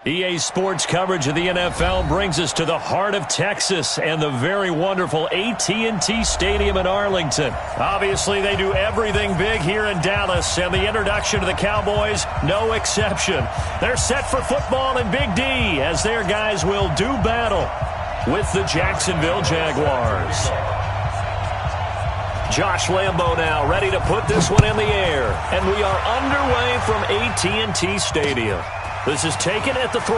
EA Sports coverage of the NFL brings us to the heart of Texas and the very wonderful AT&T Stadium in Arlington. Obviously, they do everything big here in Dallas, and the introduction to the Cowboys, no exception. They're set for football in Big D as their guys will do battle with the Jacksonville Jaguars. Josh Lambo now ready to put this one in the air, and we are underway from AT&T Stadium. This is taken at the 3.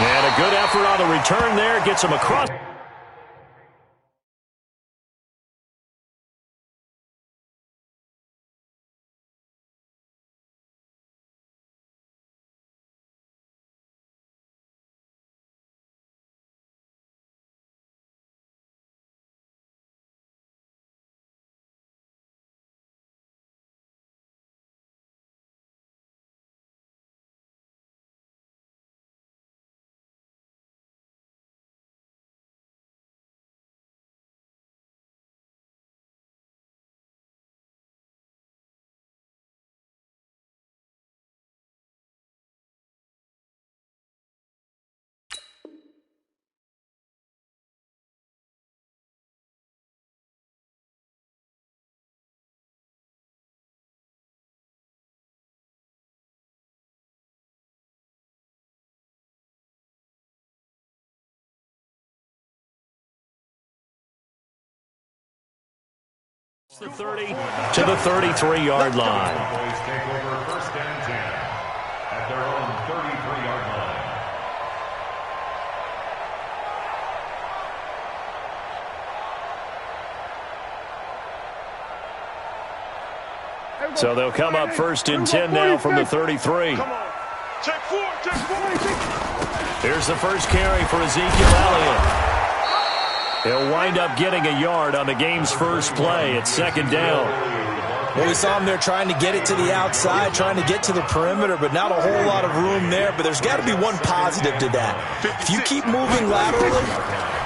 And a good effort on the return there. Gets him across. The 30 to the 33-yard line. Cowboys take over first and 10 at their own 33-yard line. So they'll come up first and 10 now from the 33. Here's the first carry for Ezekiel Elliott. He'll wind up getting a yard on the game's first play. It's second down. Well, we saw him there trying to get it to the outside, trying to get to the perimeter, but not a whole lot of room there. But there's got to be one positive to that. If you keep moving laterally,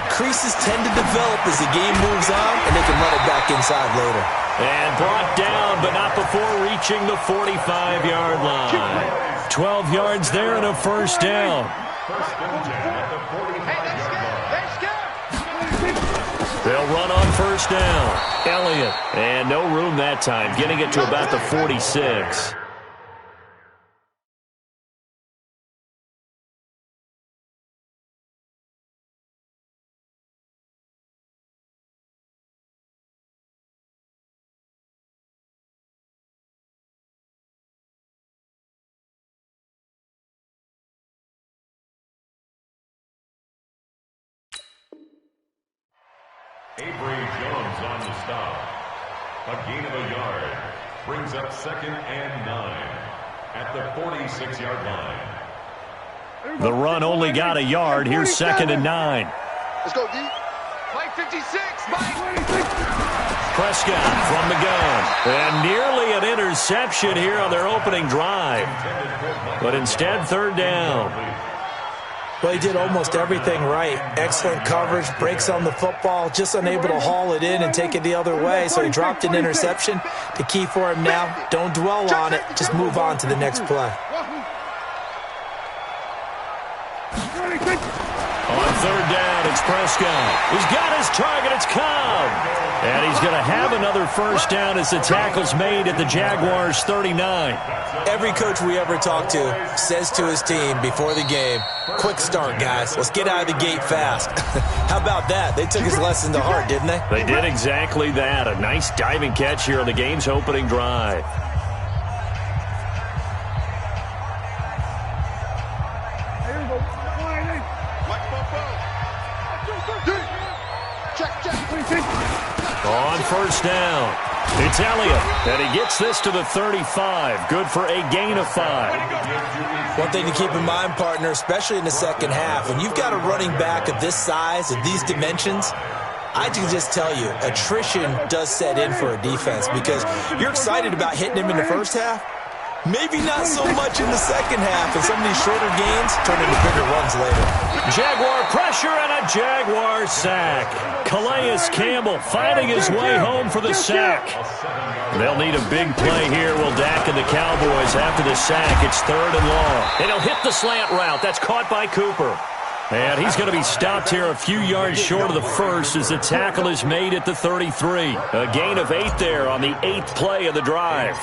creases tend to develop as the game moves on, and they can run it back inside later. And brought down, but not before reaching the 45-yard line. 12 yards there and a first down. First and 10 at the 45-yard line. They'll run on first down. Elliott. And no room that time, getting it to about the 46. Avery Jones on the stop. A gain of a yard. Brings up second and 9 at the 46-yard line. The run only got a yard. Here's second and 9. Let's go, D. Mike 56. Mike. Prescott from the gun. And nearly an interception here on their opening drive. But instead, third down. Well, he did almost everything right. Excellent coverage, breaks on the football, just unable to haul it in and take it the other way. So he dropped an interception. The key for him now, don't dwell on it. Just move on to the next play. On third down, it's Prescott. He's got his target. It's Cobb. And he's going to have another first down as the tackle's made at the Jaguars' 39. Every coach we ever talk to says to his team before the game, quick start, guys. Let's get out of the gate fast. How about that? They took his lesson to heart, didn't they? They did exactly that. A nice diving catch here on the game's opening drive. On first down, it's Elliott, and he gets this to the 35. Good for a gain of 5. One thing to keep in mind, partner, especially in the second half, when you've got a running back of this size, of these dimensions, I can just tell you, attrition does set in for a defense because you're excited about hitting him in the first half. Maybe not so much in the second half, and some of these shorter gains turn into bigger runs later. Jaguar pressure and a Jaguar sack. Calais Campbell finding his way home for the sack. They'll need a big play here. Will Dak and the Cowboys after the sack. It's 3rd and long. And he'll hit the slant route. That's caught by Cooper. And he's going to be stopped here a few yards short of the first as the tackle is made at the 33. A gain of 8 there on the 8th play of the drive.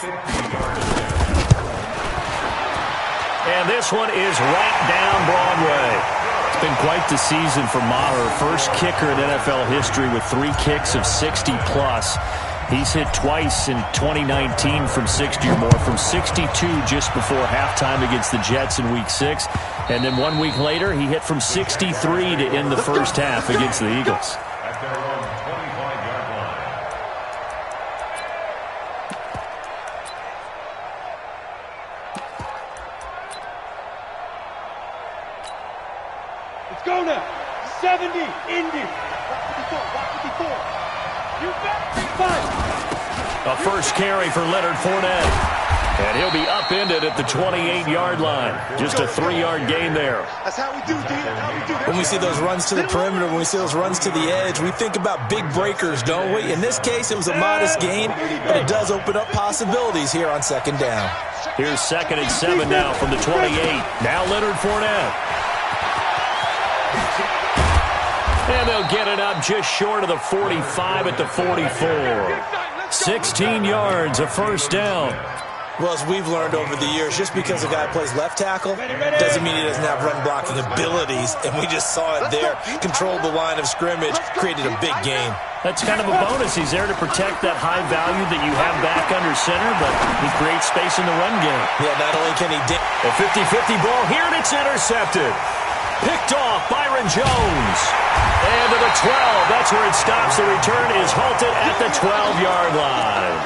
And this one is right down Broadway. It's been quite the season for Maher. First kicker in NFL history with 3 kicks of 60-plus. He's hit twice in 2019 from 60 or more, from 62 just before halftime against the Jets in Week 6. And then 1 week later, he hit from 63 to end the first half against the Eagles. At their own 25-yard line. Let's go now. 70, Indy. 54. You bet. 5. A first carry for Leonard Fournette. And he'll be upended at the 28-yard line. Just a 3-yard gain there. That's how we do, D. That's how we do. When we see those runs to the perimeter, when we see those runs to the edge, we think about big breakers, don't we? In this case, it was a modest gain, but it does open up possibilities here on 2nd down. Here's 2nd and 7 now from the 28. Now Leonard Fournette. And they'll get it up just short of the 45 at the 44. 16 yards, a first down. Well, as we've learned over the years, just because a guy plays left tackle doesn't mean he doesn't have run-blocking abilities, and we just saw it there. Controlled the line of scrimmage, created a big gain. That's kind of a bonus. He's there to protect that high value that you have back under center, but he creates space in the run game. Yeah, not only can he... A 50-50 ball here, and it's intercepted. Picked off Byron Jones. And to the 12. That's where it stops. The return is halted at the 12-yard line.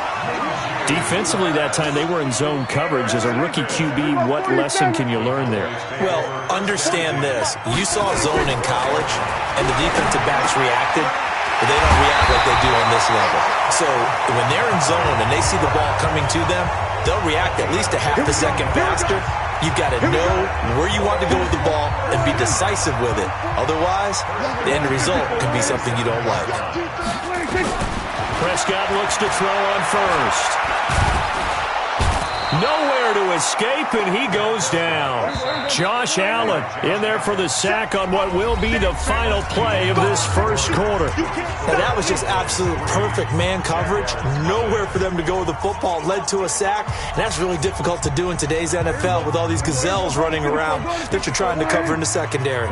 Defensively that time, they were in zone coverage. As a rookie QB, what lesson can you learn there? Well, understand this. You saw zone in college, and the defensive backs reacted, but they don't react like they do on this level. So when they're in zone and they see the ball coming to them, they'll react at least a half a second faster. You've got to know where you want to go with the ball and be decisive with it. Otherwise, the end result could be something you don't like. Prescott looks to throw on first. Nowhere to escape, and he goes down. Josh Allen in there for the sack on what will be the final play of this first quarter. And that was just absolute perfect man coverage. Nowhere for them to go with the football. Led to a sack, and that's really difficult to do in today's NFL with all these gazelles running around that you're trying to cover in the secondary.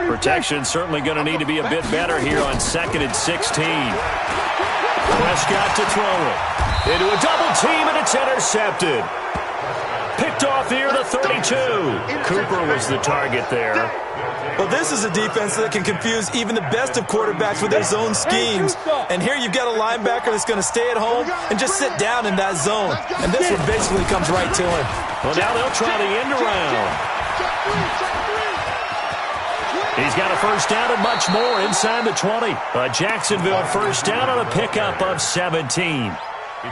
Protection certainly going to need to be a bit better here on 2nd and 16. Prescott to throw it. Into a double team, and it's intercepted. Picked off here, the 32. Cooper was the target there. Well, this is a defense that can confuse even the best of quarterbacks with their zone schemes. And here you've got a linebacker that's going to stay at home and just sit down in that zone. And this one basically comes right to him. Well, now they'll try the end around. He's got a first down and much more inside the 20. A Jacksonville first down on a pickup of 17.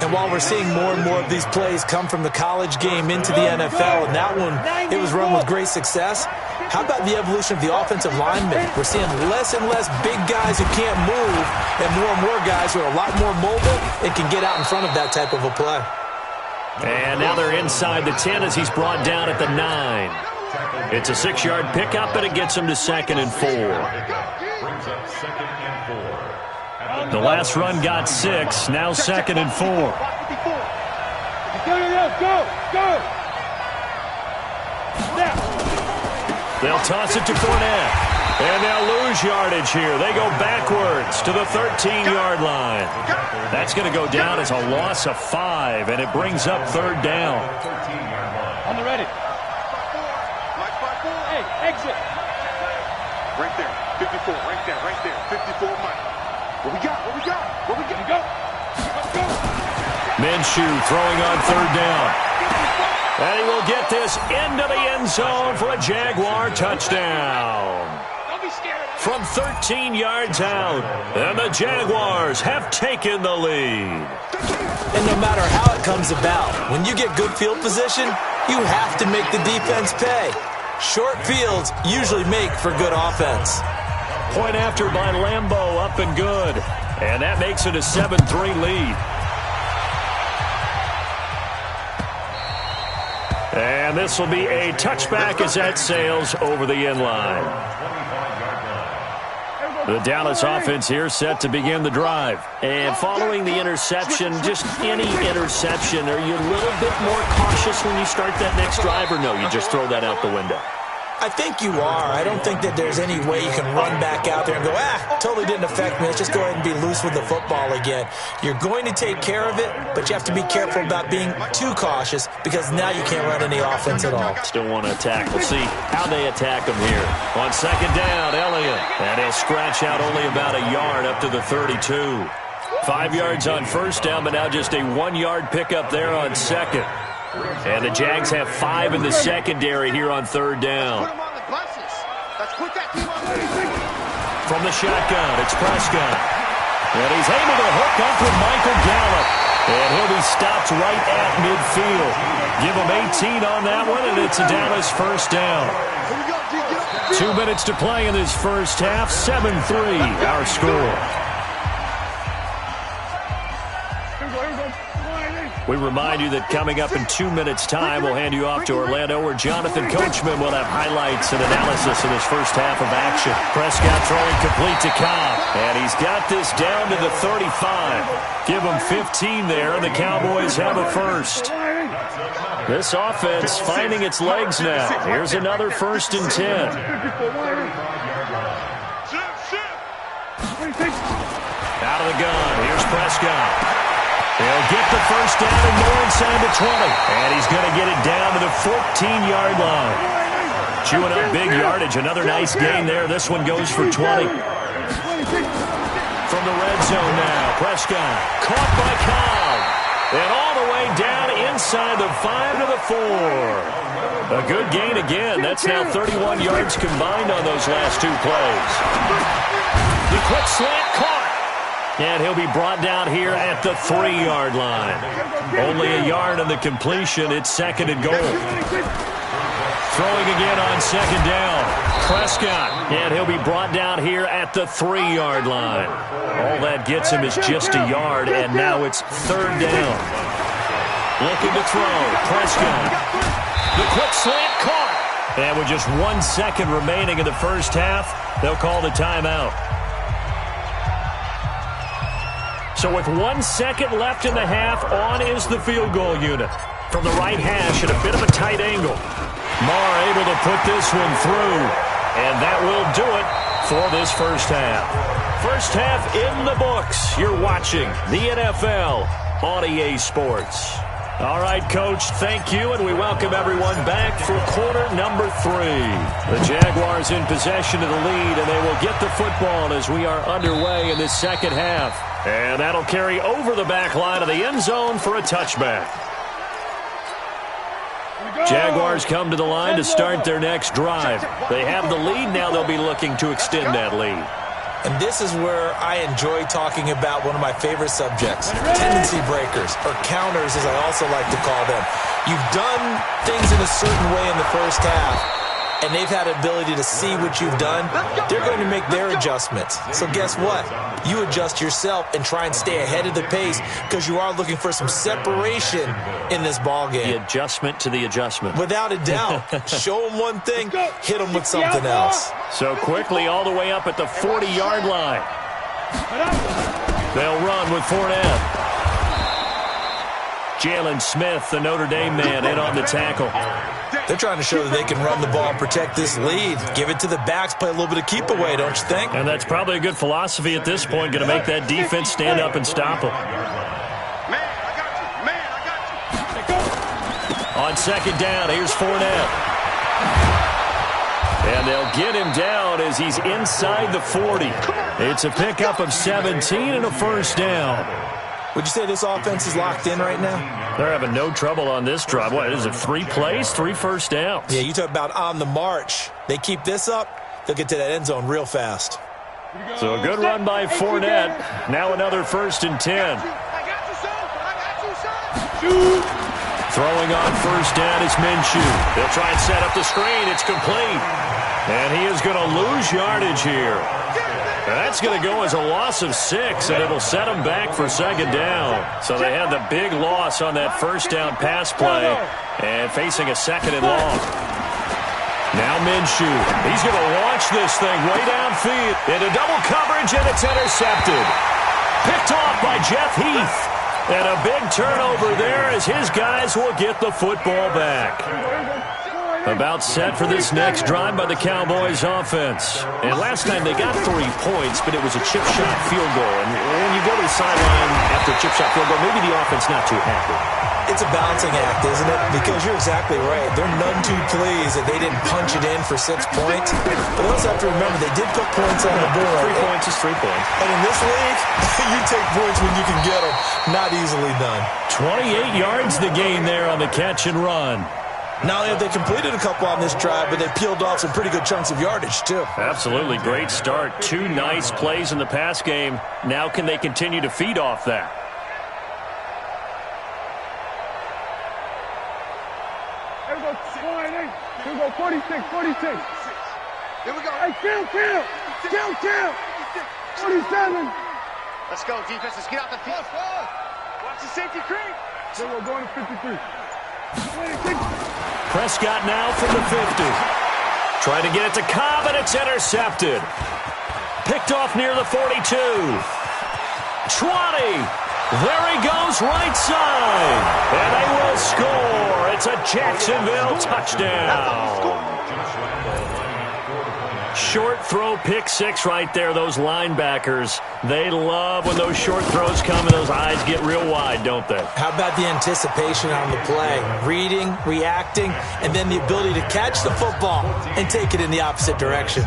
And while we're seeing more and more of these plays come from the college game into the NFL, and that one, it was run with great success, how about the evolution of the offensive linemen? We're seeing less and less big guys who can't move and more guys who are a lot more mobile and can get out in front of that type of a play. And now they're inside the 10 as he's brought down at the 9. It's a 6-yard pickup, and it gets him to 2nd and 4. Brings up 2nd and 4. The last run got 6, now 2nd and 4. Go. Now. They'll toss it to Fournette, and they'll lose yardage here. They go backwards to the 13-yard line. That's going to go down as a loss of 5, and it brings up 3rd down. On the ready. Hey, exit. Right there. 54. Right there. 54, Mike. What we got? Go. Let's go. Minshew throwing on 3rd down. And he will get this into the end zone for a Jaguar touchdown. Don't be scared. From 13 yards out, and the Jaguars have taken the lead. And no matter how it comes about, when you get good field position, you have to make the defense pay. Short fields usually make for good offense. Point after by Lambeau, up and good. And that makes it a 7-3 lead. And this will be a touchback as that sails over the end line. The Dallas offense here set to begin the drive. And following the interception, just any interception, are you a little bit more cautious when you start that next drive, or no, you just throw that out the window? I think you are. I don't think that there's any way you can run back out there and go, totally didn't affect me. Let's just go ahead and be loose with the football again. You're going to take care of it, but you have to be careful about being too cautious because now you can't run any offense at all. Still want to attack. We'll see how they attack them here. On second down, Elliott. And he'll scratch out only about a yard up to the 32. 5 yards on first down, but now just a 1-yard pickup there on second. And the Jags have 5 in the secondary here on third down. From the shotgun, it's Prescott. And he's able to hook up with Michael Gallup. And he'll be stopped right at midfield. Give him 18 on that one, and it's a Dallas first down. 2 minutes to play in this first half. 7-3, our score. We remind you that coming up in 2 minutes' time, we'll hand you off to Orlando, where Jonathan Coachman will have highlights and analysis in his first half of action. Prescott throwing complete to Cobb, and he's got this down to the 35. Give him 15 there, and the Cowboys have a first. This offense finding its legs now. Here's another 1st and 10. Out of the gun, here's Prescott. He'll get the first down and more inside the 20. And he's going to get it down to the 14-yard line. Chewing up big yardage. Another nice gain there. This one goes for 20. From the red zone now, Prescott caught by Cobb. And all the way down inside the 5 to the 4. A good gain again. That's now 31 yards combined on those last 2 plays. The quick slant caught. And he'll be brought down here at the 3-yard line. Only a yard on the completion. It's 2nd and goal. Throwing again on 2nd down. Prescott. And he'll be brought down here at the 3-yard line. All that gets him is just a yard, and now it's 3rd down. Looking to throw. Prescott. The quick slant caught. And with just 1 second remaining in the first half, they'll call the timeout. So with 1 second left in the half, on is the field goal unit. From the right hash at a bit of a tight angle. Marr able to put this one through. And that will do it for this first half. First half in the books. You're watching the NFL on EA Sports. All right, Coach, thank you, and we welcome everyone back for quarter number 3. The Jaguars in possession of the lead, and they will get the football as we are underway in this second half. And that'll carry over the back line of the end zone for a touchback. Jaguars come to the line to start their next drive. They have the lead. Now they'll be looking to extend that lead. And this is where I enjoy talking about one of my favorite subjects, tendency breakers, or counters as I also like to call them. You've done things in a certain way in the first half, and they've had the ability to see what you've done. They're going to make their adjustments. So guess what? You adjust yourself and try and stay ahead of the pace because you are looking for some separation in this ball game. The adjustment to the adjustment. Without a doubt. Show them one thing, hit them with something else. So quickly all the way up at the 40-yard line. They'll run with Fournette. Jalen Smith, the Notre Dame man, in on the tackle. They're trying to show that they can run the ball and protect this lead. Give it to the backs, play a little bit of keep away, don't you think? And that's probably a good philosophy at this point, going to make that defense stand up and stop them. On second down, here's Fournette. And they'll get him down as he's inside the 40. It's a pickup of 17 and a first down. Would you say this offense is locked in right now? They're having no trouble on this drive. What is it, 3 plays, 3 first downs? Yeah, you talk about on the march. They keep this up, they'll get to that end zone real fast. So a good run by Fournette. Now another 1st and 10. Throwing on first down is Minshew. They'll try and set up the screen. It's complete. And he is going to lose yardage here. That's going to go as a loss of 6, and it'll set them back for second down. So they had the big loss on that first down pass play and facing a second and long. Now Minshew. He's going to launch this thing way downfield. Into double coverage, and it's intercepted. Picked off by Jeff Heath. And a big turnover there as his guys will get the football back. About set for this next drive by the Cowboys offense. And last time they got 3 points, but it was a chip shot field goal. And when you go to the sideline after a chip shot field goal, maybe the offense not too happy. It's a balancing act, isn't it? Because you're exactly right. They're none too pleased that they didn't punch it in for 6 points. But they also have to remember they did put points on the board. 3 points is 3 points. And in this league, you take points when you can get them. Not easily done. 28 yards the gain there on the catch and run. Not only have they completed a couple on this drive, but they peeled off some pretty good chunks of yardage, too. Absolutely. Great start. 2 nice plays in the pass game. Now can they continue to feed off that? Here we go, 28. Here we go, 46, 46. Here we go. Hey, count. 47. Let's go, defense. Let's get out the field. Watch the safety creep. Then we're going to 53. 26. Prescott now from the 50. Trying to get it to Cobb, and it's intercepted. Picked off near the 42. 20. There he goes, right side. And they will score. It's a Jacksonville touchdown. Short throw, pick 6 right there. Those linebackers, they love when those short throws come and those eyes get real wide, don't they? How about the anticipation on the play? Reading, reacting, and then the ability to catch the football and take it in the opposite direction.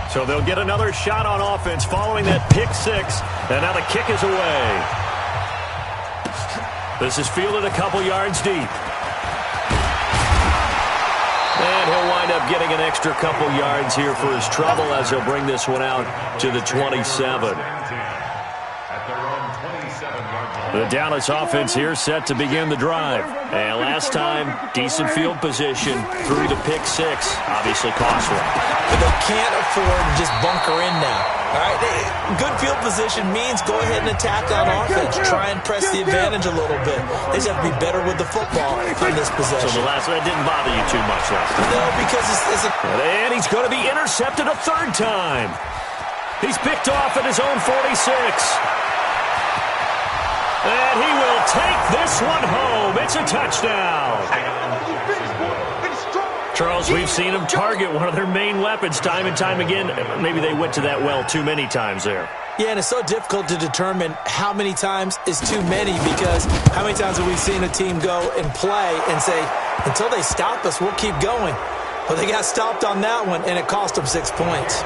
So they'll get another shot on offense following that pick 6. And now the kick is away. This is fielded a couple yards deep. And he'll wind up getting an extra couple yards here for his trouble as he'll bring this one out to the 27. The Dallas offense here set to begin the drive. And last time, decent field position through the pick 6. Obviously costly. But they can't afford to just bunker in now. All right, good field position means go ahead and attack on offense. Try and press the advantage a little bit. They just have to be better with the football on this possession. So the last one didn't bother you too much last time. No, because it's a... And he's going to be intercepted a 3rd time. He's picked off at his own 46. And he will take this one home. It's a touchdown. Charles, we've seen them target one of their main weapons time and time again. Maybe they went to that well too many times there. Yeah, and it's so difficult to determine how many times is too many, because how many times have we seen a team go and play and say, until they stop us, we'll keep going. Well, they got stopped on that one, and it cost them 6 points.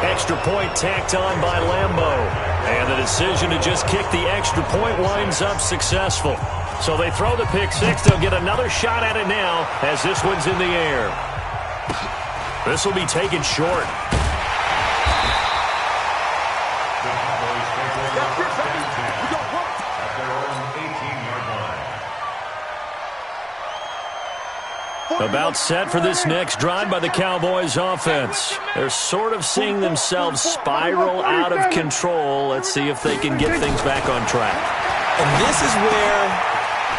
Extra point tacked on by Lambeau. And the decision to just kick the extra point winds up successful. So they throw the pick 6. They'll get another shot at it now as this one's in the air. This will be taken short. About set for this next drive by the Cowboys offense. They're sort of seeing themselves spiral out of control. Let's see if they can get things back on track. And this is where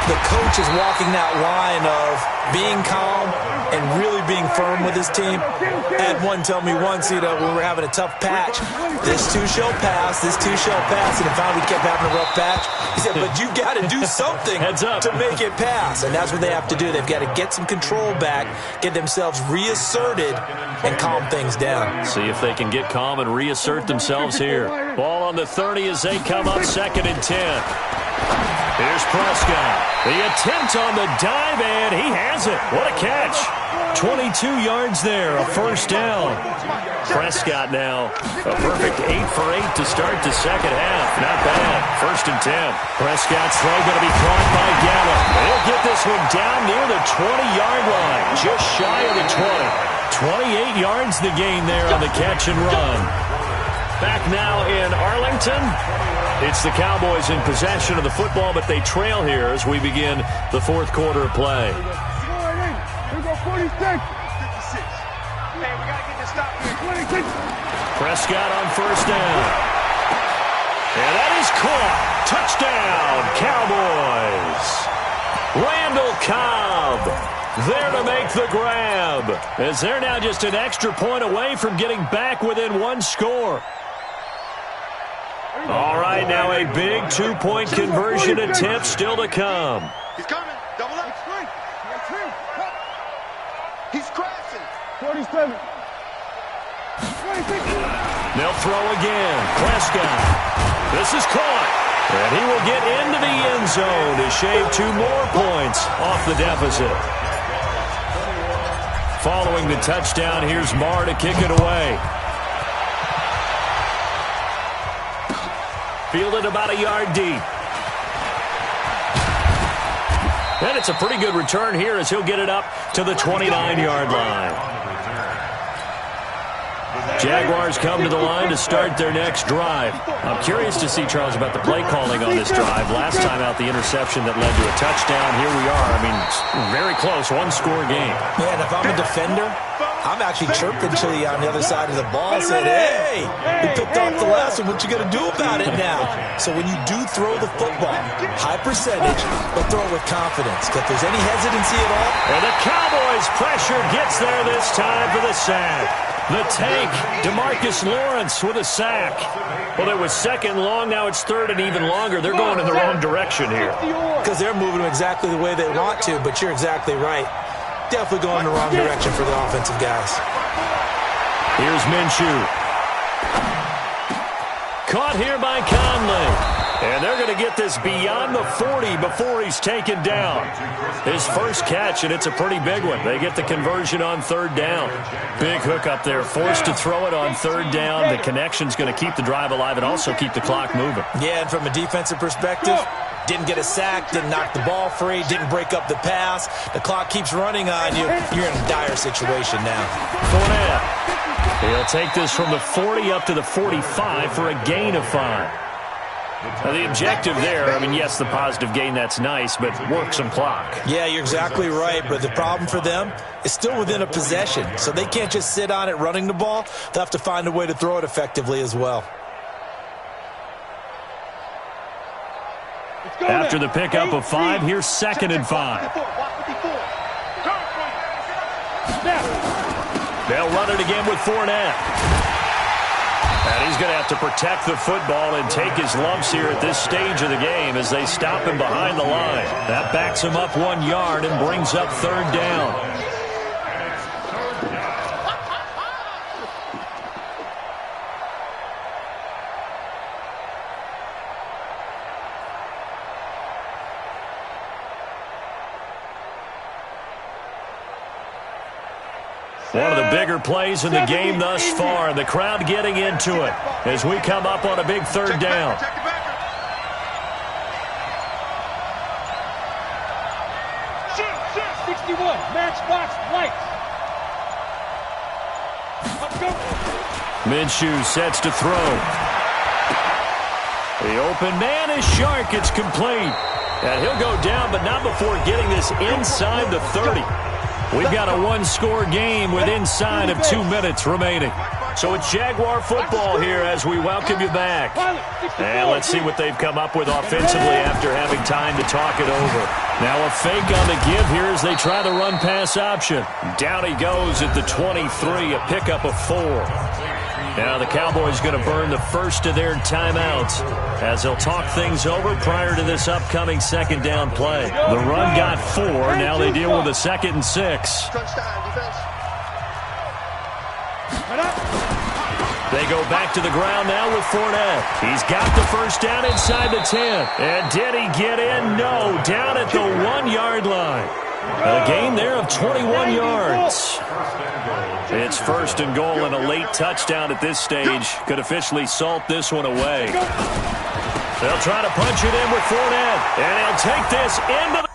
the coach is walking that line of being calm and really being firm with his team. I had one tell me once, when we were having a tough patch, this too shall pass, this too shall pass, and if we kept having a rough patch, he said, but you got to do something to make it pass, and that's what they have to do. They've got to get some control back, get themselves reasserted, and calm things down. See if they can get calm and reassert themselves here. Ball on the 30 as they come up 2nd and 10. Here's Prescott. The attempt on the dive, and he has it. What a catch. 22 yards there, a first down. Prescott now, a perfect 8 for 8 to start the second half. Not bad. 1st and 10. Prescott's throw going to be caught by Gallup. He'll get this one down near the 20-yard line, just shy of the 20. 28 yards the gain there on the catch and run. Back now in Arlington. It's the Cowboys in possession of the football, but they trail here as we begin the 4th quarter of play. Here go 46. 56. Hey, we got to get this stop here. 26. Prescott on 1st down. And that is caught. Touchdown, Cowboys. Randall Cobb there to make the grab, as they're now just an extra point away from getting back within 1 score. All right, now a big 2-point conversion attempt still to come. He's coming. Double up. He's crashing. 47. 26. They'll throw again. Prescott. This is caught. And he will get into the end zone to shave 2 more points off the deficit. Following the touchdown, here's Marr to kick it away. Fielded about a yard deep. And it's a pretty good return here as he'll get it up to the 29-yard line. Jaguars come to the line to start their next drive. I'm curious to see, Charles, about the play calling on this drive. Last time out, the interception that led to a touchdown. Here we are. I mean, very close, 1-score game. Man, if I'm a defender, I'm actually chirping to you on the other side of the ball, saying, hey, you picked off the last one. What you going to do about it now? So when you do throw the football, high percentage, but throw it with confidence. If there's any hesitancy at all. And the Cowboys' pressure gets there this time for the sack. The tank, DeMarcus Lawrence with a sack. Well, it was 2nd long. Now it's 3rd and even longer. They're going in the wrong direction here. Because they're moving them exactly the way they want to, but you're exactly right. Definitely going in the wrong direction for the offensive guys. Here's Minshew. Caught here by Conley. And they're going to get this beyond the 40 before he's taken down. His first catch, and it's a pretty big one. They get the conversion on 3rd down. Big hook up there, forced to throw it on 3rd down. The connection's going to keep the drive alive and also keep the clock moving. Yeah, and from a defensive perspective, didn't get a sack, didn't knock the ball free, didn't break up the pass. The clock keeps running on you. You're in a dire situation now. Fournette. He'll take this from the 40 up to the 45 for a gain of 5. Now, the objective there, I mean, yes, the positive gain, that's nice, but work some clock. Yeah, you're exactly right, but the problem for them is still within a possession, so they can't just sit on it running the ball. They'll have to find a way to throw it effectively as well. After the pickup of 5, here's 2nd and 5. They'll run it again with Fournette. And he's going to have to protect the football and take his lumps here at this stage of the game as they stop him behind the line. That backs him up 1 yard and brings up 3rd down. One of the bigger plays in the game thus far. The crowd getting into it as we come up on a big 3rd down. Shoot, 61, matchbox lights. Let's go. Minshew sets to throw. The open man is Shark. It's complete. And he'll go down, but not before getting this inside the 30. We've got a 1-score game with inside of 2 minutes remaining. So it's Jaguar football here as we welcome you back. And let's see what they've come up with offensively after having time to talk it over. Now a fake on the give here as they try the run-pass option. Down he goes at the 23, a pickup of 4. Now the Cowboys going to burn the first of their timeouts as they'll talk things over prior to this upcoming 2nd down play. The run got 4. Now they deal with a 2nd and 6. They go back to the ground now with Fournette. He's got the first down inside the 10. And did he get in? No, down at the 1-yard line. A gain there of 21 yards. It's first and goal, and a late touchdown at this stage could officially salt this one away. They'll try to punch it in with Fournette, and he'll take this into the...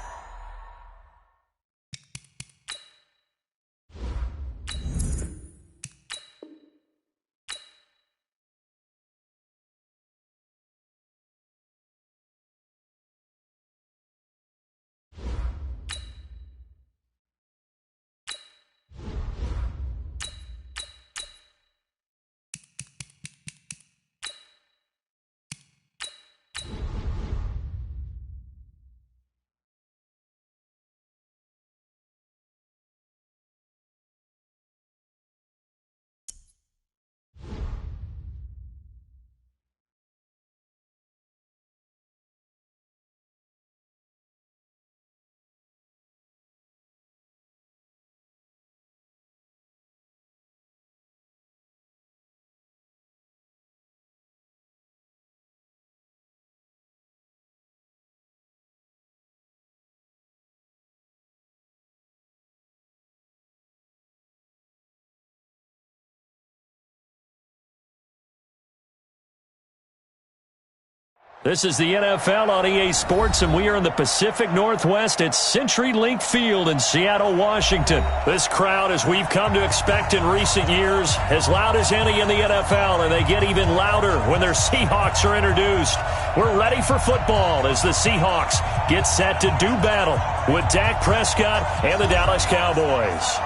This is the NFL on EA Sports, and we are in the Pacific Northwest at CenturyLink Field in Seattle, Washington. This crowd, as we've come to expect in recent years, as loud as any in the NFL, and they get even louder when their Seahawks are introduced. We're ready for football as the Seahawks get set to do battle with Dak Prescott and the Dallas Cowboys.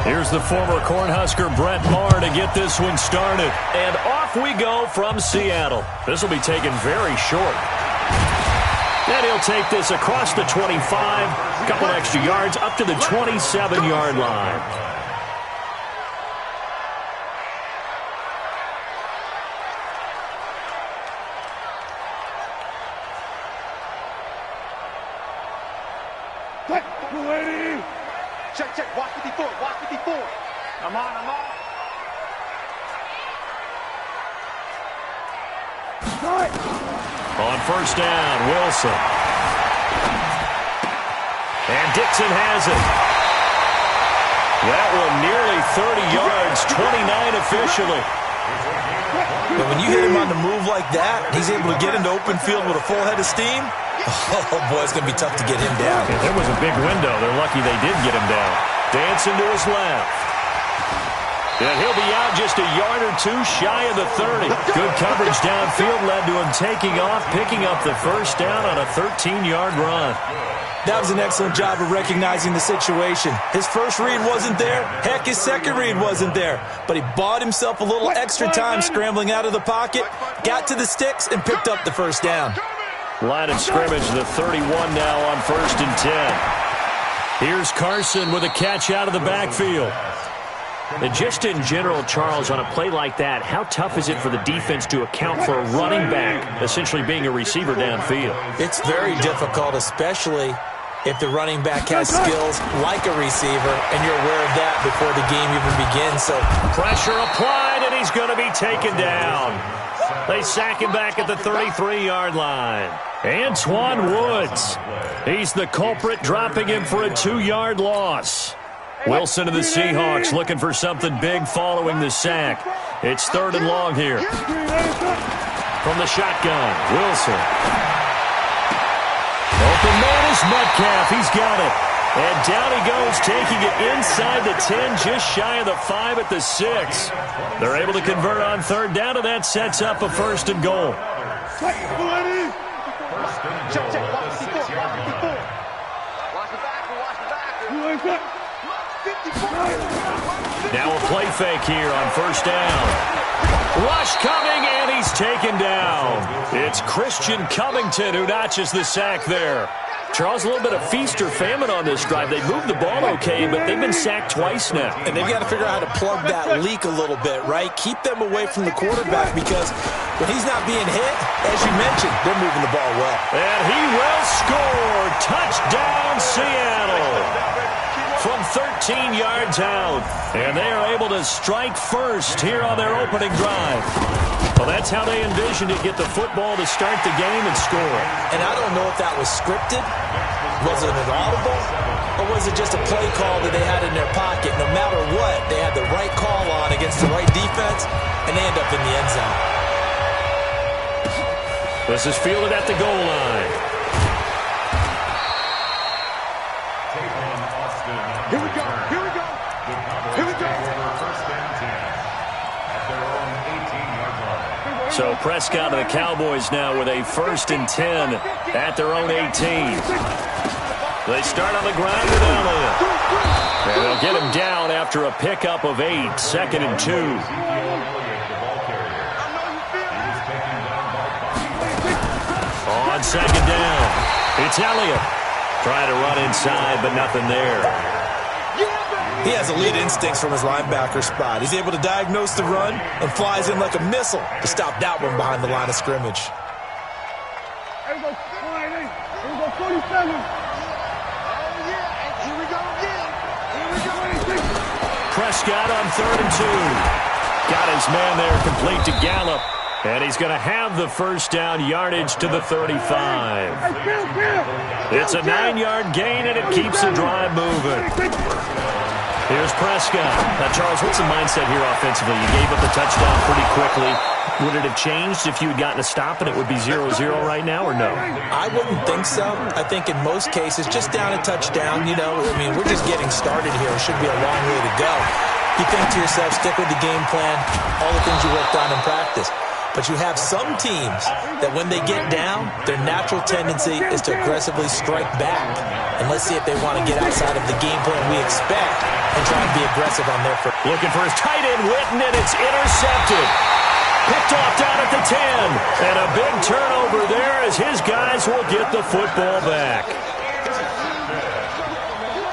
Here's the former Cornhusker Brett Maher to get this one started. And off we go from Seattle. This will be taken very short. And he'll take this across the 25, a couple extra yards, up to the 27-yard line. Check, check. Watch 54. Watch 54. I'm on. On first down, Wilson. And Dixon has it. That one nearly 30 yards, 29 officially. But when you hit him on the move like that, he's able to get into open field with a full head of steam. Oh, boy, it's going to be tough to get him down. Yeah, there was a big window. They're lucky they did get him down. Dancing to his left. And he'll be out just a yard or two shy of the 30. Good coverage downfield led to him taking off, picking up the first down on a 13-yard run. That was an excellent job of recognizing the situation. His first read wasn't there. Heck, his second read wasn't there. But he bought himself a little extra time scrambling out of the pocket, got to the sticks, and picked up the first down. Line of scrimmage, the 31 now on first and 10. Here's Carson with a catch out of the backfield. And just in general, Charles, on a play like that, how tough is it for the defense to account for a running back essentially being a receiver downfield? It's very difficult, especially if the running back has skills like a receiver, and you're aware of that before the game even begins. So pressure applied, and he's going to be taken down. They sack him back at the 33-yard line. Antoine Woods. He's the culprit, dropping him for a 2-yard loss. Wilson and the Seahawks looking for something big following the sack. It's third and long here. From the shotgun, Wilson. Open man is Metcalf. He's got it. And down he goes, taking it inside the 10, just shy of the 5 at the 6. They're able to convert on third down, and that sets up a first and goal. Now a play fake here on first down. Rush coming, and he's taken down. It's Christian Covington who notches the sack there. Charles, a little bit of feast or famine on this drive. They moved the ball okay, but they've been sacked twice now. And they've got to figure out how to plug that leak a little bit, right? Keep them away from the quarterback, because when he's not being hit, as you mentioned, they're moving the ball well. And he will score. Touchdown, Seattle. From 13 yards out. And they are able to strike first here on their opening drive. Well, that's how they envisioned it, get the football to start the game and score. And I don't know if that was scripted. Was it an audible? Or was it just a play call that they had in their pocket? No matter what, they had the right call on against the right defense, and they end up in the end zone. This is fielded at the goal line. Here we go. Here we go. Here we go. So Prescott and the Cowboys now with a 1st and 10 at their own 18. They start on the ground with Elliott. And they'll get him down after a pickup of 8, 2nd and 2. On 2nd down, it's Elliott. Trying to run inside, but nothing there. He has elite instincts from his linebacker spot. He's able to diagnose the run and flies in like a missile to stop that one behind the line of scrimmage. Here we go, 28. Here we go, 47. Here we go again. Here we go. 26. Prescott on 3rd and 2. Got his man there complete to Gallup. And he's going to have the first down, yardage to the 35. It's a 9-yard gain, and it keeps the drive moving. Here's Prescott. Now, Charles, what's the mindset here offensively? You gave up the touchdown pretty quickly. Would it have changed if you had gotten a stop and it would be 0-0 right now, or no? I wouldn't think so. I think in most cases, just down a touchdown, we're just getting started here. It should be a long way to go. You think to yourself, stick with the game plan, all the things you worked on in practice. But you have some teams that when they get down, their natural tendency is to aggressively strike back. And let's see if they want to get outside of the game plan we expect and try and be aggressive on their first. Looking for his tight end, Witten, and it's intercepted. Picked off down at the 10. And a big turnover there as his guys will get the football back.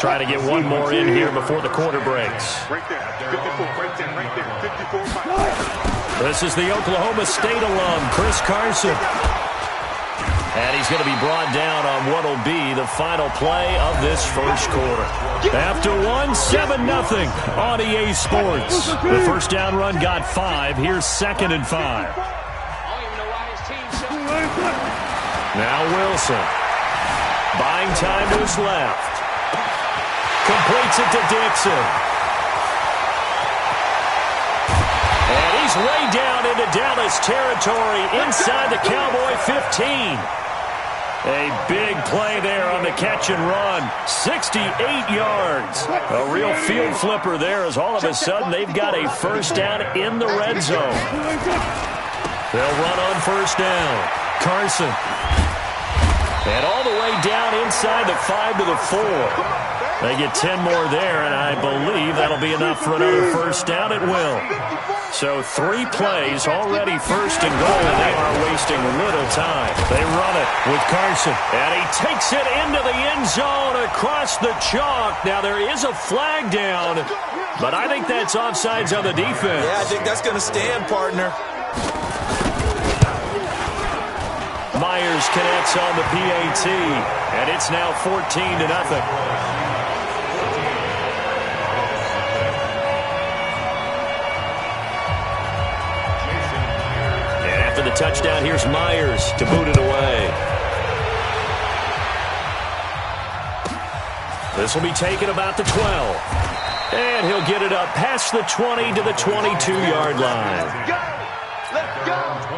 Try to get one more in here before the quarter breaks. Right there. 54, right there, right there. 54 miles. This is the Oklahoma State alum, Chris Carson. And he's going to be brought down on what will be the final play of this first quarter. After 7-0 on EA Sports. The first down run got 5. Here's 2nd and 5. Now Wilson. Buying time to his left. Completes it to Dixon. And he's way down into Dallas territory inside the Cowboy 15. A big play there on the catch and run. 68 yards. A real field flipper there as all of a sudden they've got a first down in the red zone. They'll run on first down. Carson. And all the way down inside the 5 to the 4. They get 10 more there, and I believe that'll be enough for another first down. It will. So 3 plays already first and goal, and they are wasting little time. They run it with Carson, and he takes it into the end zone across the chalk. Now, there is a flag down, but I think that's offsides on the defense. Yeah, I think that's going to stand, partner. Myers connects on the PAT, and it's now 14-0. After the touchdown, here's Myers to boot it away. This will be taken about the 12. And he'll get it up past the 20 to the 22-yard line. Let's go.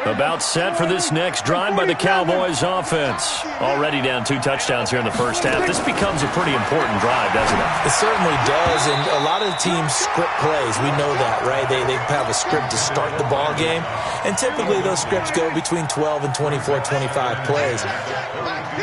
About set for this next drive by the Cowboys offense. Already down 2 touchdowns here in the first half. This becomes a pretty important drive, doesn't it? It certainly does, and a lot of the teams script plays. We know that, right? They have a script to start the ball game, and typically those scripts go between 12 and 24, 25 plays.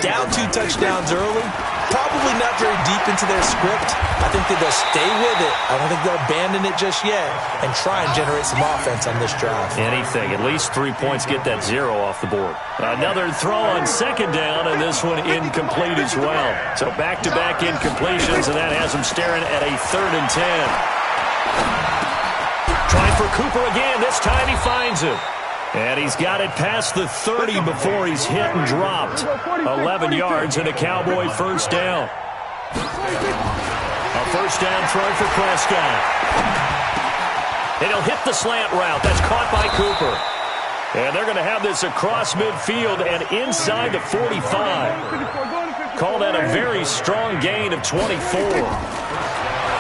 Down 2 touchdowns early, probably not very deep into their script. I think that they'll stay with it. I don't think they'll abandon it just yet and try and generate some offense on this drive. Anything. At least 3 points, get that 0 off the board. Another throw on second down, and this one incomplete as well. So back-to-back incompletions, and that has them staring at a 3rd and 10. Trying for Cooper again. This time he finds it. And he's got it past the 30 before he's hit and dropped. 11 yards and a Cowboy first down. A first down throw for Prescott. And he'll hit the slant route. That's caught by Cooper. And they're going to have this across midfield and inside the 45. Call that a very strong gain of 24.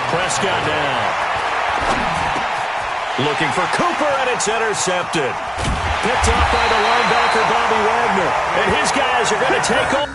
Prescott now. Looking for Cooper, and it's intercepted. Picked up by the linebacker, Bobby Wagner. And his guys are going to take off.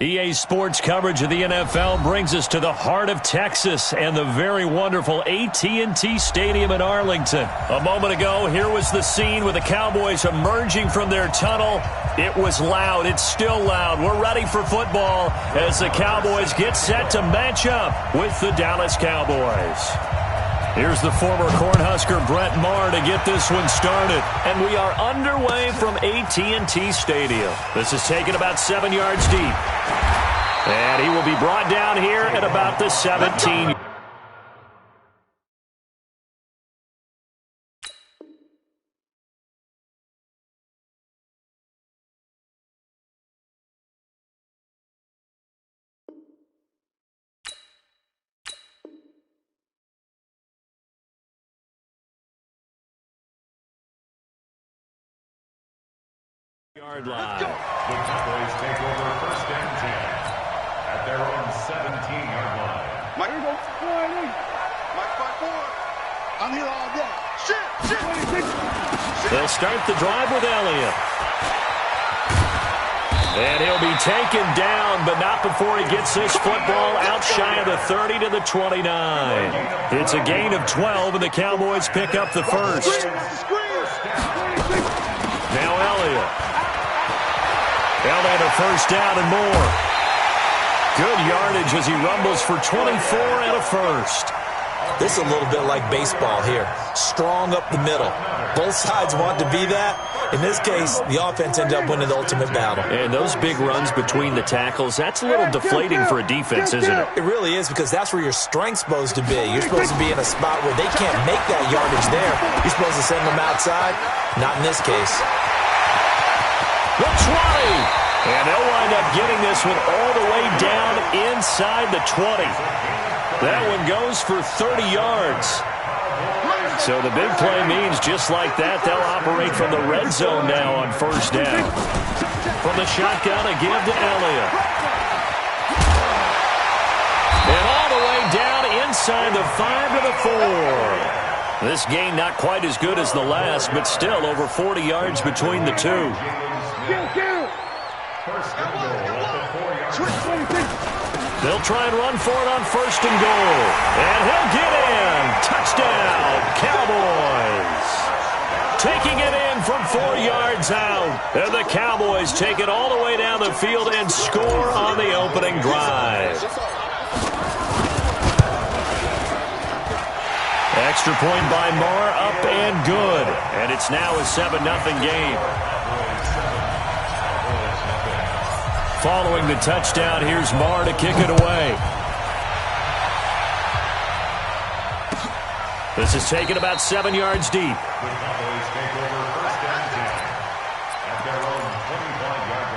EA Sports coverage of the NFL brings us to the heart of Texas and the very wonderful AT&T Stadium in Arlington. A moment ago, here was the scene with the Cowboys emerging from their tunnel. It was loud. It's still loud. We're ready for football as the Cowboys get set to match up with the Dallas Cowboys. Here's the former Cornhusker Brett Maher to get this one started. And we are underway from AT&T Stadium. This is taken about 7 yards deep. And he will be brought down here at about the 17. Yard line. The Cowboys take over first and 10 at their own 17-yard line. Mike, here we go. Mike, 5-4. I'm here all day. Shit. They'll start the drive with Elliott. And he'll be taken down, but not before he gets this football out shy of the 30 to the 29. It's a gain of 12, and the Cowboys pick up the first. Now Elliott. Elliott a first down and more. Good yardage as he rumbles for 24 and a first. This is a little bit like baseball here. Strong up the middle. Both sides want to be that. In this case, the offense ended up winning the ultimate battle. And those big runs between the tackles, that's a little deflating for a defense, isn't it? It really is, because that's where your strength's supposed to be. You're supposed to be in a spot where they can't make that yardage there. You're supposed to send them outside. Not in this case. The 20. And they'll wind up getting this one all the way down inside the 20. That one goes for 30 yards. So the big play means just like that, they'll operate from the red zone now on first down. From the shotgun, a give to Elliott. And all the way down inside the 5 to the 4. This gain not quite as good as the last, but still over 40 yards between the two. First and goal at the 4-yard line. They'll try and run for it on first and goal. And he'll get in. Touchdown, Cowboys. Taking it in from 4 yards out. And the Cowboys take it all the way down the field and score on the opening drive. Extra point by Maher, up and good. And it's now a 7-0 game. Following the touchdown, here's Maher to kick it away. This is taken about 7 yards deep. The Cowboys take over first and 10 at their own 25-yard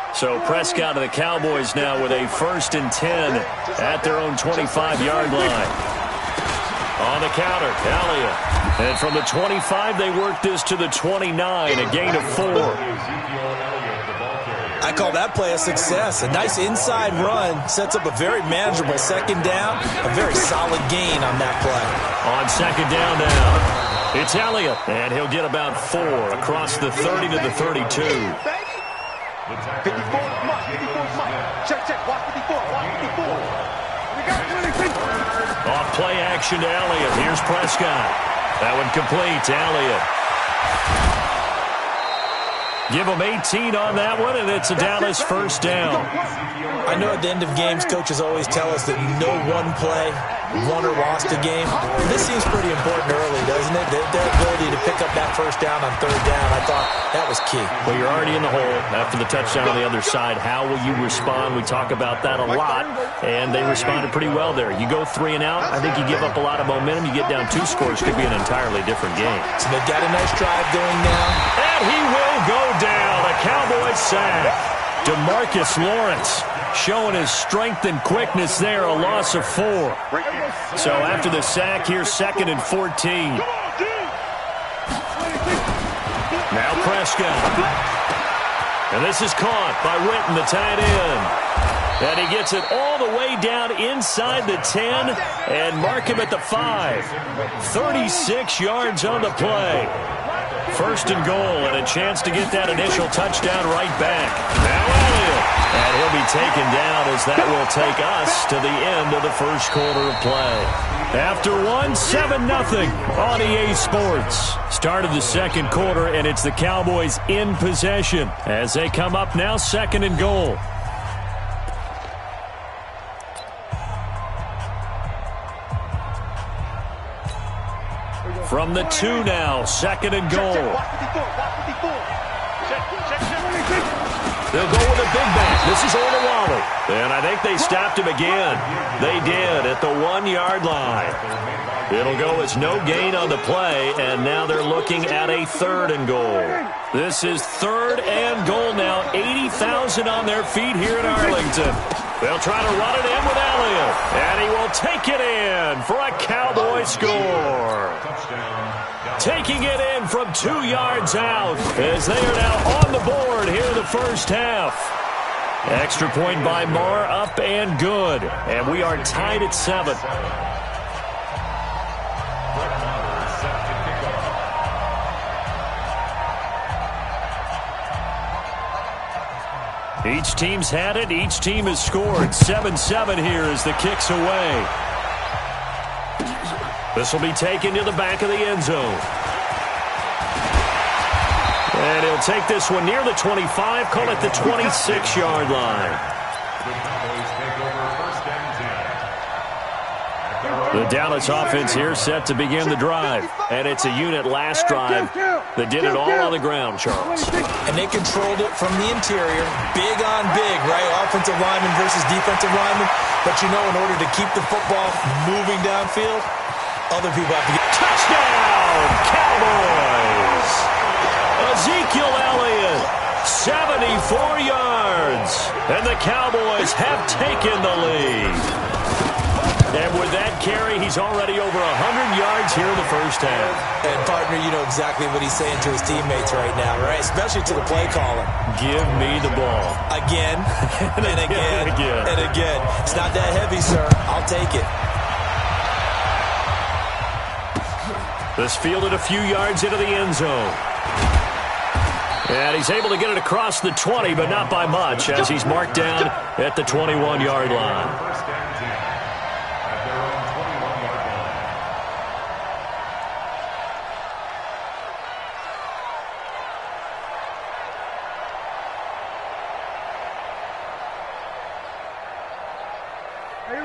line. So Prescott of the Cowboys now with a first and 10 at their own 25-yard line. On the counter, Elliott. And from the 25, they work this to the 29, a gain of 4. I call that play a success. A nice inside run sets up a very manageable second down, a very solid gain on that play. On second down now, it's Elliott, and he'll get about 4 across the 30 to the 32. 54, Mike. Check. Watch 54. We got 26. Off play action to Elliott. Here's Prescott. That one complete to Elliott. Give him 18 on that one, and it's a Dallas first down. I know at the end of games, coaches always tell us that no one play won or lost a game. This seems pretty important early, doesn't it? Their ability to pick up that first down on third down, I thought that was key. Well, you're already in the hole after the touchdown on the other side. How will you respond? We talk about that a lot, and they responded pretty well there. You go 3 and out, I think you give up a lot of momentum. You get down 2 scores, could be an entirely different game. So they've got a nice drive going now. And he will go down. A Cowboys sack. DeMarcus Lawrence showing his strength and quickness there, a loss of 4. So after the sack, here's 2nd and 14. Now Prescott. And this is caught by Witten, the tight end. And he gets it all the way down inside the 10 and mark him at the 5. 36 yards on the play. 1st and goal, and a chance to get that initial touchdown right back. Now Elliott. And he'll be taken down as that will take us to the end of the first quarter of play. After 7-0 on EA Sports. Start of the second quarter, and it's the Cowboys in possession as they come up now 2nd and goal. From the 2 now, 2nd and goal. They'll go with a big back. This is Olawale. And I think they stopped him again. They did at the 1-yard line. It'll go as no gain on the play, and now they're looking at a 3rd and goal. This is 3rd and goal now. 80,000 on their feet here in Arlington. They'll try to run it in with Elliott, and he will take it in for a Cowboy score. Taking it in from 2 yards out as they are now on the board here in the first half. Extra point by Marr, up and good. And we are tied at 7. Each team's had it. Each team has scored. 7-7 here as the kick's away. This will be taken to the back of the end zone. And he'll take this one near the 25, call it the 26-yard line. The Dallas offense here set to begin the drive. And it's a unit last drive that did it all on the ground, Charles. And they controlled it from the interior. Big on big, right? Offensive lineman versus defensive lineman. But you know, in order to keep the football moving downfield, other people have to get... Touchdown, Cowboys! Ezekiel Elliott, 74 yards. And the Cowboys have taken the lead. And with that carry, he's already over 100 yards here in the first half. And, partner, you know exactly what he's saying to his teammates right now, right? Especially to the play caller. Give me the ball. Again, and again, and again. It's not that heavy, sir. I'll take it. This fielded a few yards into the end zone. And he's able to get it across the 20, but not by much, as he's marked down at the 21-yard line.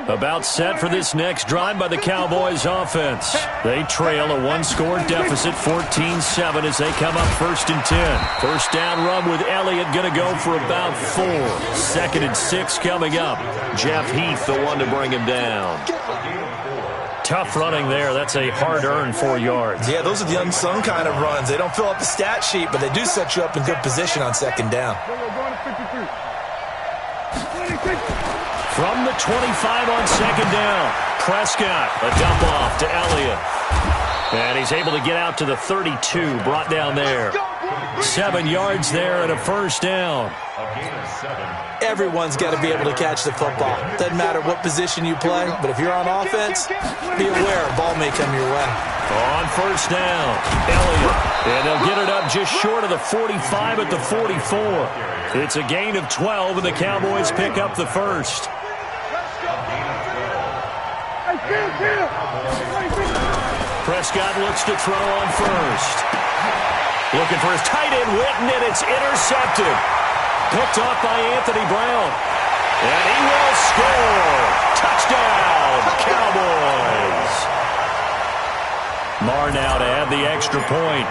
About set for this next drive by the Cowboys offense. They trail a 1-score deficit, 14-7 as they come up 1st and 10. First down run with Elliott going to go for about 4. 2nd and 6 coming up. Jeff Heath, the one to bring him down. Tough running there. That's a hard-earned 4 yards. Yeah, those are the unsung kind of runs. They don't fill up the stat sheet, but they do set you up in good position on second down. From the 25 on second down. Prescott. A dump off to Elliott. And he's able to get out to the 32, brought down there. 7 yards there and a first down. Everyone's got to be able to catch the football. Doesn't matter what position you play, but if you're on offense, be aware a ball may come your way. On first down, Elliott. And they'll get it up just short of the 45 at the 44. It's a gain of 12, and the Cowboys pick up the first. Prescott looks to throw on first. Looking for his tight end, Witten, and it's intercepted. Picked off by Anthony Brown. And he will score. Touchdown, Cowboys. Marr now to add the extra point.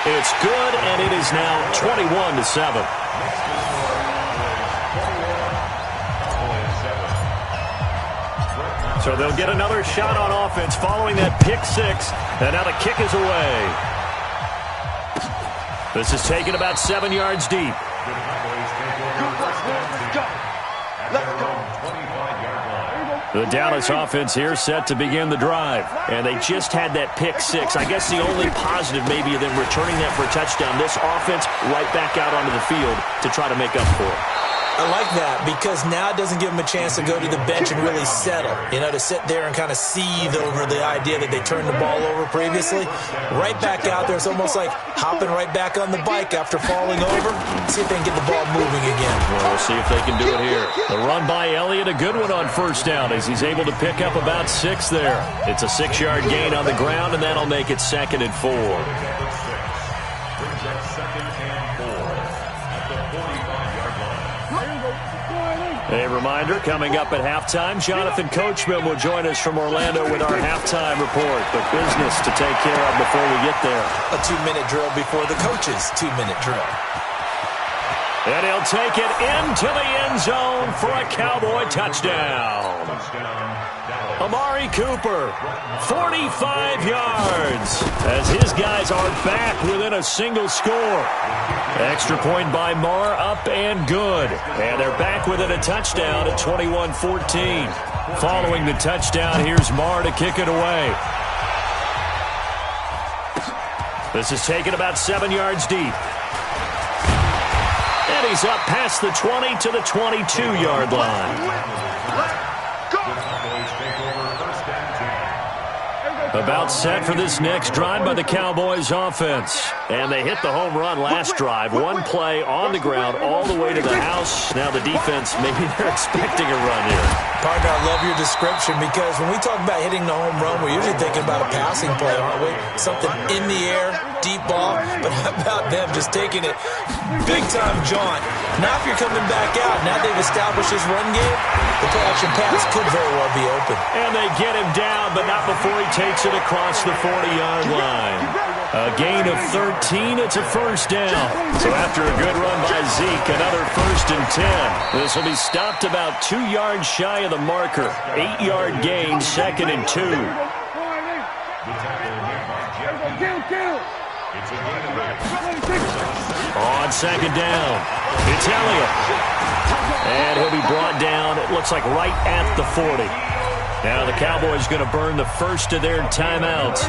It's good, and it is now 21-7. So they'll get another shot on offense following that pick six. And now the kick is away. This is taken about 7 yards deep. The Dallas offense here set to begin the drive. And they just had that pick six. I guess the only positive maybe of them returning that for a touchdown. This offense right back out onto the field to try to make up for it. I like that because now it doesn't give them a chance to go to the bench and really settle, to sit there and kind of seethe over the idea that they turned the ball over previously. Right back out there, it's almost like hopping right back on the bike after falling over. See if they can get the ball moving again. Well, we'll see if they can do it here. The run by Elliott, a good one on first down as he's able to pick up about 6 there. It's a 6-yard gain on the ground, and that'll make it 2nd and 4. A reminder, coming up at halftime, Jonathan Coachman will join us from Orlando with our halftime report. But business to take care of before we get there. A 2-minute drill before the coach's 2-minute drill. And he'll take it into the end zone for a Cowboy touchdown. Amari Cooper, 45 yards, as his guys are back within a single score. Extra point by Marr, up and good. And they're back within a touchdown at 21-14. Following the touchdown, here's Marr to kick it away. This is taken about 7 yards deep. And he's up past the 20 to the 22-yard line. About set for this next drive by the Cowboys offense. And they hit the home run last drive. One play on the ground all the way to the house. Now the defense, maybe they're expecting a run here. Partner, I love your description because when we talk about hitting the home run, we're usually thinking about a passing play, aren't we? Something in the air, deep ball. But how about them just taking it big-time jaunt? Now if you're coming back out, now they've established this run game, the play-action pass could very well be open. And they get him down, but not before he takes it across the 40-yard line. A gain of 13, it's a first down. So after a good run by Zeke, another 1st and 10. This will be stopped about 2 yards shy of the marker. 8-yard gain, 2nd and 2. On 2nd down, it's Elliott. And he'll be brought down, it looks like right at the 40. Now the Cowboys going to burn the first of their timeouts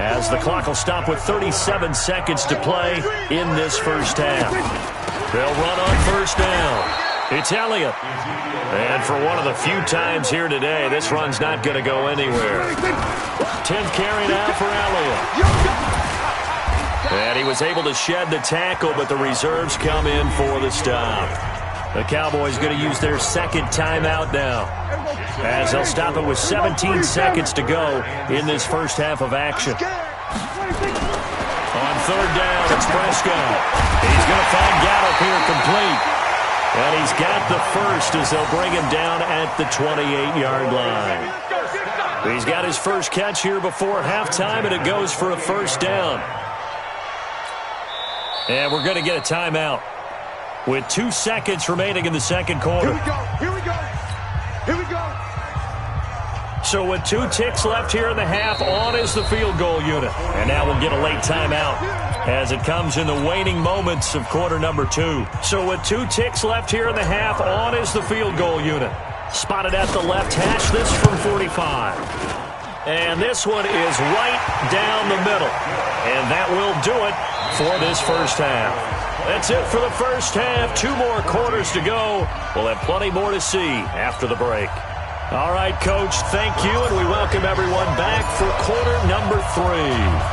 as the clock will stop with 37 seconds to play in this first half. They'll run on first down. It's Elliott. And for one of the few times here today, this run's not going to go anywhere. 10th carry now for Elliott. And he was able to shed the tackle, but the reserves come in for the stop. The Cowboys going to use their 2nd timeout now, as they'll stop it with 17 seconds to go in this first half of action. On 3rd down, it's Prescott. He's going to find Gallup here complete. And he's got the first as they'll bring him down at the 28-yard line. He's got his first catch here before halftime, and it goes for a first down. And we're going to get a timeout with 2 seconds remaining in the second quarter. Here we go. Here we go. Here we go. So with 2 ticks left here in the half, on is the field goal unit. And now we'll get a late timeout as it comes in the waning moments of quarter number 2. So with 2 ticks left here in the half, on is the field goal unit. Spotted at the left hash, this from 45. And this one is right down the middle. And that will do it for this first half. That's it for the first half. 2 more quarters to go. We'll have plenty more to see after the break. All right, Coach, thank you, and we welcome everyone back for quarter number 3.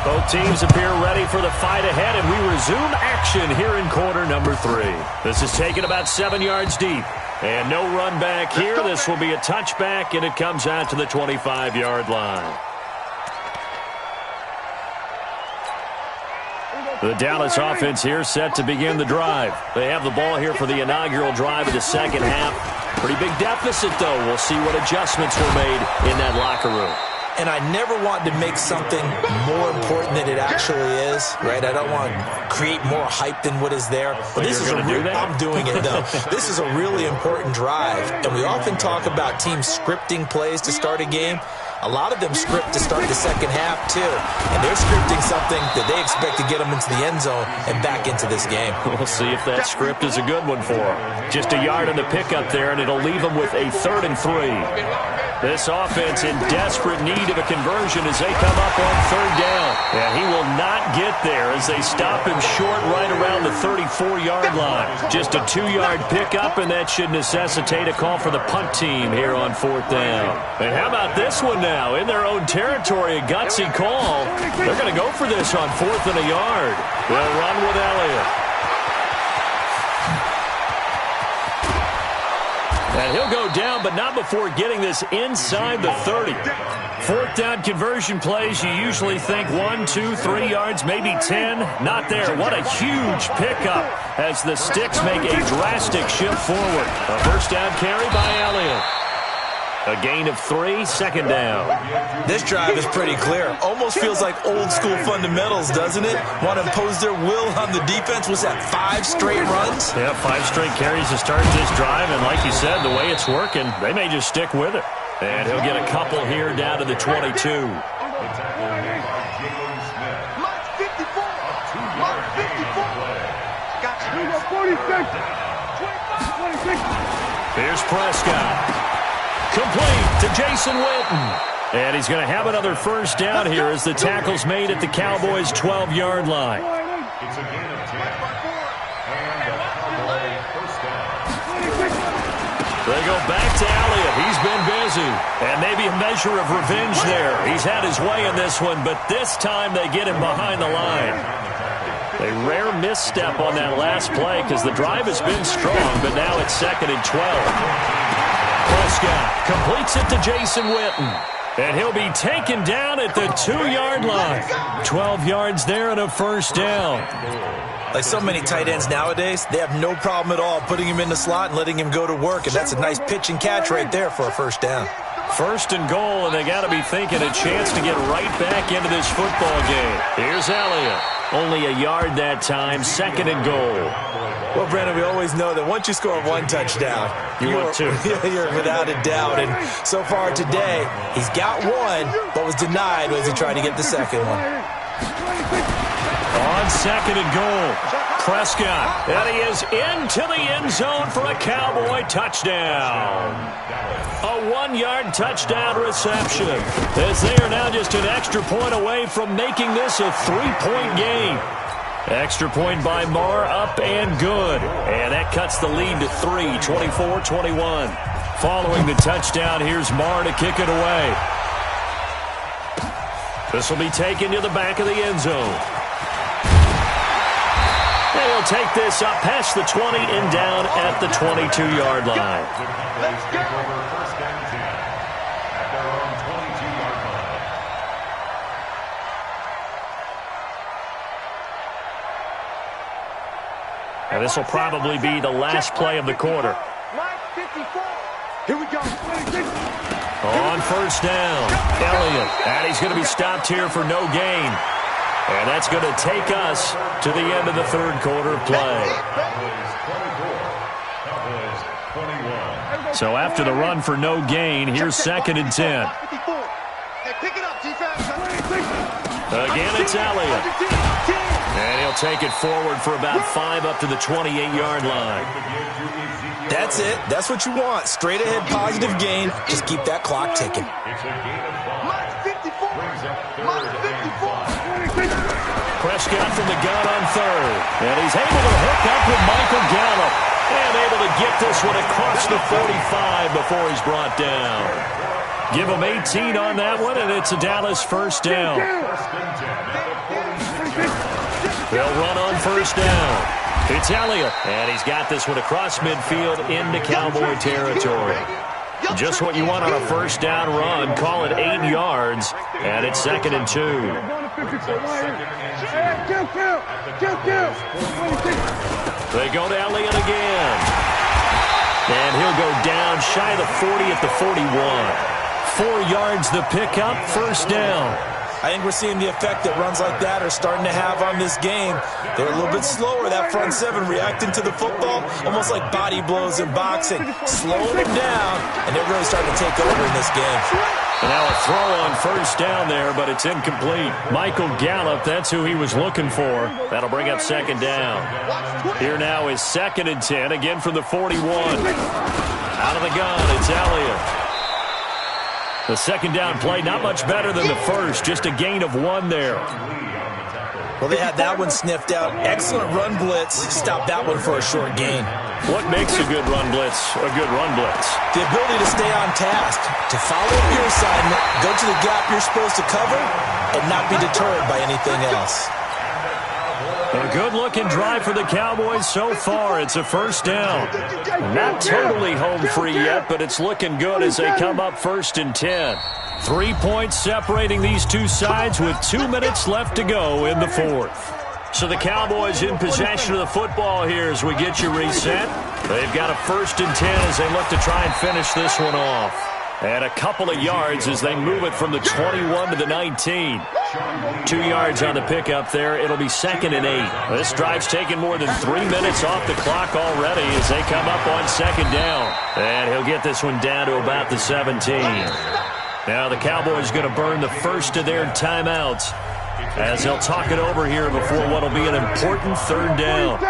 Both teams appear ready for the fight ahead, and we resume action here in quarter number 3. This is taken about 7 yards deep, and no run back here. This will be a touchback, and it comes out to the 25-yard line. The Dallas offense here set to begin the drive. They have the ball here for the inaugural drive of the second half. Pretty big deficit, though. We'll see what adjustments were made in that locker room. And I never want to make something more important than it actually is, right? I don't want to create more hype than what is there. But this is I'm doing it, though. This is a really important drive. And we often talk about teams scripting plays to start a game. A lot of them script to start the second half, too. And they're scripting something that they expect to get them into the end zone and back into this game. We'll see if that script is a good one for them. Just a yard on the pickup there, and it'll leave them with a 3rd and 3. This offense in desperate need of a conversion as they come up on 3rd down. And he will not get there as they stop him short right around the 34-yard line. Just a 2-yard pickup, and that should necessitate a call for the punt team here on 4th down. And how about this one now? In their own territory, a gutsy call. They're going to go for this on 4th and a yard. They'll run with Elliott. And he'll go down, but not before getting this inside the 30. 4th down conversion plays, you usually think 1, 2, 3 yards, maybe 10. Not there. What a huge pickup as the Sticks make a drastic shift forward. A first down carry by Elliott. A gain of 3, 2nd down. This drive is pretty clear. Almost feels like old school fundamentals, doesn't it? Want to impose their will on the defense. Was that 5 straight runs? Yeah, 5 straight carries to start this drive. And like you said, the way it's working, they may just stick with it. And he'll get a couple here down to the 22. Here's Prescott. Complete to Jason Witten. And he's going to have another first down here as the tackle's made at the Cowboys' 12-yard line. It's a gain of 10. And a Cowboy first down. They go back to Elliott. He's been busy. And maybe a measure of revenge there. He's had his way in this one, but this time they get him behind the line. A rare misstep on that last play because the drive has been strong, but now it's 2nd and 12. Prescott completes it to Jason Witten. And he'll be taken down at the 2-yard line. 12 yards there and a first down. Like so many tight ends nowadays, they have no problem at all putting him in the slot and letting him go to work. And that's a nice pitch and catch right there for a first down. 1st and goal, and they got to be thinking a chance to get right back into this football game. Here's Elliott. Only a yard that time, 2nd and goal. Well, Brandon, we always know that once you score 1 touchdown, you're without a doubt. And so far today, he's got 1, but was denied as he tried to get the second one. On 2nd and goal, Prescott. And he is into the end zone for a Cowboy touchdown. A 1-yard touchdown reception. As they are now just an extra point away from making this a 3-point game. Extra point by Marr, up and good. And that cuts the lead to 3, 24-21. Following the touchdown, here's Marr to kick it away. This will be taken to the back of the end zone. And he'll take this up past the 20 and down at the 22-yard line. Let's go. First down 10 at their own 22-yard line. And this will probably be the last play of the quarter. Here we go. On first down, Elliott. And he's going to be stopped here for no gain. And that's going to take us to the end of the 3rd quarter of play. Cowboys 24, Cowboys 21. So after the run for no gain, here's 2nd and 10. Hey, pick it up, defense. Again, it's Elliott. And he'll take it forward for about 5 up to the 28-yard line. That's it. That's what you want. Straight ahead, positive gain. Just keep that clock ticking. It's a gain of 5. Minus 54. Brings up 3rd Minus and 54. Prescott from the gun on 3rd. And he's able to hook up with Michael Gallup. And able to get this one across the 45 before he's brought down. Give him 18 on that one, and it's a Dallas first down. They'll run on first down. It's Elliott, and he's got this one across midfield into Cowboy territory. Just what you want on a first down run. Call it 8 yards, and it's 2nd and 2. They go to Elliott again. And he'll go down shy of the 40 at the 41. 4 yards the pickup, first down. I think we're seeing the effect that runs like that are starting to have on this game. They're a little bit slower, that front 7, reacting to the football, almost like body blows in boxing, slowing them down, and they're really starting to take over in this game. And now a throw on first down there, but it's incomplete. Michael Gallup, that's who he was looking for. That'll bring up 2nd down. Here now is 2nd and 10, again from the 41. Out of the gun, it's Elliott. The 2nd down play, not much better than the first, just a gain of 1 there. Well, they had that one sniffed out. Excellent run blitz. Stopped that one for a short gain. What makes a good run blitz a good run blitz? The ability to stay on task, to follow your assignment, go to the gap you're supposed to cover, and not be deterred by anything else. A good-looking drive for the Cowboys so far. It's a first down. Not totally home free yet, but it's looking good as they come up 1st and 10. 3 points separating these two sides with 2 minutes left to go in the 4th. So the Cowboys in possession of the football here as we get you reset. They've got a 1st and 10 as they look to try and finish this one off. And a couple of yards as they move it from the 21 to the 19. 2 yards on the pickup there. It'll be 2nd and 8. This drive's taken more than 3 minutes off the clock already as they come up on 2nd down. And he'll get this one down to about the 17. Now the Cowboys going to burn the first of their timeouts as they'll talk it over here before what will be an important 3rd down.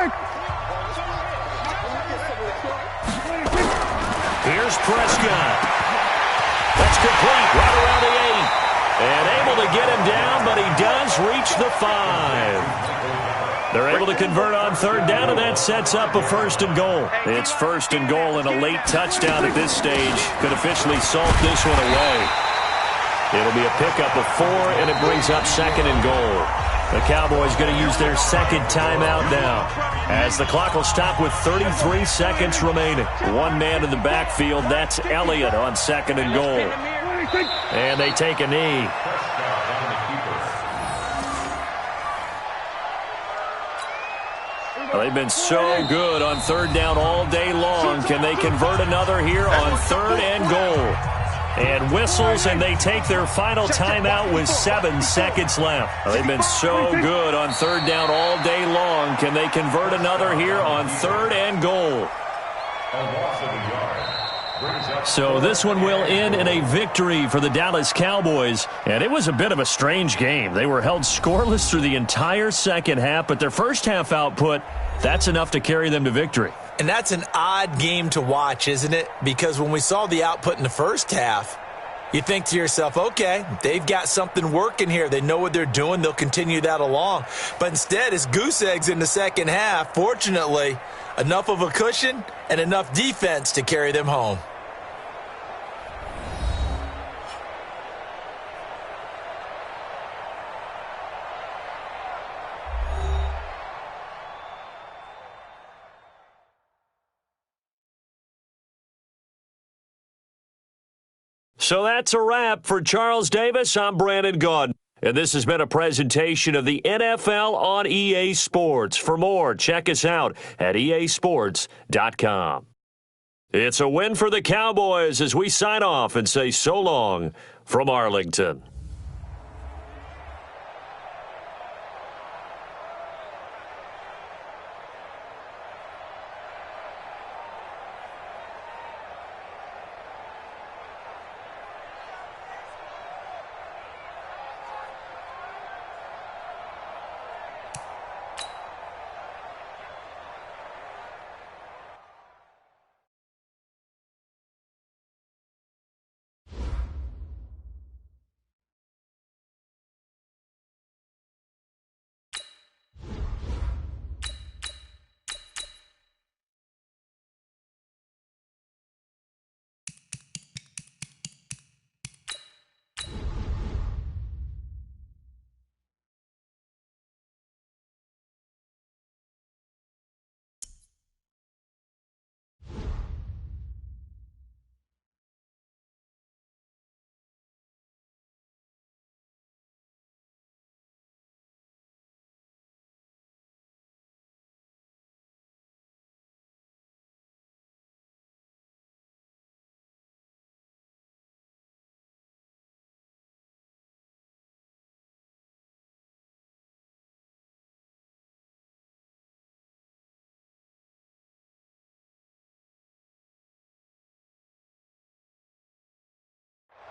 Here's Prescott. That's complete right around the 8. And able to get him down, but he does reach the 5. They're able to convert on 3rd down, and that sets up a 1st and goal. It's 1st and goal, and a late touchdown at this stage could officially salt this one away. It'll be a pickup of 4, and it brings up 2nd and goal. The Cowboys going to use their 2nd timeout now, as the clock will stop with 33 seconds remaining. One man in the backfield, that's Elliott on 2nd and goal. And they take a knee. Well, they've been so good on 3rd down all day long. Can they convert another here on 3rd and goal? And whistles, and they take their final timeout with 7 seconds left. They've been so good on 3rd down all day long. Can they convert another here on 3rd and goal? So this one will end in a victory for the Dallas Cowboys. And it was a bit of a strange game. They were held scoreless through the entire second half, but their first half output, that's enough to carry them to victory. And that's an odd game to watch, isn't it? Because when we saw the output in the first half, you think to yourself, okay, they've got something working here. They know what they're doing. They'll continue that along. But instead, it's goose eggs in the second half. Fortunately, enough of a cushion and enough defense to carry them home. So that's a wrap for Charles Davis. I'm Brandon Gaudin. And this has been a presentation of the NFL on EA Sports. For more, check us out at easports.com. It's a win for the Cowboys as we sign off and say so long from Arlington.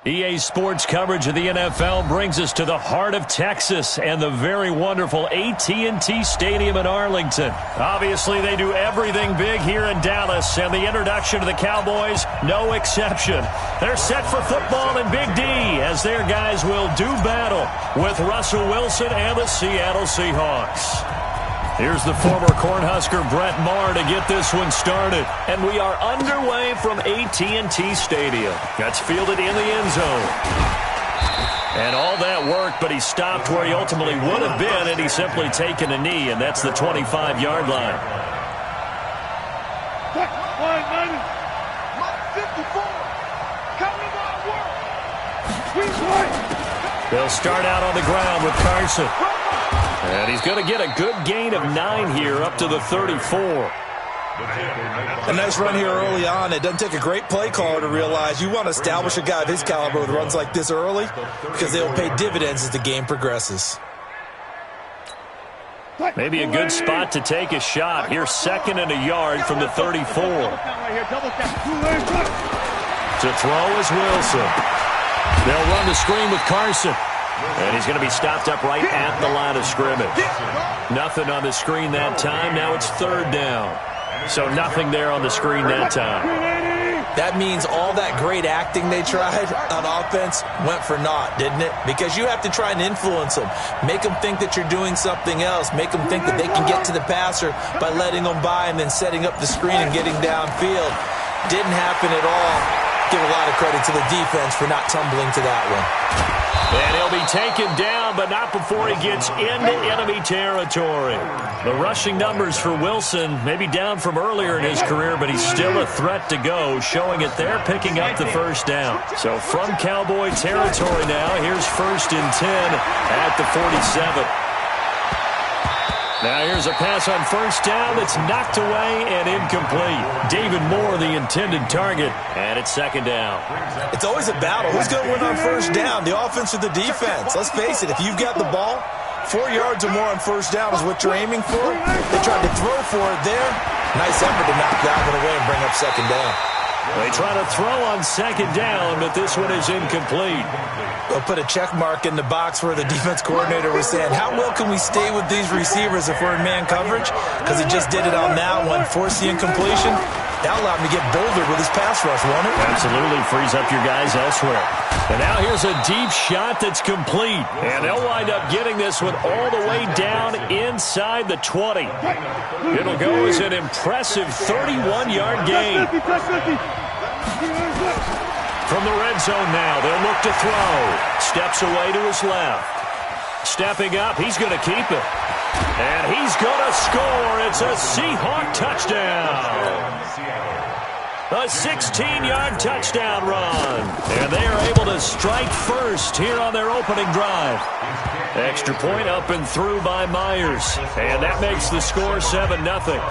EA Sports coverage of the NFL brings us to the heart of Texas and the very wonderful AT&T Stadium in Arlington. Obviously, they do everything big here in Dallas, and the introduction to the Cowboys, no exception. They're set for football in Big D as their guys will do battle with Russell Wilson and the Seattle Seahawks. Here's the former Cornhusker Brett Maher to get this one started. And we are underway from AT&T Stadium. That's fielded in the end zone. And all that work, but he stopped where he ultimately would have been, and he's simply taken a knee, and that's the 25-yard line. 54. They'll start out on the ground with Carson. And he's going to get a good gain of 9 here up to the 34. A nice run here early on. It doesn't take a great play caller to realize you want to establish a guy of his caliber with runs like this early because they'll pay dividends as the game progresses. Maybe a good spot to take a shot. Here's 2nd and a yard from the 34. To throw is Wilson. They'll run the screen with Carson. And he's going to be stopped up right at the line of scrimmage. Nothing on the screen that time. Now it's 3rd down. So nothing there on the screen that time. That means all that great acting they tried on offense went for naught, didn't it? Because you have to try and influence them. Make them think that you're doing something else. Make them think that they can get to the passer by letting them by and then setting up the screen and getting downfield. Didn't happen at all. Give a lot of credit to the defense for not tumbling to that one. And he'll be taken down, but not before he gets into enemy territory. The rushing numbers for Wilson may be down from earlier in his career, but he's still a threat to go, showing it there, picking up the 1st down. So from Cowboy territory now, here's 1st and 10 at the 47. Now here's a pass on 1st down that's knocked away and incomplete. David Moore, the intended target, and it's 2nd down. It's always a battle. Who's going to win on 1st down, the offense or the defense? Let's face it, if you've got the ball, 4 yards or more on 1st down is what you're aiming for. They tried to throw for it there. Nice effort to knock that one away and bring up 2nd down. They try to throw on 2nd down, but this one is incomplete. They'll put a check mark in the box where the defense coordinator was saying, how well can we stay with these receivers if we're in man coverage? Because he just did it on that one, forced the incompletion. That allowed him to get bolder with his pass rush, won't it? Absolutely, frees up your guys elsewhere. And now here's a deep shot that's complete. And they'll wind up getting this one all the way down inside the 20. It'll go as an impressive 31-yard gain. From the red zone now, they'll look to throw. Steps away to his left. Stepping up, he's going to keep it. And he's going to score. It's a Seahawk touchdown. A 16-yard touchdown run. And they are able to strike first here on their opening drive. Extra point up and through by Myers. And that makes the score 7-0.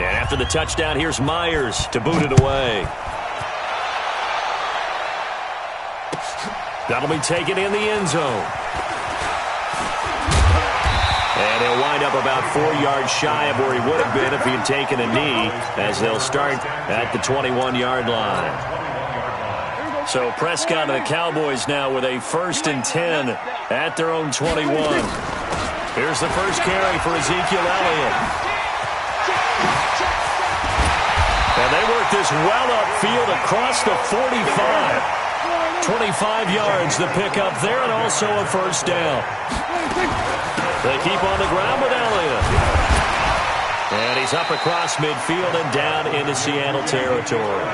And after the touchdown, here's Myers to boot it away. That'll be taken in the end zone. And he'll wind up about 4 yards shy of where he would have been if he had taken a knee, as they'll start at the 21-yard line. So Prescott and the Cowboys now with a 1st and 10 at their own 21. Here's the first carry for Ezekiel Elliott. And they work this well upfield across the 45. 25 yards the pick up there, and also a 1st down. They keep on the ground with Elliott. And he's up across midfield and down into Seattle territory.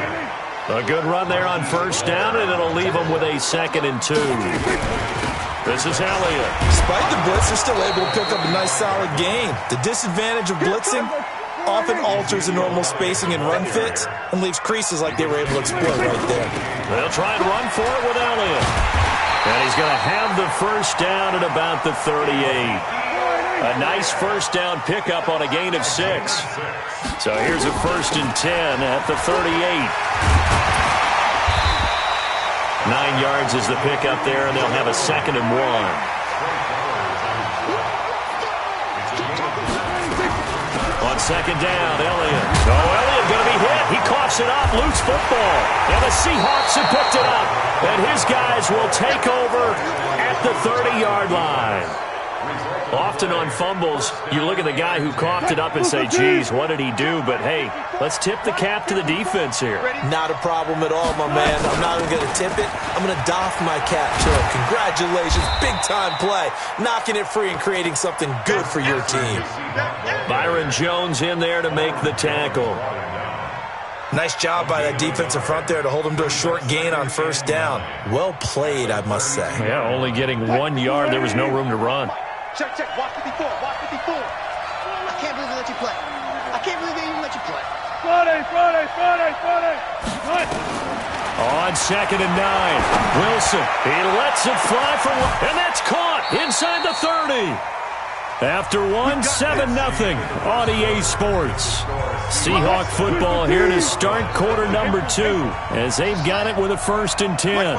A good run there on 1st down, and it'll leave them with a 2nd and 2. This is Elliott. Despite the blitz, they're still able to pick up a nice solid gain. The disadvantage of blitzing often alters the normal spacing and run fits and leaves creases like they were able to exploit right there. They'll try and run for it with Elliott. And he's going to have the 1st down at about the 38. A nice first down pickup on a gain of 6. So here's a 1st and 10 at the 38. 9 yards is the pickup there, and they'll have a 2nd and 1. On 2nd down, Elliott. Oh, Elliott going to be hit. He coughs it up. Loose football. And the Seahawks have picked it up. And his guys will take over at the 30-yard line. Often on fumbles, you look at the guy who coughed it up and say, geez, what did he do? But, hey, let's tip the cap to the defense here. Not a problem at all, my man. I'm not even going to tip it. I'm going to doff my cap to him. Congratulations. Big-time play. Knocking it free and creating something good for your team. Byron Jones in there to make the tackle. Nice job by that defensive front there to hold him to a short gain on 1st down. Well played, I must say. Yeah, only getting 1 yard. There was no room to run. Check, check. Watch 54. Watch 54. I can't believe they let you play. I can't believe they even let you play. Friday. On 2nd and 9. Wilson. He lets it fly for one. And that's caught inside the 30. After 7-0 on EA Sports. Seahawk football here to start quarter number 2 as they've got it with a 1st and 10.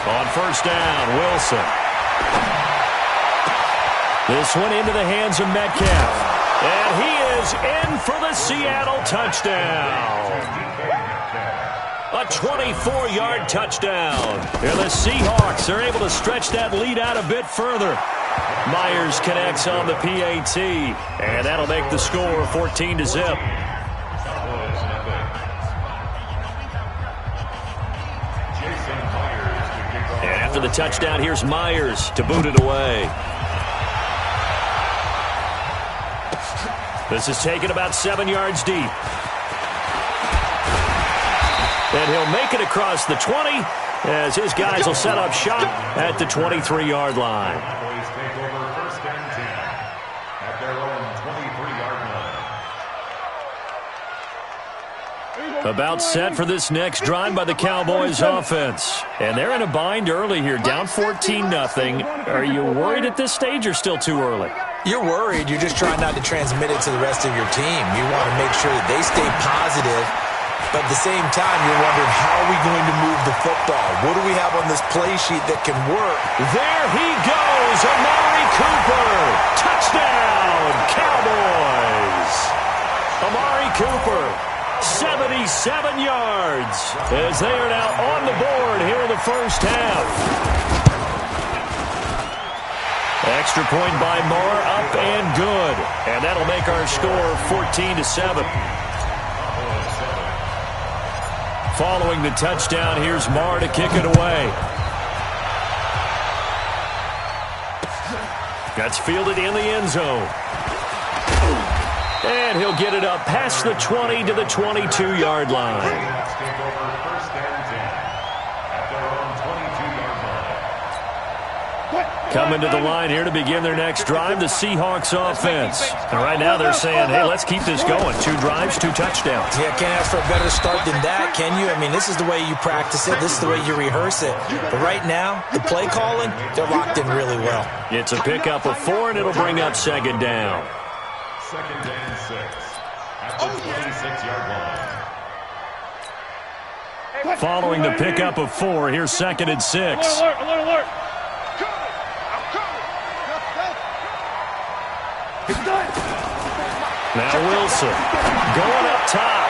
On 1st down, Wilson. This one into the hands of Metcalf. And he is in for the Seattle touchdown. A 24-yard touchdown. And the Seahawks are able to stretch that lead out a bit further. Myers connects on the PAT. And that'll make the score 14-0. And after the touchdown, here's Myers to boot it away. This is taken about 7 yards deep. And he'll make it across the 20 as his guys will set up shop at the 23-yard line. Cowboys take over 1st and 10 at their own 23-yard line. About set for this next drive by the Cowboys offense. And they're in a bind early here, down 14-0. Are you worried at this stage or still too early? You're worried. You're just trying not to transmit it to the rest of your team. You want to make sure that they stay positive. But at the same time, you're wondering, how are we going to move the football? What do we have on this play sheet that can work? There he goes, Amari Cooper. Touchdown, Cowboys. Amari Cooper, 77 yards, as they are now on the board here in the 1st half. Extra point by Moore, up and good. And that'll make our score 14-7. Following the touchdown, here's Marr to kick it away. That's fielded in the end zone. And he'll get it up past the 20 to the 22-yard line. Coming to the line here to begin their next drive, the Seahawks offense. And right now they're saying, hey, let's keep this going. 2 drives, 2 touchdowns. Yeah, can't ask for a better start than that, can you? I mean, this is the way you practice it. This is the way you rehearse it. But right now, the play calling, they're locked in really well. It's a pickup of 4, and it'll bring up 2nd down. 2nd and 6 at the 26-yard line. Following the pickup of 4, here's 2nd and 6. Alert. Now Wilson going up top.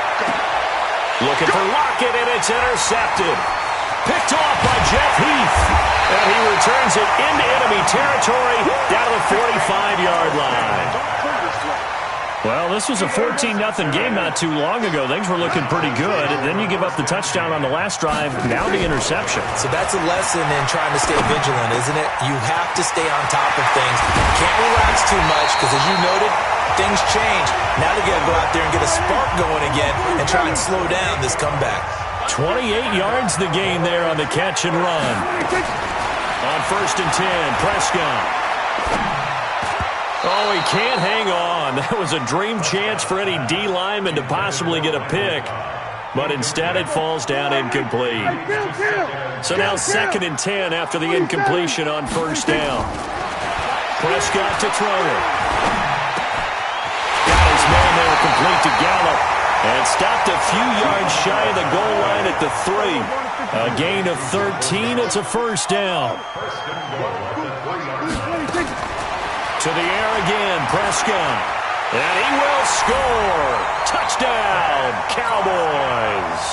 Looking for Lockett, and it's intercepted. Picked off by Jeff Heath. And he returns it into enemy territory down to the 45-yard line. Well, this was a 14-0 game not too long ago. Things were looking pretty good. And then you give up the touchdown on the last drive, now the interception. So that's a lesson in trying to stay vigilant, isn't it? You have to stay on top of things. Can't relax too much because, as you noted, things change. Now they got to go out there and get a spark going again and try and slow down this comeback. 28 yards the gain there on the catch and run. On 1st and 10, Prescott. Oh, he can't hang on. That was a dream chance for any D lineman to possibly get a pick. but instead it falls down incomplete. So now 2nd and 10 after the incompletion on first down. Prescott to throw it. Got his man there complete to Gallup. And stopped a few yards shy of the goal line at the 3. A gain of 13. It's a first down. To the air again, Prescott. And he will score. Touchdown, Cowboys.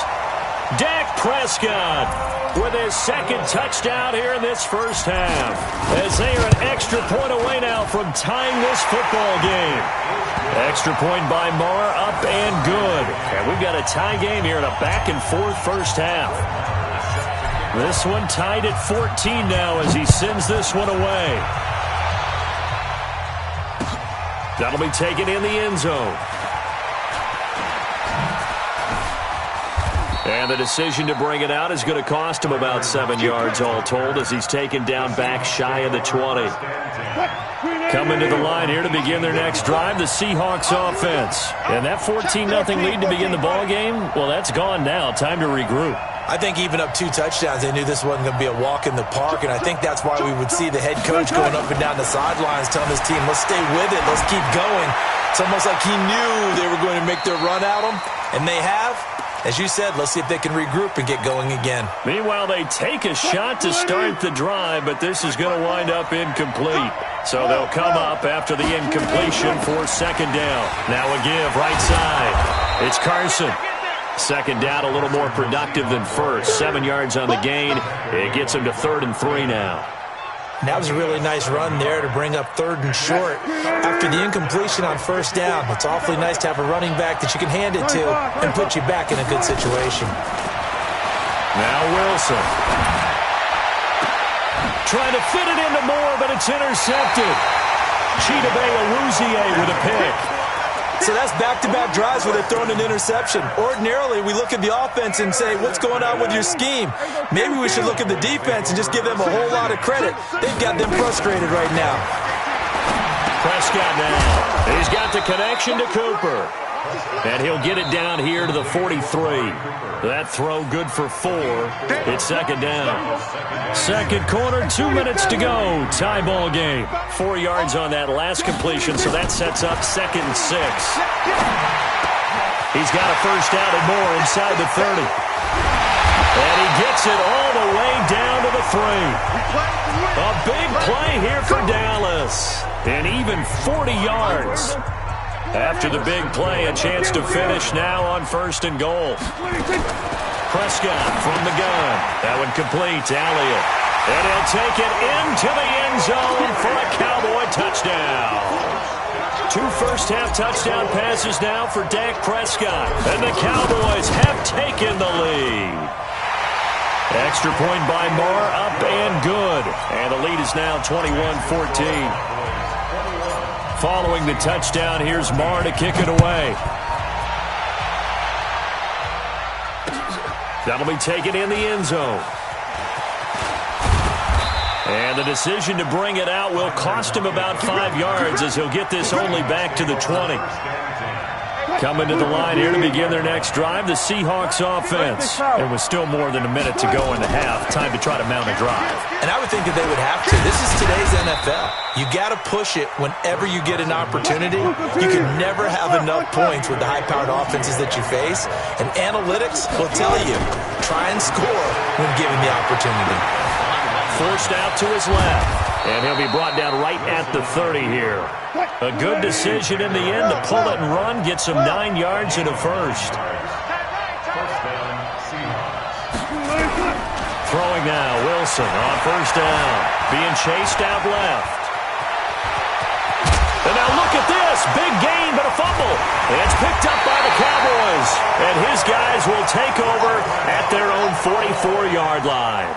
Dak Prescott with his 2nd touchdown here in this first half. As they are an extra point away now from tying this football game. Extra point by Marr, up and good. And we've got a tie game here in a back-and-forth first half. This one tied at 14 now as he sends this one away. That'll be taken in the end zone. And the decision to bring it out is going to cost him about 7 yards all told as he's taken down back shy of the 20. Coming to the line here to begin their next drive, the Seahawks offense. And that 14-0 lead to begin the ball game, well, that's gone now. Time to regroup. I think even up 2 touchdowns, they knew this wasn't going to be a walk in the park, and I think that's why we would see the head coach going up and down the sidelines telling his team, let's stay with it, let's keep going. It's almost like he knew they were going to make their run at him, and they have. As you said, let's see if they can regroup and get going again. Meanwhile, they take a shot to start the drive, but this is going to wind up incomplete. So they'll come up after the incompletion for 2nd down. Now a give right side. It's Carson. 2nd down, a little more productive than first. 7 yards on the gain. It gets him to 3rd and 3 now. And that was a really nice run there to bring up 3rd and short. After the incompletion on first down, it's awfully nice to have a running back that you can hand it to and put you back in a good situation. Now Wilson. Trying to fit it into Moore, but it's intercepted. Chidobe Awuzie with a pick. So that's back-to-back drives where they're throwing an interception. Ordinarily, we look at the offense and say, what's going on with your scheme? Maybe we should look at the defense and just give them a whole lot of credit. They've got them frustrated right now. Prescott now. He's got the connection to Cooper. And he'll get it down here to the 43. That throw good for 4. It's 2nd down. 2nd quarter, 2 minutes to go. Tie ball game. 4 yards on that last completion, so that sets up 2nd and 6. He's got a first down and more inside the 30. And he gets it all the way down to the 3. A big play here for Dallas. And even 40 yards. After the big play, a chance to finish now on 1st and goal. Prescott from the gun. That one complete to Elliott. And he'll take it into the end zone for a Cowboy touchdown. 2 first-half touchdown passes now for Dak Prescott. And the Cowboys have taken the lead. Extra point by Marr, up and good. And the lead is now 21-14. Following the touchdown, here's Marr to kick it away. That'll be taken in the end zone. And the decision to bring it out will cost him about 5 yards as he'll get this only back to the 20. Coming to the line here to begin their next drive, the Seahawks offense. And with still more than a minute to go in the half, time to try to mount a drive. And I would think that they would have to. This is today's NFL. You got to push it whenever you get an opportunity. You can never have enough points with the high-powered offenses that you face. And analytics will tell you, try and score when given the opportunity. Forced out to his left. And he'll be brought down right at the 30 here. A good decision in the end to pull it and run, get some 9 yards and a first. Throwing now, Wilson on first down. Being chased out left. And now look at this. Big gain, but a fumble. It's picked up by the Cowboys. And his guys will take over at their own 44-yard line.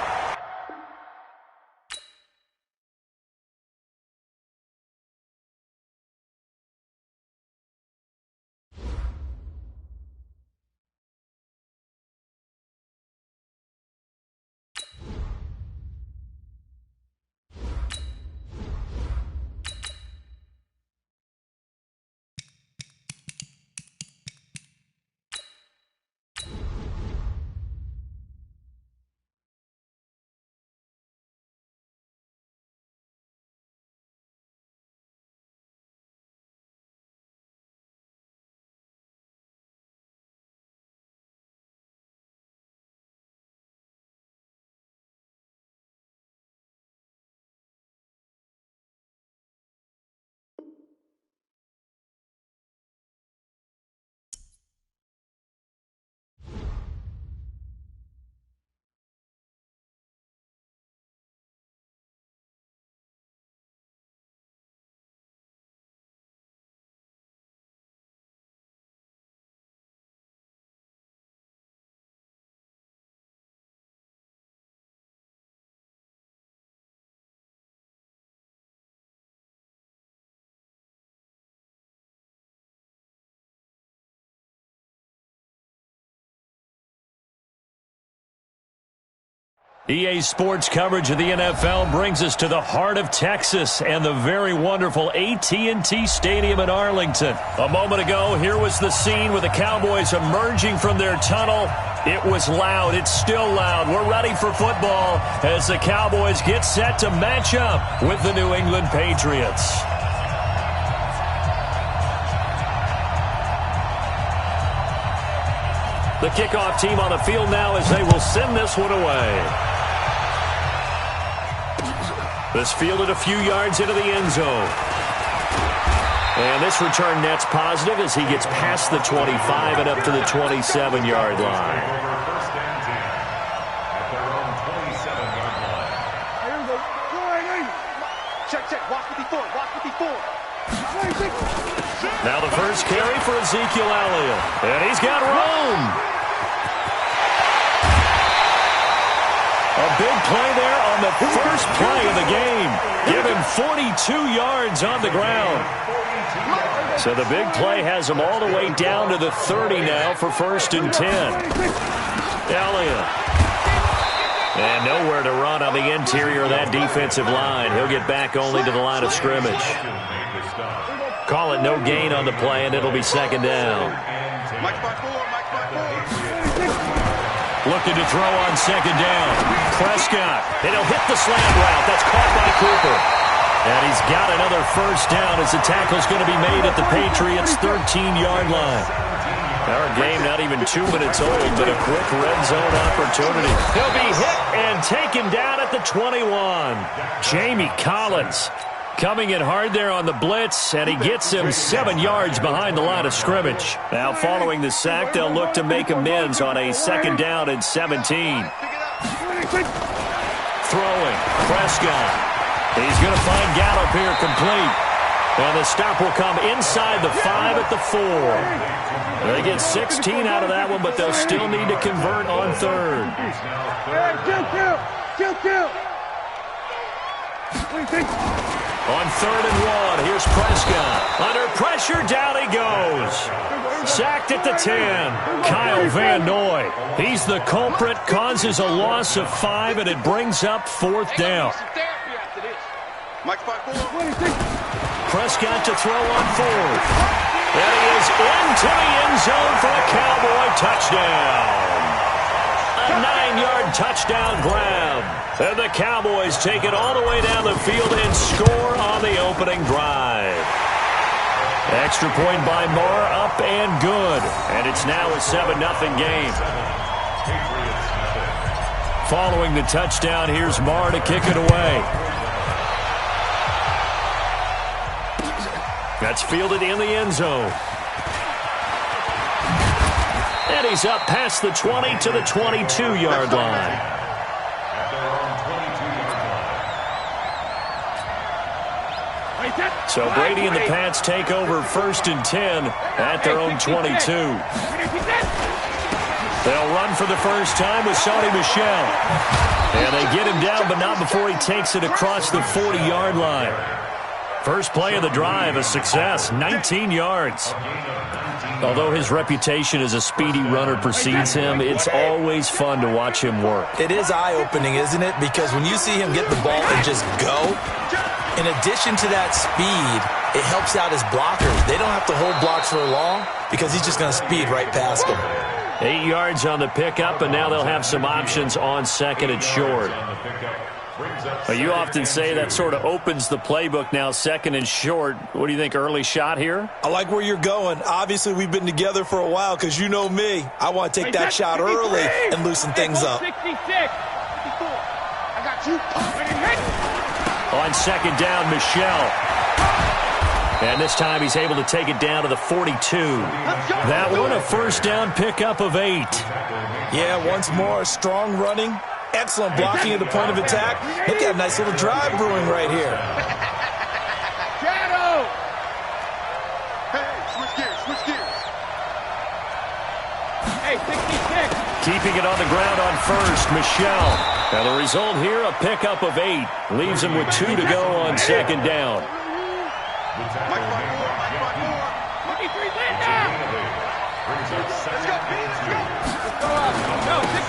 EA Sports coverage of the NFL brings us to the heart of Texas and the very wonderful AT&T Stadium in Arlington. A moment ago, here was the scene with the Cowboys emerging from their tunnel. It was loud. It's still loud. We're ready for football as the Cowboys get set to match up with the New England Patriots. The kickoff team on the field now as they will send this one away. This fielded a few yards into the end zone. And this return net's positive as he gets past the 25 and up to the 27-yard line. Check. Watch 54. Now the first carry for Ezekiel Elliott. And he's got room. A big play there on the first play of the game. Give him 42 yards on the ground. So the big play has him all the way down to the 30 now for 1st and 10. Elliott. And nowhere to run on the interior of that defensive line. He'll get back only to the line of scrimmage. Call it no gain on the play, and it'll be 2nd down. Looking to throw on 2nd down. Prescott. And he'll hit the slant route. That's caught by Cooper. And he's got another 1st down as the tackle's going to be made at the Patriots' 13-yard line. Our game not even 2 minutes old, but a quick red zone opportunity. He'll be hit and taken down at the 21. Jamie Collins coming in hard there on the blitz, and he gets him 7 yards behind the line of scrimmage. Now following the sack, they'll look to make amends on a 2nd down and 17. Throwing, Prescott. He's going to find Gallup here complete. And the stop will come inside the 5 at the 4. They get 16 out of that one, but they'll still need to convert on 3rd. Kill. On 3rd and 1, here's Prescott. Under pressure, down he goes. Sacked at the 10. Kyle Van Noy. He's the culprit, causes a loss of 5, and it brings up 4th down. Prescott to throw on 4th. And he is into the end zone for a Cowboy touchdown. A 9-yard touchdown grab. And the Cowboys take it all the way down the field and score on the opening drive. Extra point by Moore, up and good. And it's now a 7-0 game. Following the touchdown, here's Moore to kick it away. That's fielded in the end zone. And he's up past the 20 to the 22-yard line. So Brady and the Pats take over 1st and 10 at their own 22. They'll run for the first time with Sony Michel. And they get him down, but not before he takes it across the 40-yard line. First play of the drive, a success, 19 yards. Although his reputation as a speedy runner precedes him, it's always fun to watch him work. It is eye-opening, isn't it? Because when you see him get the ball and just go, in addition to that speed, it helps out his blockers. They don't have to hold blocks for long because he's just going to speed right past them. 8 yards on the pickup, and now they'll have some options on 2nd and short. Well, you often say that sort of opens the playbook now, 2nd and short. What do you think, early shot here? I like where you're going. Obviously, we've been together for a while because you know me. I want to take that shot early and loosen things up. 66. I got you. On 2nd down, Michel. And this time he's able to take it down to the 42. That one, a 1st down pickup of 8. Yeah, once more, strong running. Excellent blocking at the point of attack. Look at a nice little drive brewing right here. Shadow. Hey, switch gears. Hey, 66. Keeping it on the ground on 1st, Michel. And the result here, a pickup of 8. Leaves him with 2 to go on 2nd down.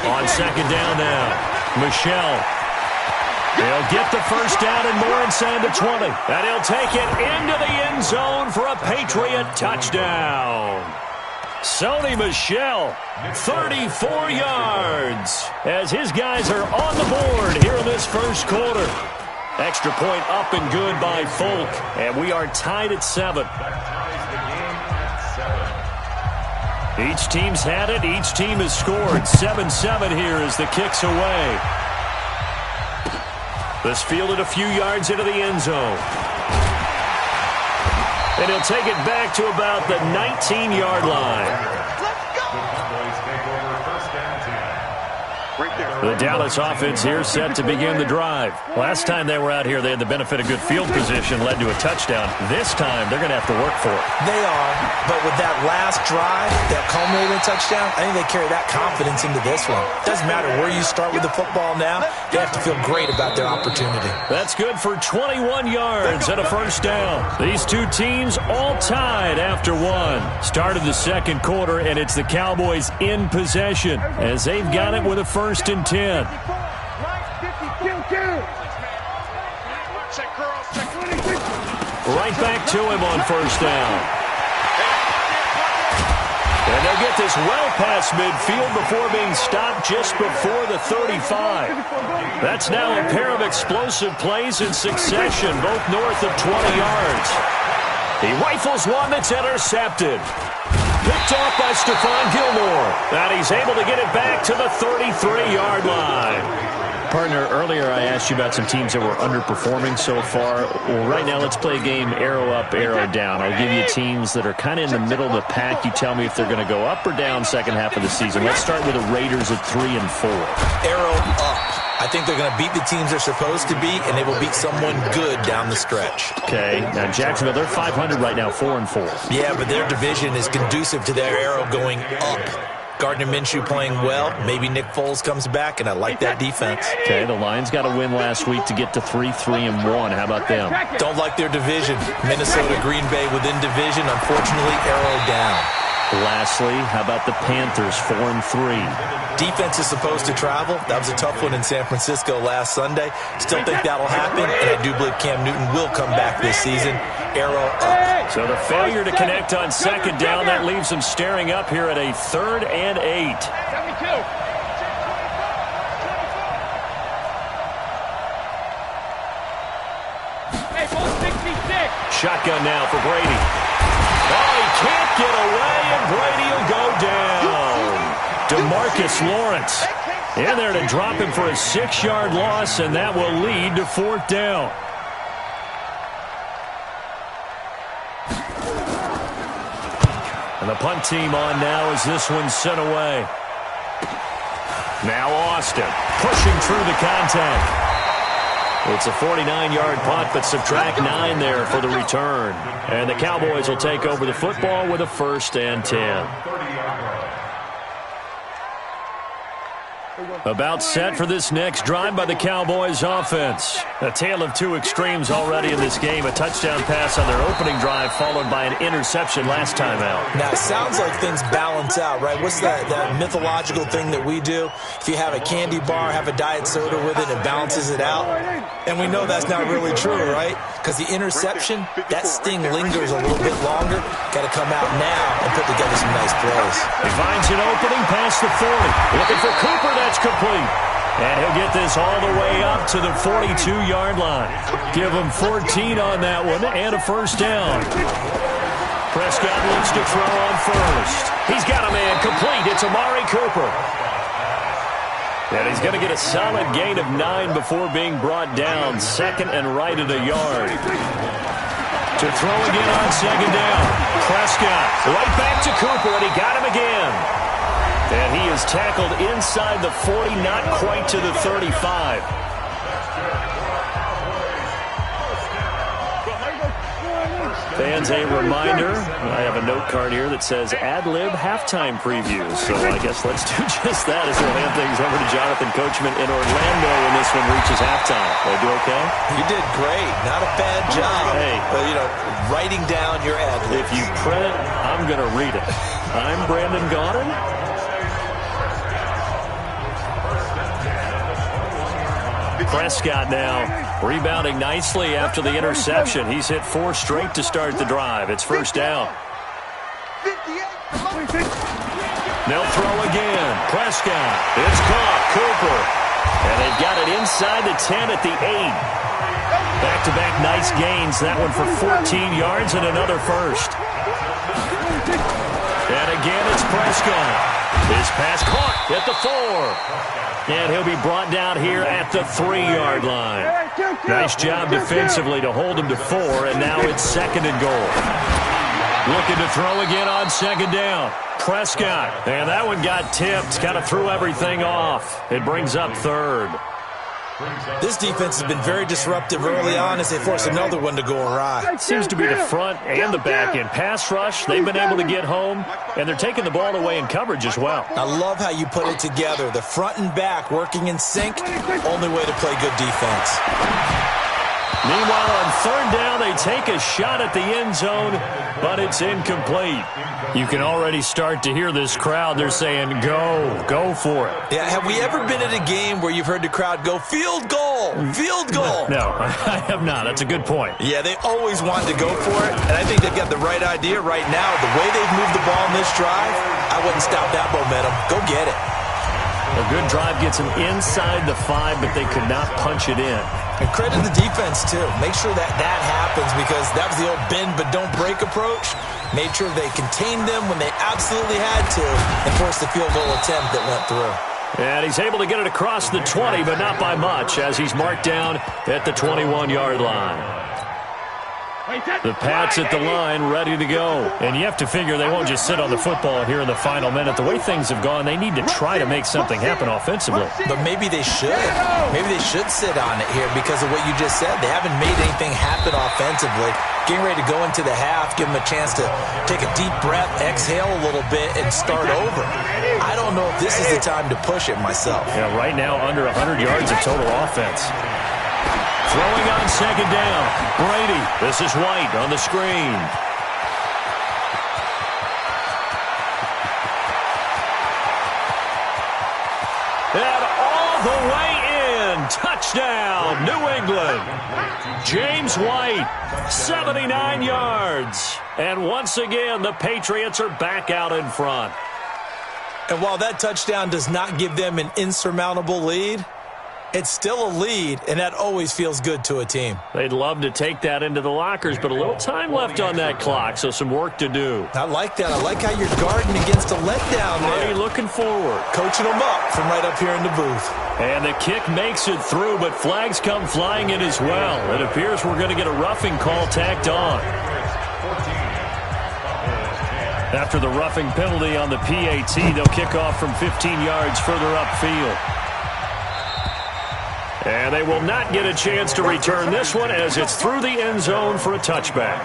On 2nd down now. Michelle. He'll get the first down and more inside the 20. And he'll take it into the end zone for a Patriot touchdown. Sony Michel, 34 yards, as his guys are on the board here in this first quarter. Extra point up and good by Folk, and we are tied at 7. Each team's had it. Each team has scored. 7-7 here as the kick's away. This fielded a few yards into the end zone. And he'll take it back to about the 19-yard line. The Dallas offense here set to begin the drive. Last time they were out here, they had the benefit of good field position, led to a touchdown. This time, they're going to have to work for it. They are, but with that last drive, that culminating touchdown, I think they carry that confidence into this one. Doesn't matter where you start with the football now, they have to feel great about their opportunity. That's good for 21 yards and a first down. These two teams all tied after one. Started the second quarter, and it's the Cowboys in possession as they've got it with a 1st and 10. Right back to him on first down. And they'll get this well past midfield before being stopped just before the 35. That's now a pair of explosive plays in succession, both north of 20 yards. He rifles one that's intercepted. Picked off by Stephon Gilmore. And he's able to get it back to the 33-yard line. Partner, earlier I asked you about some teams that were underperforming so far. Well, right now let's play a game arrow up, arrow down. I'll give you teams that are kind of in the middle of the pack. You tell me if they're going to go up or down second half of the season. Let's start with the Raiders at 3-4. Arrow up. I think they're going to beat the teams they're supposed to beat, and they will beat someone good down the stretch. Okay. Now, Jacksonville, they're 500 right now, 4-4. Yeah, but their division is conducive to their arrow going up. Gardner Minshew playing well. Maybe Nick Foles comes back, and I like that defense. Okay, the Lions got a win last week to get to 3-1. How about them? Don't like their division. Minnesota, Green Bay within division. Unfortunately, arrow down. Lastly, how about the Panthers, 4-3? Defense is supposed to travel. That was a tough one in San Francisco last Sunday. Still think that'll happen, and I do believe Cam Newton will come back this season. Arrow up. So the failure to connect on second down, that leaves them staring up here at a 3rd and 8. 72. Hey, ball 66. Shotgun now for Brady. Oh, he can't get away, and Brady will go down. DeMarcus Lawrence in there to drop him for a 6-yard loss, and that will lead to 4th down. And the punt team on now as this one's sent away. Now Austin pushing through the contact. It's a 49-yard punt, but subtract 9 there for the return. And the Cowboys will take over the football with a 1st and 10. About set for this next drive by the Cowboys offense. A tale of two extremes already in this game. A touchdown pass on their opening drive followed by an interception last time out. Now, it sounds like things balance out, right? What's that mythological thing that we do? If you have a candy bar, have a diet soda with it, it balances it out. And we know that's not really true, right? Because the interception, that sting lingers a little bit longer. Got to come out now and put together some nice plays. He finds an opening past the 40. Looking for Cooper. That's complete. And he'll get this all the way up to the 42-yard line. Give him 14 on that one and a 1st down. Prescott looks to throw on first. He's got a man complete. It's Amari Cooper. And he's going to get a solid gain of 9 before being brought down. 2nd and right at a yard. To throw again on 2nd down. Prescott right back to Cooper, and he got him again. And he is tackled inside the 40, not quite to the 35. Fans, a reminder, I have a note card here that says ad-lib halftime previews. So I guess let's do just that as we'll hand things over to Jonathan Coachman in Orlando when this one reaches halftime. Did I do okay? You did great. Not a bad job. Hey. Writing down your ad-lib. If you print it, I'm going to read it. I'm Brandon Gaudin. Prescott now rebounding nicely after the interception. He's hit 4 straight to start the drive. It's first down. They'll throw again. Prescott. It's caught. Cooper. And they've got it inside the 10 at the 8. Back-to-back nice gains. That one for 14 yards and another first. And again, it's Prescott. His pass caught at the 4. And he'll be brought down here at the 3-yard line. Nice job defensively to hold him to 4, and now it's second and goal. Looking to throw again on second down. Prescott. And that one got tipped. Kind of threw everything off. It brings up third. This defense has been very disruptive early on as they force another one to go awry. Seems to be the front and the back end. Pass rush, they've been able to get home, and they're taking the ball away in coverage as well. I love how you put it together. The front and back working in sync, only way to play good defense. Meanwhile, on third down, they take a shot at the end zone, but it's incomplete. You can already start to hear this crowd. They're saying, go for it. Yeah, have we ever been at a game where you've heard the crowd go, field goal, field goal? No, I have not. That's a good point. Yeah, they always wanted to go for it, and I think they've got the right idea right now. The way they've moved the ball in this drive, I wouldn't stop that momentum. Go get it. A good drive gets them inside the 5, but they could not punch it in. And credit the defense, too. Make sure that happens because that was the old bend but don't break approach. Made sure they contained them when they absolutely had to and forced the field goal attempt that went through. And he's able to get it across the 20, but not by much as he's marked down at the 21-yard line. The Pats at the line, ready to go. And you have to figure they won't just sit on the football here in the final minute. The way things have gone, they need to try to make something happen offensively. But maybe they should. Maybe they should sit on it here because of what you just said. They haven't made anything happen offensively. Getting ready to go into the half, give them a chance to take a deep breath, exhale a little bit, and start over. I don't know if this is the time to push it myself. Yeah, right now under 100 yards of total offense. Throwing on second down. Brady. This is White on the screen. And all the way in. Touchdown, New England. James White, 79 yards. And once again, the Patriots are back out in front. And while that touchdown does not give them an insurmountable lead, it's still a lead, and that always feels good to a team. They'd love to take that into the lockers, but a little time left on that clock, so some work to do. I like that. I like how you're guarding against a letdown there. Looking forward. Coaching them up from right up here in the booth. And the kick makes it through, but flags come flying in as well. It appears we're going to get a roughing call tacked on. After the roughing penalty on the PAT, they'll kick off from 15 yards further upfield. And they will not get a chance to return this one as it's through the end zone for a touchback.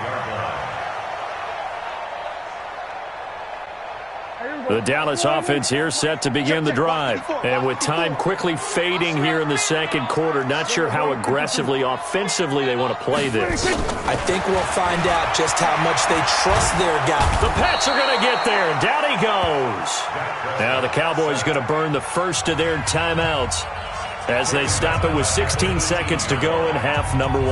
The Dallas offense here set to begin the drive. And with time quickly fading here in the second quarter, not sure how aggressively, offensively they want to play this. I think we'll find out just how much they trust their guy. The Pats are going to get there. Down he goes. Now the Cowboys going to burn the first of their timeouts as they stop it with 16 seconds to go in half number 1.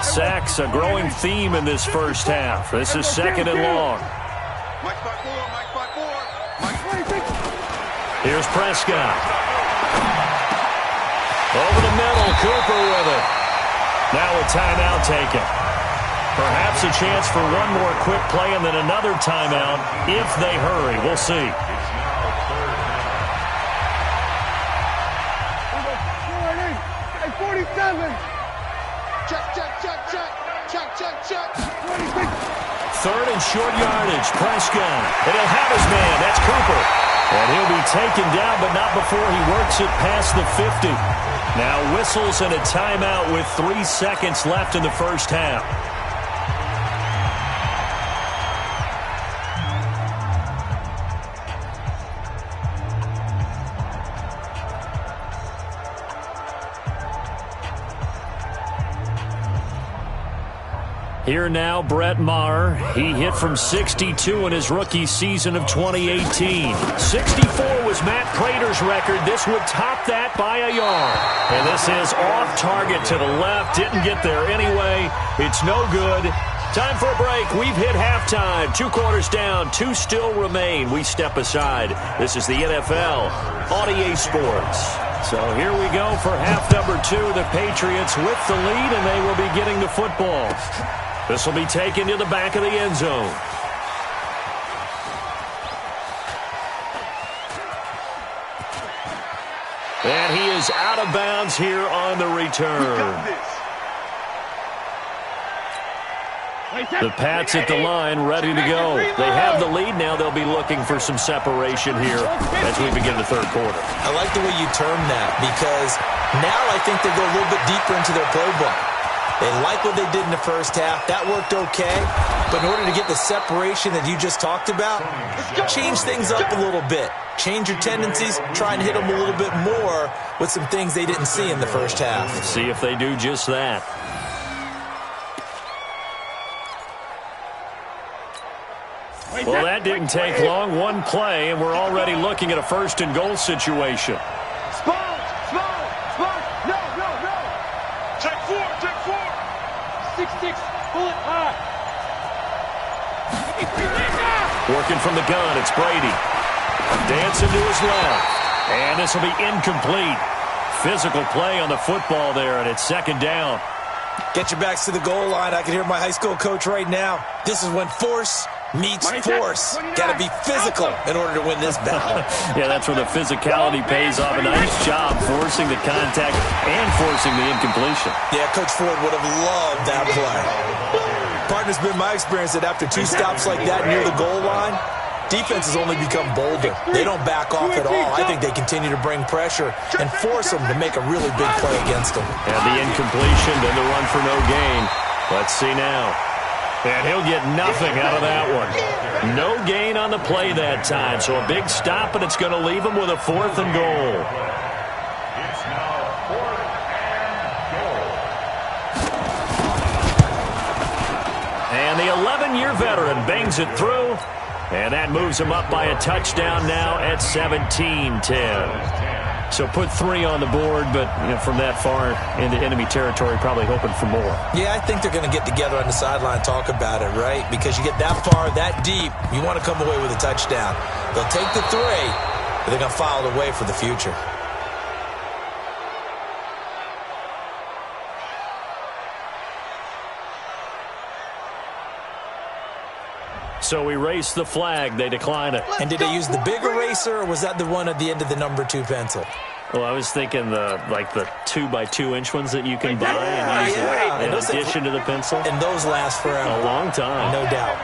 Sacks, a growing theme in this first half. This is second and long. Here's Prescott. Over the middle, Cooper with it. Now a timeout taken. Perhaps a chance for one more quick play and then another timeout if they hurry. We'll see. Third and short yardage. Prescott. And he'll have his man. That's Cooper. And he'll be taken down, but not before he works it past the 50. Now whistles and a timeout with 3 seconds left in the first half. Here now, Brett Maher. He hit from 62 in his rookie season of 2018. 64 was Matt Prater's record. This would top that by a yard. And this is off target to the left. Didn't get there anyway. It's no good. Time for a break. We've hit halftime. 2 quarters down. 2 still remain. We step aside. This is the NFL on EA Sports. So here we go for half number 2. The Patriots with the lead, and they will be getting the football. This will be taken to the back of the end zone. And he is out of bounds here on the return. The Pats at the line, ready to go. They have the lead now. They'll be looking for some separation here as we begin the third quarter. I like the way you term that, because now I think they go a little bit deeper into their playbook. They like what they did in the first half. That worked okay. But in order to get the separation that you just talked about, change things up a little bit. Change your tendencies. Try and hit them a little bit more with some things they didn't see in the first half. See if they do just that. Well, that didn't take long. One play, and we're already looking at a first-and-goal situation. Working from the gun, it's Brady. Dancing to his left. And this will be incomplete. Physical play on the football there, and it's second down. Get your backs to the goal line. I can hear my high school coach right now. This is when force meets force. Got to be physical in order to win this battle. Yeah, that's where the physicality pays off. A nice job forcing the contact and forcing the incompletion. Yeah, Coach Ford would have loved that play. Partner's been my experience that after 2 stops like that near the goal line, defenses only become bolder. They don't back off at all. I think they continue to bring pressure and force them to make a really big play against them. And the incompletion, then the run for no gain. Let's see now. And he'll get nothing out of that one. No gain on the play that time. So a big stop, and it's going to leave him with a 4th and goal. It's now 4th and goal. And the 11-year veteran bangs it through. And that moves him up by a touchdown now at 17-10. So put 3 on the board, but from that far into enemy territory, probably hoping for more. Yeah, I think they're going to get together on the sideline and talk about it, right? Because you get that far, that deep, you want to come away with a touchdown. They'll take the 3, but they're going to file it away for the future. So we race the flag. They decline it. And did they use the big eraser, or was that the one at the end of the number 2 pencil? Well, I was thinking the 2x2-inch ones that you can buy and use in addition to the pencil. And those last forever. A long time. No doubt.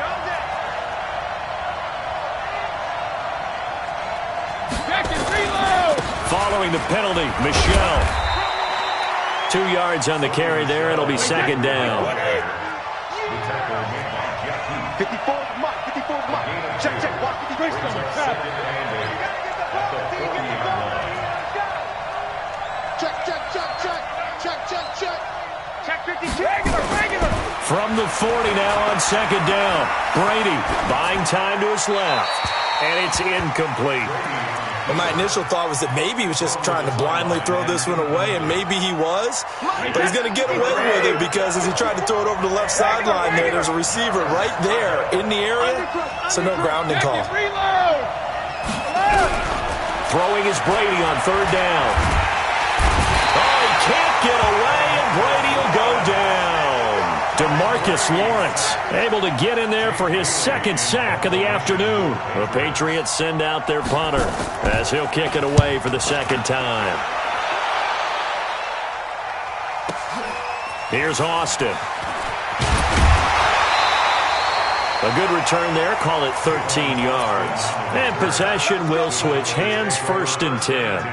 Following the penalty, Michelle. 2 yards on the carry there. It'll be second down. 54, Mike. 54, Mike. Check, watch 53. Check 52. Regular. From the 40 now on second down. Brady buying time to his left. And it's incomplete. And my initial thought was that maybe he was just trying to blindly throw this one away, and maybe he was. But he's going to get away with it because as he tried to throw it over the left sideline there's a receiver right there in the area, so no grounding call. Throwing is Brady on third down. Oh, he can't get away, and Brady will go down. DeMarcus Lawrence able to get in there for his 2nd sack of the afternoon. The Patriots send out their punter as he'll kick it away for the 2nd time. Here's Austin. A good return there. Call it 13 yards. And possession will switch hands, 1st and 10.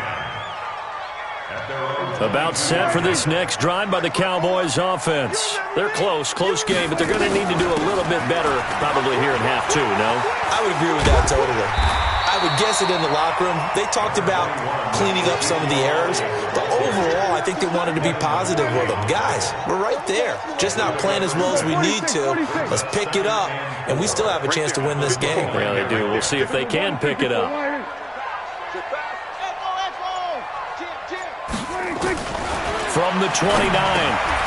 About set for this next drive by the Cowboys offense. They're close game, but they're going to need to do a little bit better probably here in half 2, no? I would agree with that totally. I I would guess it in the locker room. They talked about cleaning up some of the errors, but overall, I think they wanted to be positive with them. Guys, we're right there. Just not playing as well as we need to. Let's pick it up, and we still have a chance to win this game. Yeah, they do. We'll see if they can pick it up. From the 29,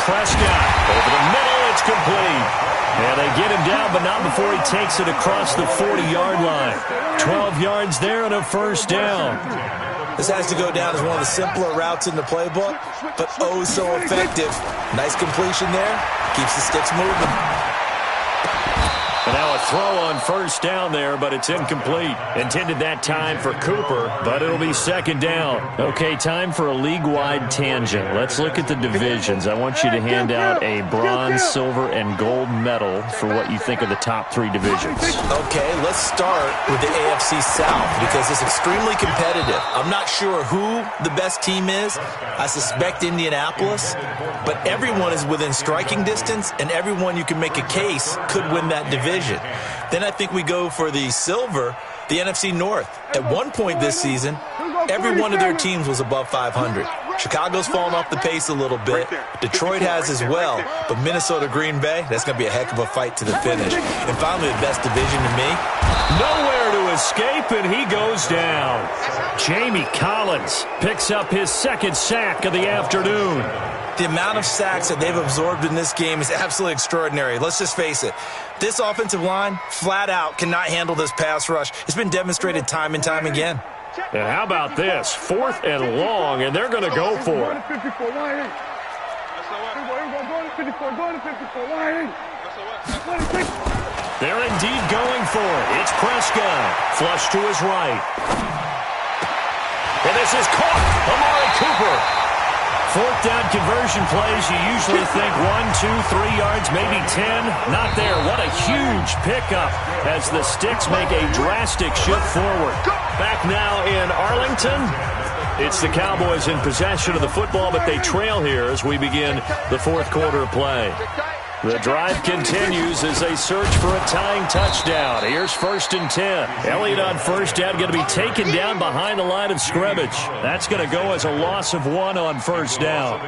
Prescott over the middle. It's complete. And they get him down, but not before he takes it across the 40-yard line. 12 yards there and a first down. This has to go down as one of the simpler routes in the playbook, but oh so effective. Nice completion there. Keeps the sticks moving. And now a throw on first down there, but it's incomplete. Intended that time for Cooper, but it'll be second down. Okay, time for a league-wide tangent. Let's look at the divisions. I want you to hand out a bronze, silver, and gold medal for what you think of the top three divisions. Okay, let's start with the AFC South because it's extremely competitive. I'm not sure who the best team is. I suspect Indianapolis, but everyone is within striking distance, and everyone you can make a case could win that division. Then I think we go for the silver, the NFC North. At one point this season, every one of their teams was above 500. Chicago's fallen off the pace a little bit. Detroit has as well. But Minnesota, Green Bay, that's going to be a heck of a fight to the finish. And finally, the best division to me. Nowhere to escape, and he goes down. Jamie Collins picks up his second sack of the afternoon. The amount of sacks that they've absorbed in this game is absolutely extraordinary. Let's just face it. This offensive line, flat out, cannot handle this pass rush. It's been demonstrated time and time again. And how about this? 4th and long, and they're going to go for it. They're indeed going for it. It's Prescott. Flush to his right. And this is caught. Amari Cooper. 4th down conversion plays, you usually think 1, 2, 3 yards, maybe 10. Not there. What a huge pickup as the Sticks make a drastic shift forward. Back now in Arlington. It's the Cowboys in possession of the football, but they trail here as we begin the fourth quarter of play. The drive continues as they search for a tying touchdown. Here's 1st and 10. Elliott on first down, going to be taken down behind the line of scrimmage. That's going to go as a loss of 1 on first down.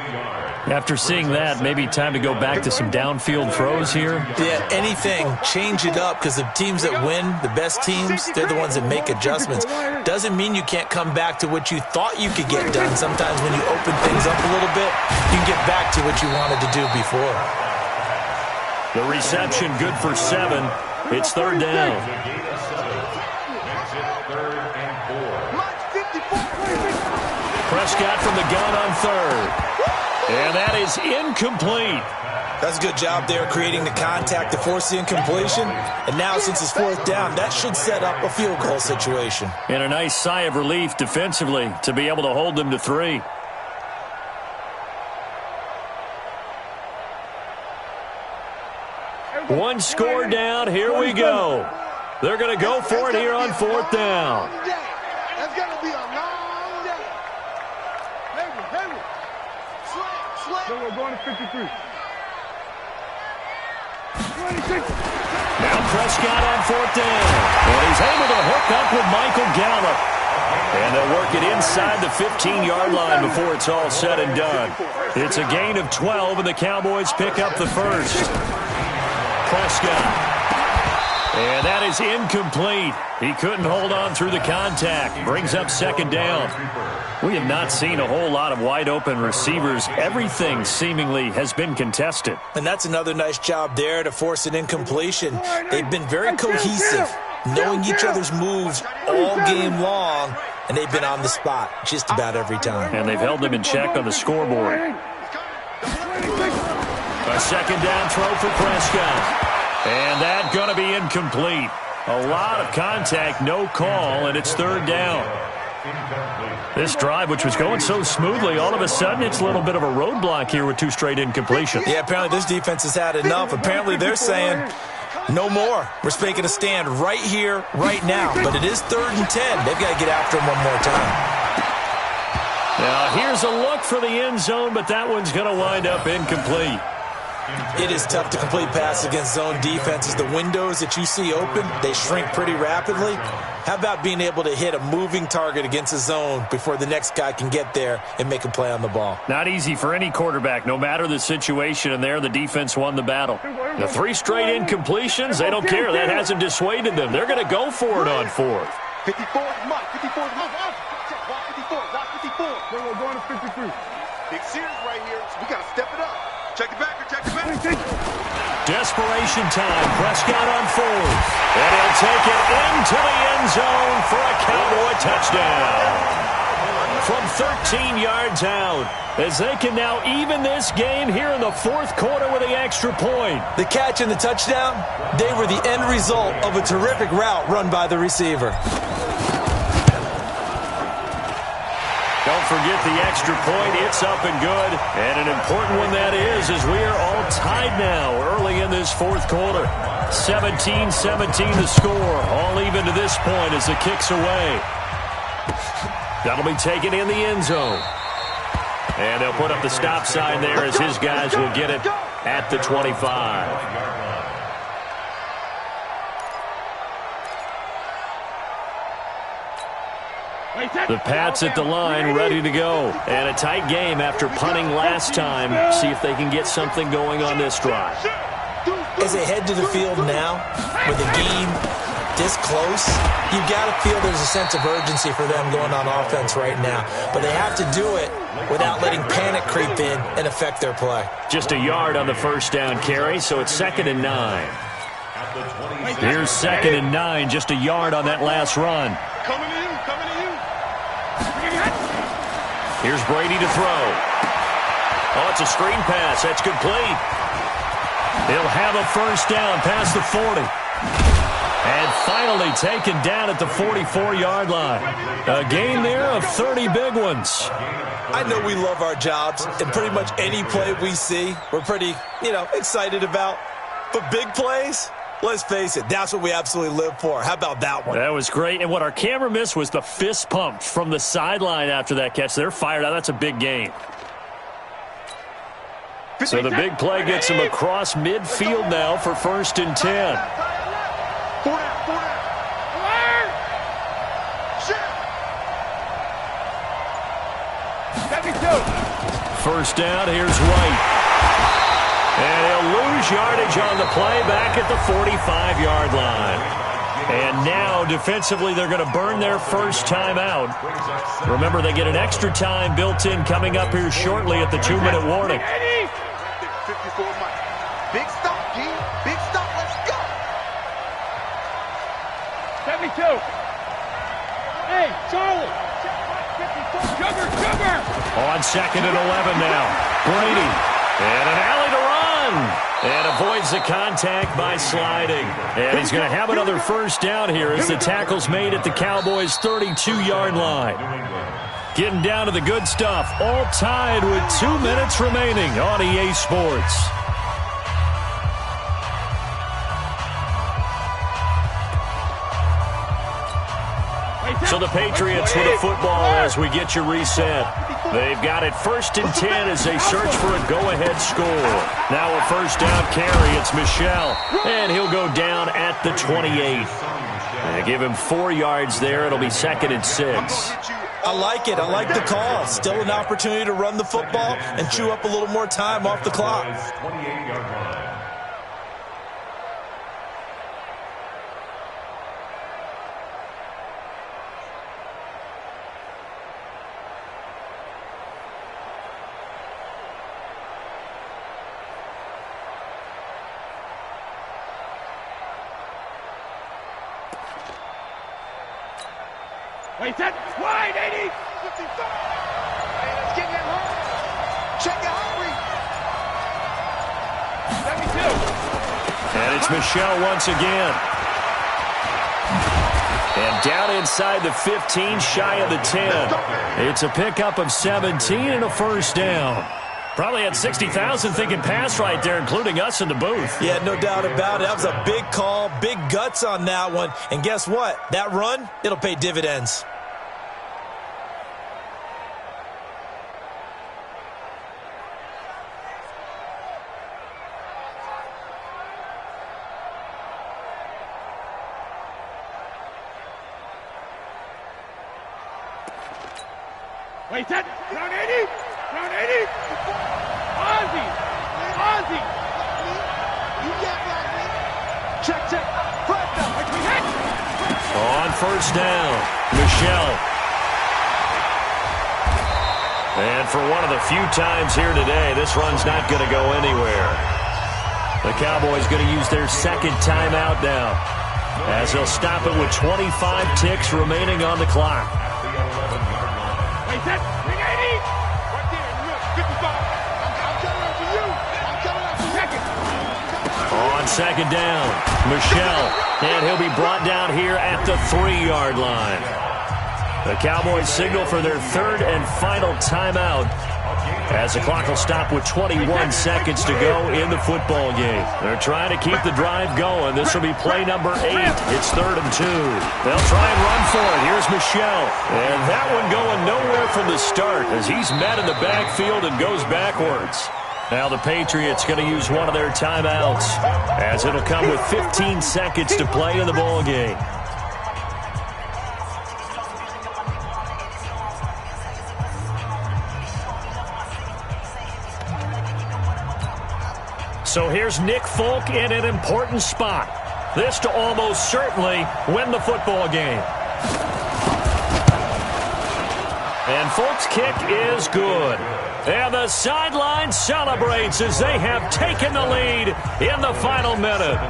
After seeing that, maybe time to go back to some downfield throws here. Yeah, anything. Change it up because the teams that win, the best teams, they're the ones that make adjustments. Doesn't mean you can't come back to what you thought you could get done. Sometimes when you open things up a little bit, you can get back to what you wanted to do before. The reception good for 7. It's 3rd down. Prescott from the gun on 3rd. And that is incomplete. That's a good job there creating the contact to force the incompletion. And now since it's 4th down, that should set up a field goal situation. And a nice sigh of relief defensively to be able to hold them to 3. One score down. Here we go. They're going to go for it here on 4th down. That's going to be a long day. Heavy. Slant. We're going to 53. 26. Now Prescott on 4th down. And he's able to hook up with Michael Gallup. And they'll work it inside the 15-yard line before it's all said and done. It's a gain of 12, and the Cowboys pick up the first. Prescott. And that is incomplete. He couldn't hold on through the contact. Brings up 2nd down. We have not seen a whole lot of wide-open receivers. Everything seemingly has been contested. And that's another nice job there to force an incompletion. They've been very cohesive, knowing each other's moves all game long, and they've been on the spot just about every time. And they've held them in check on the scoreboard. A 2nd down throw for Prescott. And that's going to be incomplete. A lot of contact, no call, and it's 3rd down. This drive, which was going so smoothly, all of a sudden it's a little bit of a roadblock here with 2 straight incompletions. Yeah, apparently this defense has had enough. Apparently they're saying no more. We're making a stand right here, right now. But it is 3rd and 10. They've got to get after him one more time. Now here's a look for the end zone, but that one's going to wind up incomplete. It is tough to complete passes against zone defenses. The windows that you see open, they shrink pretty rapidly. How about being able to hit a moving target against a zone before the next guy can get there and make a play on the ball? Not easy for any quarterback, no matter the situation, and there the defense won the battle. The 3 straight incompletions, they don't care. That hasn't dissuaded them. They're going to go for it on 4th. 54 is Mike. 54 is Mike. Watch 54. Watch 54. We're going to 53. Big series right here, so we got to step it up. Check it back, check it back. Desperation time. Prescott on 4th. And he'll take it into the end zone for a Cowboy touchdown. From 13 yards out, as they can now even this game here in the 4th quarter with the extra point. The catch and the touchdown, they were the end result of a terrific route run by the receiver. Don't forget the extra point. It's up and good. And an important one that is, as we are all tied now early in this 4th quarter. 17-17 the score. All even to this point as the kick's away. That'll be taken in the end zone. And they'll put up the stop sign there as his guys will get it at the 25. The Pats at the line, ready to go. And a tight game after punting last time. See if they can get something going on this drive. As they head to the field now, with the game this close, you've got to feel there's a sense of urgency for them going on offense right now. But they have to do it without letting panic creep in and affect their play. Just a yard on the first down carry, so it's 2nd and 9. Here's 2nd and 9, just a yard on that last run. Coming to you. Here's Brady to throw. Oh, it's a screen pass. That's complete. He'll have a first down past the 40. And finally taken down at the 44-yard line. A gain there of 30 big ones. I know we love our jobs, and pretty much any play we see, we're pretty, excited about. But big plays, let's face it, that's what we absolutely live for. How about that one? That was great. And what our camera missed was the fist pump from the sideline after that catch. They're fired out. That's a big gain. So the big play gets him across midfield now for 1st and 10. First down, here's White. And he'll lose yardage on the play back at the 45-yard line. And now, defensively, they're going to burn their first time out. Remember, they get an extra time built in coming up here shortly at the 2-minute warning. 54 Mike. Big stop, G. Big stop. Let's go. 72. Hey, Charlie. 54. Sugar. On 2nd and 11 now. Brady. And an alley to run. And avoids the contact by sliding. And he's going to have another first down here as the tackle's made at the Cowboys' 32-yard line. Getting down to the good stuff. All tied with 2 minutes remaining on EA Sports. So the Patriots with a football as we get you reset. They've got it 1st and 10 as they search for a go-ahead score. Now a first down carry. It's Michel. And he'll go down at the 28. They give him 4 yards there. It'll be 2nd and 6. I like it. I like the call. Still an opportunity to run the football and chew up a little more time off the clock. 28-yard line. Wait, that's wide, 80. 55. Hey, let's get that home. Check it out, 72. And it's Michel once again. And down inside the 15, shy of the 10. It's a pickup of 17 and a first down. Probably had 60,000 thinking pass right there, including us in the booth. Yeah, no doubt about it. That was a big call, big guts on that one. And guess what? That run, it'll pay dividends. Wait, set. Round 80. Round 80. Ozzy. Ozzy. You get right, man. Check, check. Front down. On first down, Michelle. And for one of the few times here today, this run's not going to go anywhere. The Cowboys going to use their second timeout now, as they'll stop it with 25 ticks remaining on the clock. Wait, set. Ring 80. Right there. Look, 55. I'm coming up for you. I'm coming up for you. Check it. On second down, Michelle. And he'll be brought down here at the 3-yard line. The Cowboys signal for their third and final timeout, as the clock will stop with 21 seconds to go in the football game. They're trying to keep the drive going. This will be play number 8. It's 3rd and 2. They'll try and run for it. Here's Michelle. And that one going nowhere from the start, as he's met in the backfield and goes backwards. Now the Patriots going to use one of their timeouts, as it'll come with 15 seconds to play in the ball game. So here's Nick Folk in an important spot. This to almost certainly win the football game. And Folk's kick is good. And the sideline celebrates as they have taken the lead in the final minute.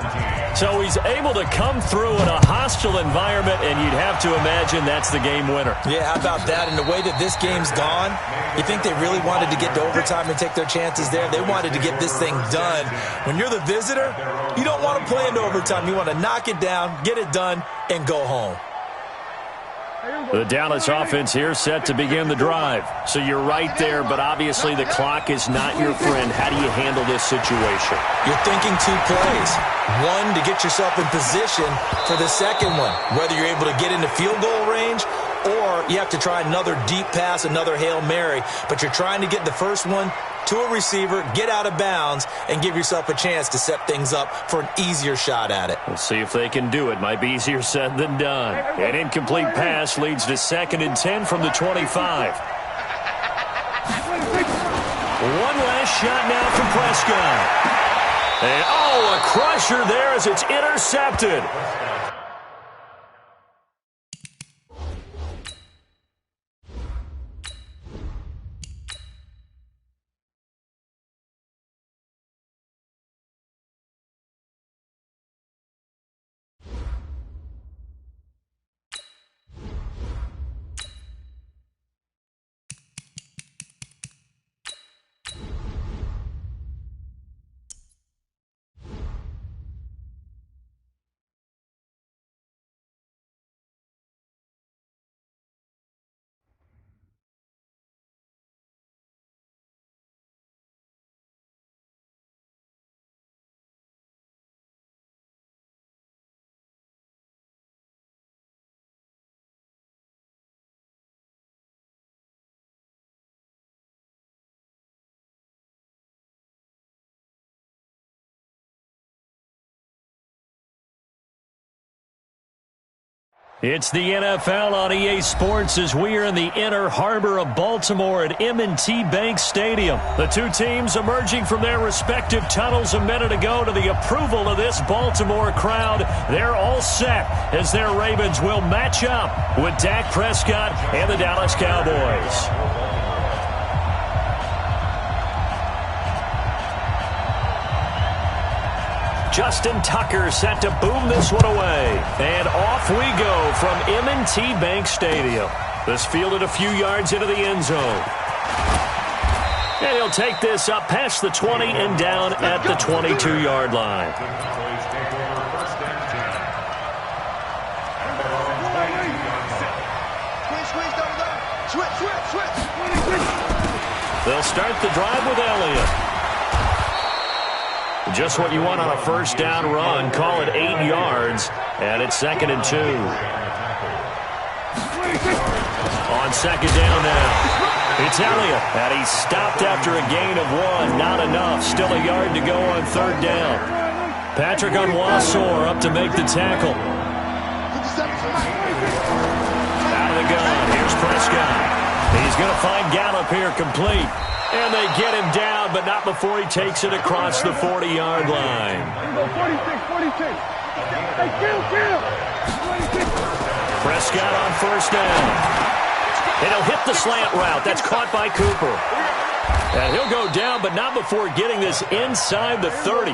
So he's able to come through in a hostile environment, and you'd have to imagine that's the game winner. Yeah, how about that? And the way that this game's gone, you think they really wanted to get to overtime and take their chances there? They wanted to get this thing done. When you're the visitor, you don't want to play into overtime. You want to knock it down, get it done, and go home. The Dallas offense here set to begin the drive. So you're right there, but obviously the clock is not your friend. How do you handle this situation? You're thinking 2 plays. One, to get yourself in position for the second one, whether you're able to get into field goal range or you have to try another deep pass, another Hail Mary. But you're trying to get the first one to a receiver, get out of bounds, and give yourself a chance to set things up for an easier shot at it. We'll see if they can do it. Might be easier said than done. An incomplete pass leads to 2nd and 10 from the 25. One last shot now from Prescott. And, oh, a crusher there as it's intercepted. It's the NFL on EA Sports as we are in the inner harbor of Baltimore at M&T Bank Stadium. The two teams emerging from their respective tunnels a minute ago to the approval of this Baltimore crowd. They're all set as their Ravens will match up with Dak Prescott and the Dallas Cowboys. Justin Tucker set to boom this one away. And off we go from M&T Bank Stadium. This fielded a few yards into the end zone. And he'll take this up past the 20 and down at the 22-yard line. They'll start the drive with Elliott. Just what you want on a first down run. Call it 8 yards, and it's 2nd and 2. On 2nd down now, it's Elliott, and he's stopped after a gain of 1. Not enough. Still a yard to go on 3rd down. Patrick Onwuasor up to make the tackle. Out of the gun. Here's Prescott. He's He's going to find Gallup here complete. And they get him down, but not before he takes it across the 40-yard line. 46. Hey, kill. 46. Prescott on first down. And he'll hit the slant route. That's caught by Cooper. And he'll go down, but not before getting this inside the 30.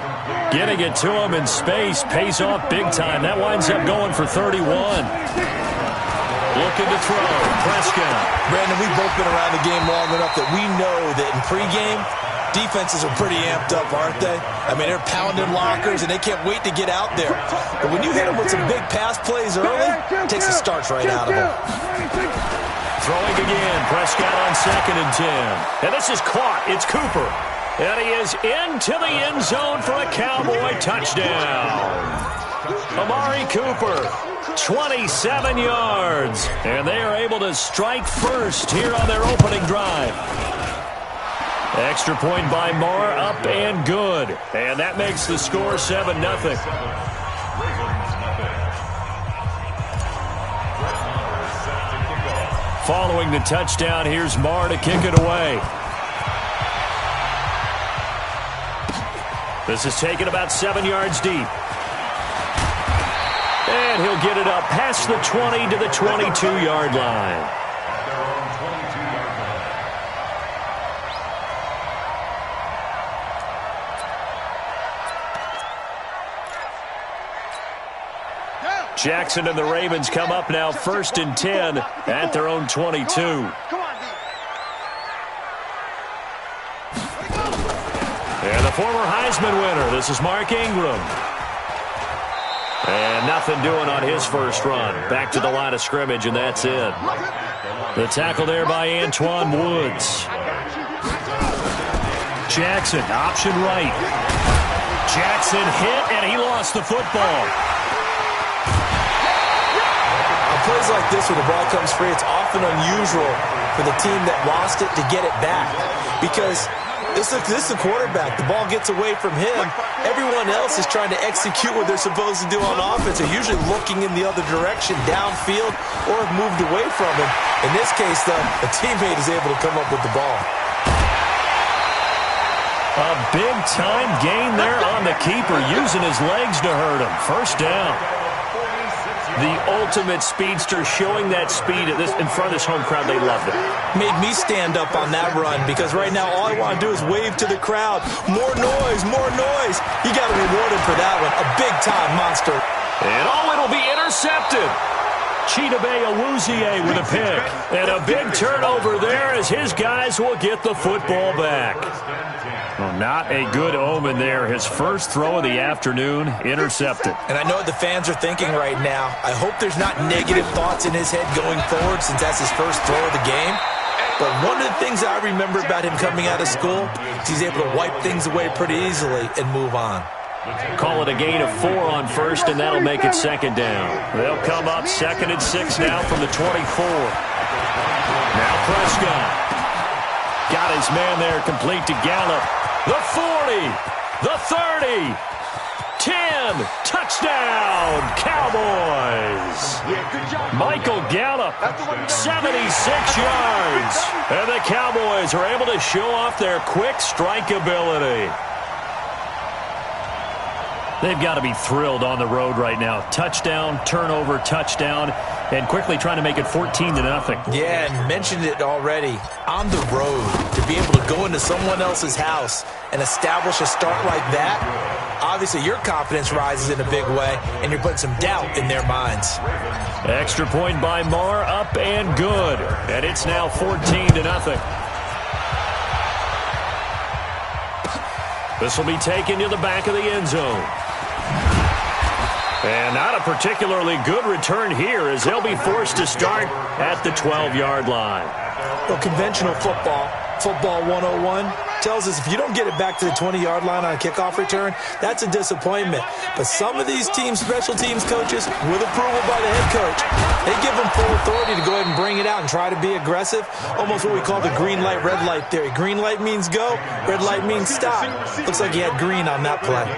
Getting it to him in space pays off big time. That winds up going for 31. Looking to throw. Prescott. Brandon, we've both been around the game long enough that we know that in pregame, defenses are pretty amped up, aren't they? I mean, they're pounding lockers, and they can't wait to get out there. But when you hit them with some big pass plays early, it takes the starch right out of them. Throwing again. Prescott on 2nd and 10. And this is caught. It's Cooper. And he is into the end zone for a Cowboy touchdown. Amari Cooper, 27 yards. And they are able to strike first here on their opening drive. Extra point by Marr, up and good. And that makes the score 7-0. Following the touchdown, here's Marr to kick it away. This is taken about 7 yards deep. And he'll get it up past the 20 to the 22-yard line. Jackson and the Ravens come up now 1st and 10 at their own 22. And the former Heisman winner, this is Mark Ingram. And nothing doing on his first run. Back to the line of scrimmage, and that's it. The tackle there by Antoine Woods. Jackson, option right. Jackson hit, and he lost the football. Plays like this where the ball comes free, it's often unusual for the team that lost it to get it back. Because this is the quarterback. The ball gets away from him. Everyone else is trying to execute what they're supposed to do on offense. They're usually looking in the other direction, downfield, or have moved away from him. In this case, though, a teammate is able to come up with the ball. A big-time gain there on the keeper, using his legs to hurt him. First down. The ultimate speedster, showing that speed in front of this home crowd. They loved it. Made me stand up on that run because right now all I want to do is wave to the crowd. More noise, more noise. You got to reward him for that one. A big-time monster. And it'll be intercepted. Chidobe Awuzie with a pick. And a big turnover there as his guys will get the football back. Well, not a good omen there. His first throw of the afternoon, intercepted. And I know what the fans are thinking right now. I hope there's not negative thoughts in his head going forward since that's his first throw of the game. But one of the things I remember about him coming out of school is he's able to wipe things away pretty easily and move on. Call it a gain of 4 on first, and that'll make it 2nd down. They'll come up 2nd and 6 now from the 24. Now Prescott. Got his man there, complete to Gallup. The 40, the 30, 10, touchdown, Cowboys. Michael Gallup, 76 yards. And the Cowboys are able to show off their quick strike ability. They've got to be thrilled on the road right now. Touchdown, turnover, touchdown, and quickly trying to make it 14-0. Yeah, and mentioned it already. On the road, to be able to go into someone else's house and establish a start like that, obviously your confidence rises in a big way, and you're putting some doubt in their minds. Extra point by Marr, up and good. And it's now 14-0. This will be taken to the back of the end zone. And not a particularly good return here as they'll be forced to start at the 12-yard line. Well, conventional football 101, tells us if you don't get it back to the 20-yard line on a kickoff return, that's a disappointment. But some of these teams, special teams coaches, with approval by the head coach, they give them full authority to go ahead and bring it out and try to be aggressive. Almost what we call the green light, red light theory. Green light means go, red light means stop. Looks like he had green on that play.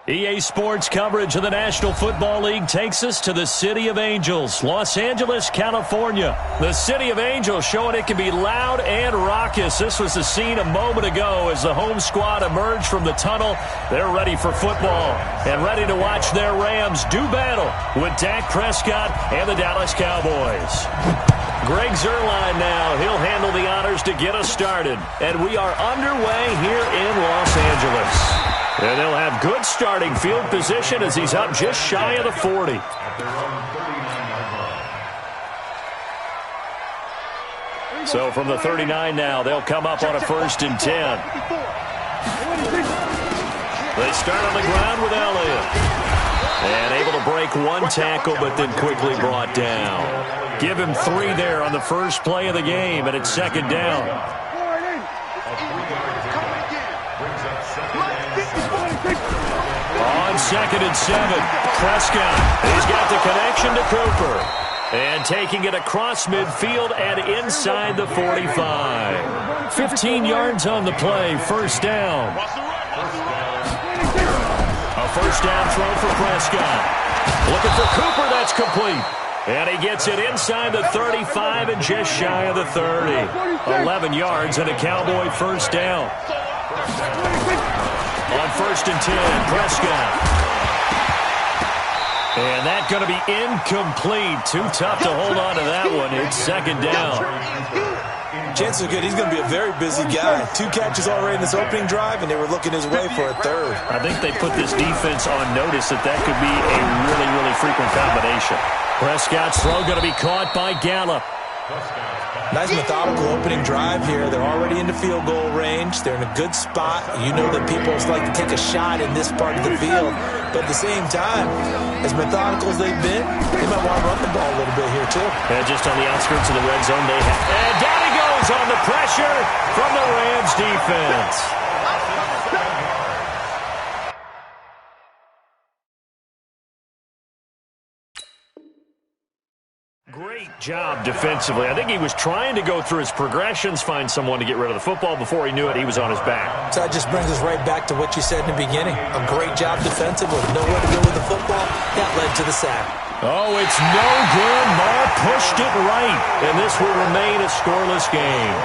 EA Sports coverage of the National Football League takes us to the City of Angels, Los Angeles, California. The City of Angels showing it can be loud and raucous. This was the scene a moment ago as the home squad emerged from the tunnel. They're ready for football and ready to watch their Rams do battle with Dak Prescott and the Dallas Cowboys. Greg Zuerlein now. He'll handle the honors to get us started. And we are underway here in Los Angeles. And they'll have good starting field position as he's up just shy of the 40. So from the 39 now, they'll come up on a 1st and 10. They start on the ground with Elliott. And able to break one tackle, but then quickly brought down. Give him 3 there on the first play of the game, and it's 2nd down. On 2nd and 7, Prescott. He's got the connection to Cooper. And taking it across midfield and inside the 45. 15 yards on the play, 1st down. A 1st down throw for Prescott. Looking for Cooper, that's complete. And he gets it inside the 35 and just shy of the 30. 11 yards and a Cowboy 1st down. On 1st and 10, Prescott. And that's going to be incomplete. Too tough to hold on to that one. It's 2nd down. Chances are good. He's going to be a very busy guy. 2 catches already in this opening drive, and they were looking his way for a 3rd. I think they put this defense on notice that could be a really, really frequent combination. Prescott's throw going to be caught by Gallup. Nice methodical opening drive here. They're already into field goal range. They're in a good spot. You know that people like to take a shot in this part of the field. But at the same time, as methodical as they've been, they might want to run the ball a little bit here too. And just on the outskirts of the red zone, they have... And down he goes on the pressure from the Rams defense. Great job defensively. I think he was trying to go through his progressions, find someone to get rid of the football. Before he knew it, he was on his back. So that just brings us right back to what you said in the beginning. A great job defensively. Nowhere to go with the football. That led to the sack. Oh, it's no good. Marr pushed it right. And this will remain a scoreless game.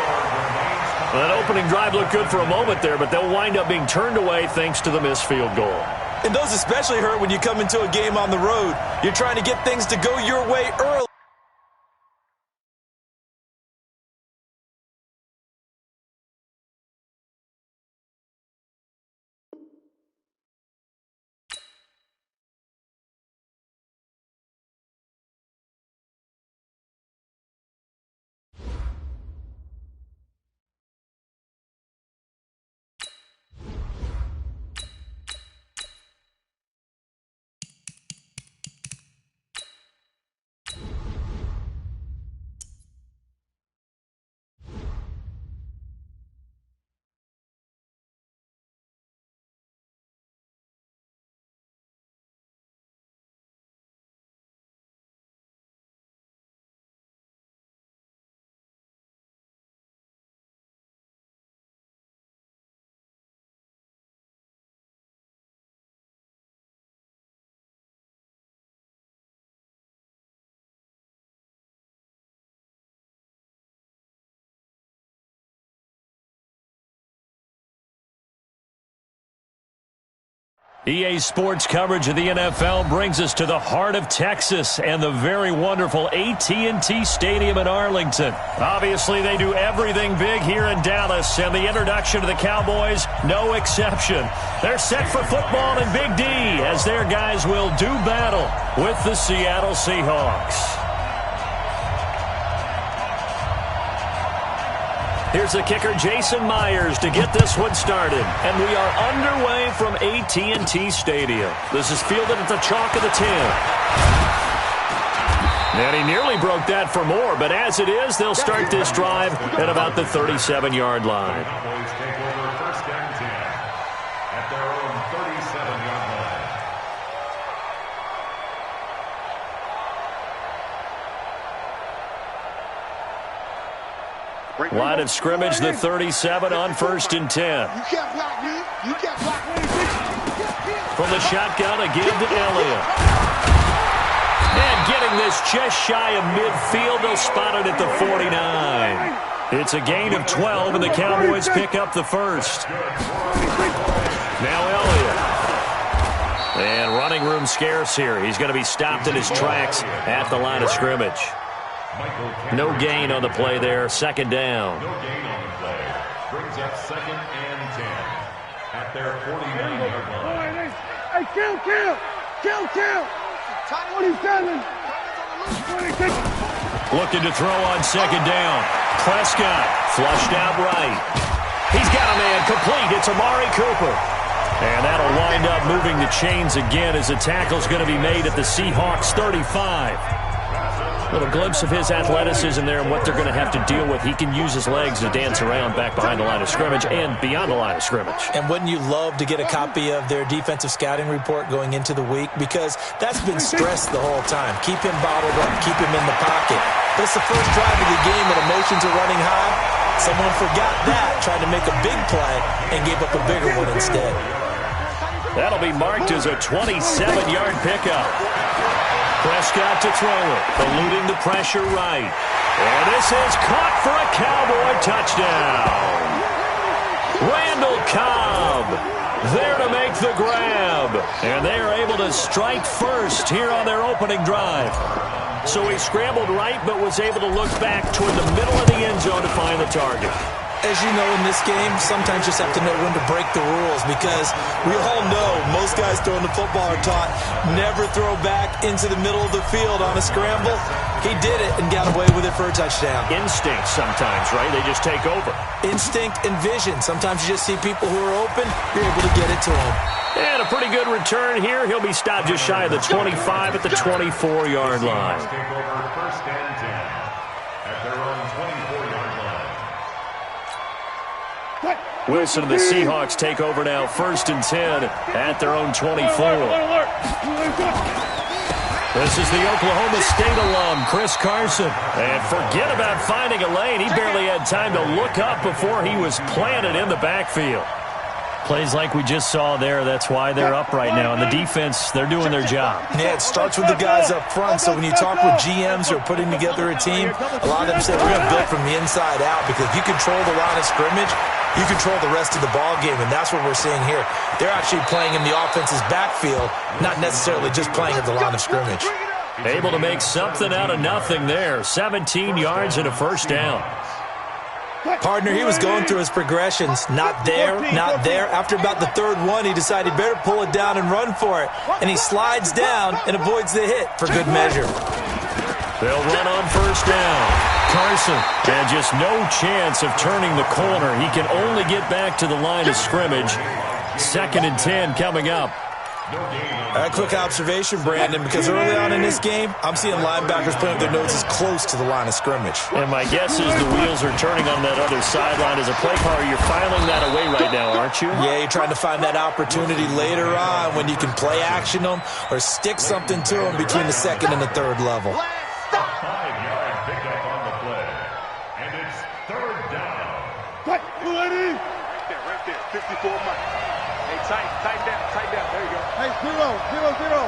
Well, that opening drive looked good for a moment there, but they'll wind up being turned away thanks to the missed field goal. And those especially hurt when you come into a game on the road. You're trying to get things to go your way early. EA Sports coverage of the NFL brings us to the heart of Texas and the very wonderful AT&T Stadium in Arlington. Obviously, they do everything big here in Dallas, and the introduction to the Cowboys, no exception. They're set for football in Big D as their guys will do battle with the Seattle Seahawks. Here's the kicker, Jason Myers, to get this one started. And we are underway from AT&T Stadium. This is fielded at the chalk of the 10. And he nearly broke that for more, but as it is, they'll start this drive at about the 37-yard line. Cowboys take over 1st and 10 at their own 37-yard line. Line of scrimmage, the 37 on 1st and 10. You can't block me. You can't block me. From the shotgun, a give to Elliott. And getting this just shy of midfield, they'll spot it at the 49. It's a gain of 12, and the Cowboys pick up the first. Now Elliott. And running room scarce here. He's going to be stopped in his tracks at the line of scrimmage. No gain on the play there. Second down. No gain on the play. Brings up 2nd and 10 at their 49-yard line. Hey, kill! 27. 26. Looking to throw on second down. Prescott flushed out right. He's got a man complete. It's Amari Cooper. And that'll wind up moving the chains again as the tackle's going to be made at the Seahawks 35. Little glimpse of his athleticism there and what they're going to have to deal with. He can use his legs to dance around back behind the line of scrimmage and beyond the line of scrimmage. And wouldn't you love to get a copy of their defensive scouting report going into the week? Because that's been stressed the whole time. Keep him bottled up. Keep him in the pocket. But it's the first drive of the game and emotions are running high. Someone forgot that, tried to make a big play, and gave up a bigger one instead. That'll be marked as a 27-yard pickup. Prescott to throw it, eluding the pressure right. And this is caught for a Cowboy touchdown. Randall Cobb there to make the grab. And they are able to strike first here on their opening drive. So he scrambled right but was able to look back toward the middle of the end zone to find the target. As you know, in this game, sometimes you just have to know when to break the rules because we all know most guys throwing the football are taught never throw back into the middle of the field on a scramble. He did it and got away with it for a touchdown. Instinct sometimes, right? They just take over. Instinct and vision. Sometimes you just see people who are open, you're able to get it to them. And a pretty good return here. He'll be stopped just shy of the 25 at the 24-yard line. Take over 1st and 10 at their own 24-yard line. Wilson and the Seahawks take over now 1st and 10 at their own 24. This is the Oklahoma State alum, Chris Carson. And forget about finding a lane. He barely had time to look up before he was planted in the backfield. Plays like we just saw there. That's why they're up right now. And the defense, they're doing their job. Yeah, it starts with the guys up front. So when you talk with GMs who are putting together a team, a lot of them say we're going to build from the inside out because if you control the line of scrimmage, you control the rest of the ball game, and that's what we're seeing here. They're actually playing in the offense's backfield, not necessarily just playing at the line of scrimmage. Able to make something out of nothing there. 17 yards and a first down. Partner, he was going through his progressions. Not there, not there. After about the third one, he decided he better pull it down and run for it. And he slides down and avoids the hit for good measure. They'll run on first down. Carson, and just no chance of turning the corner. He can only get back to the line of scrimmage. 2nd and 10 coming up. A quick observation, Brandon, because early on in this game, I'm seeing linebackers putting their noses close to the line of scrimmage. And my guess is the wheels are turning on that other sideline. As a play caller, you're filing that away right now, aren't you? Yeah, you're trying to find that opportunity later on when you can play action them or stick something to them between the 2nd and the 3rd level. 5-yard pickup on the play. And it's 3rd down. Right there, 54 Mike. Hey, tighten down. There you go. Hey, 0, 0, 0.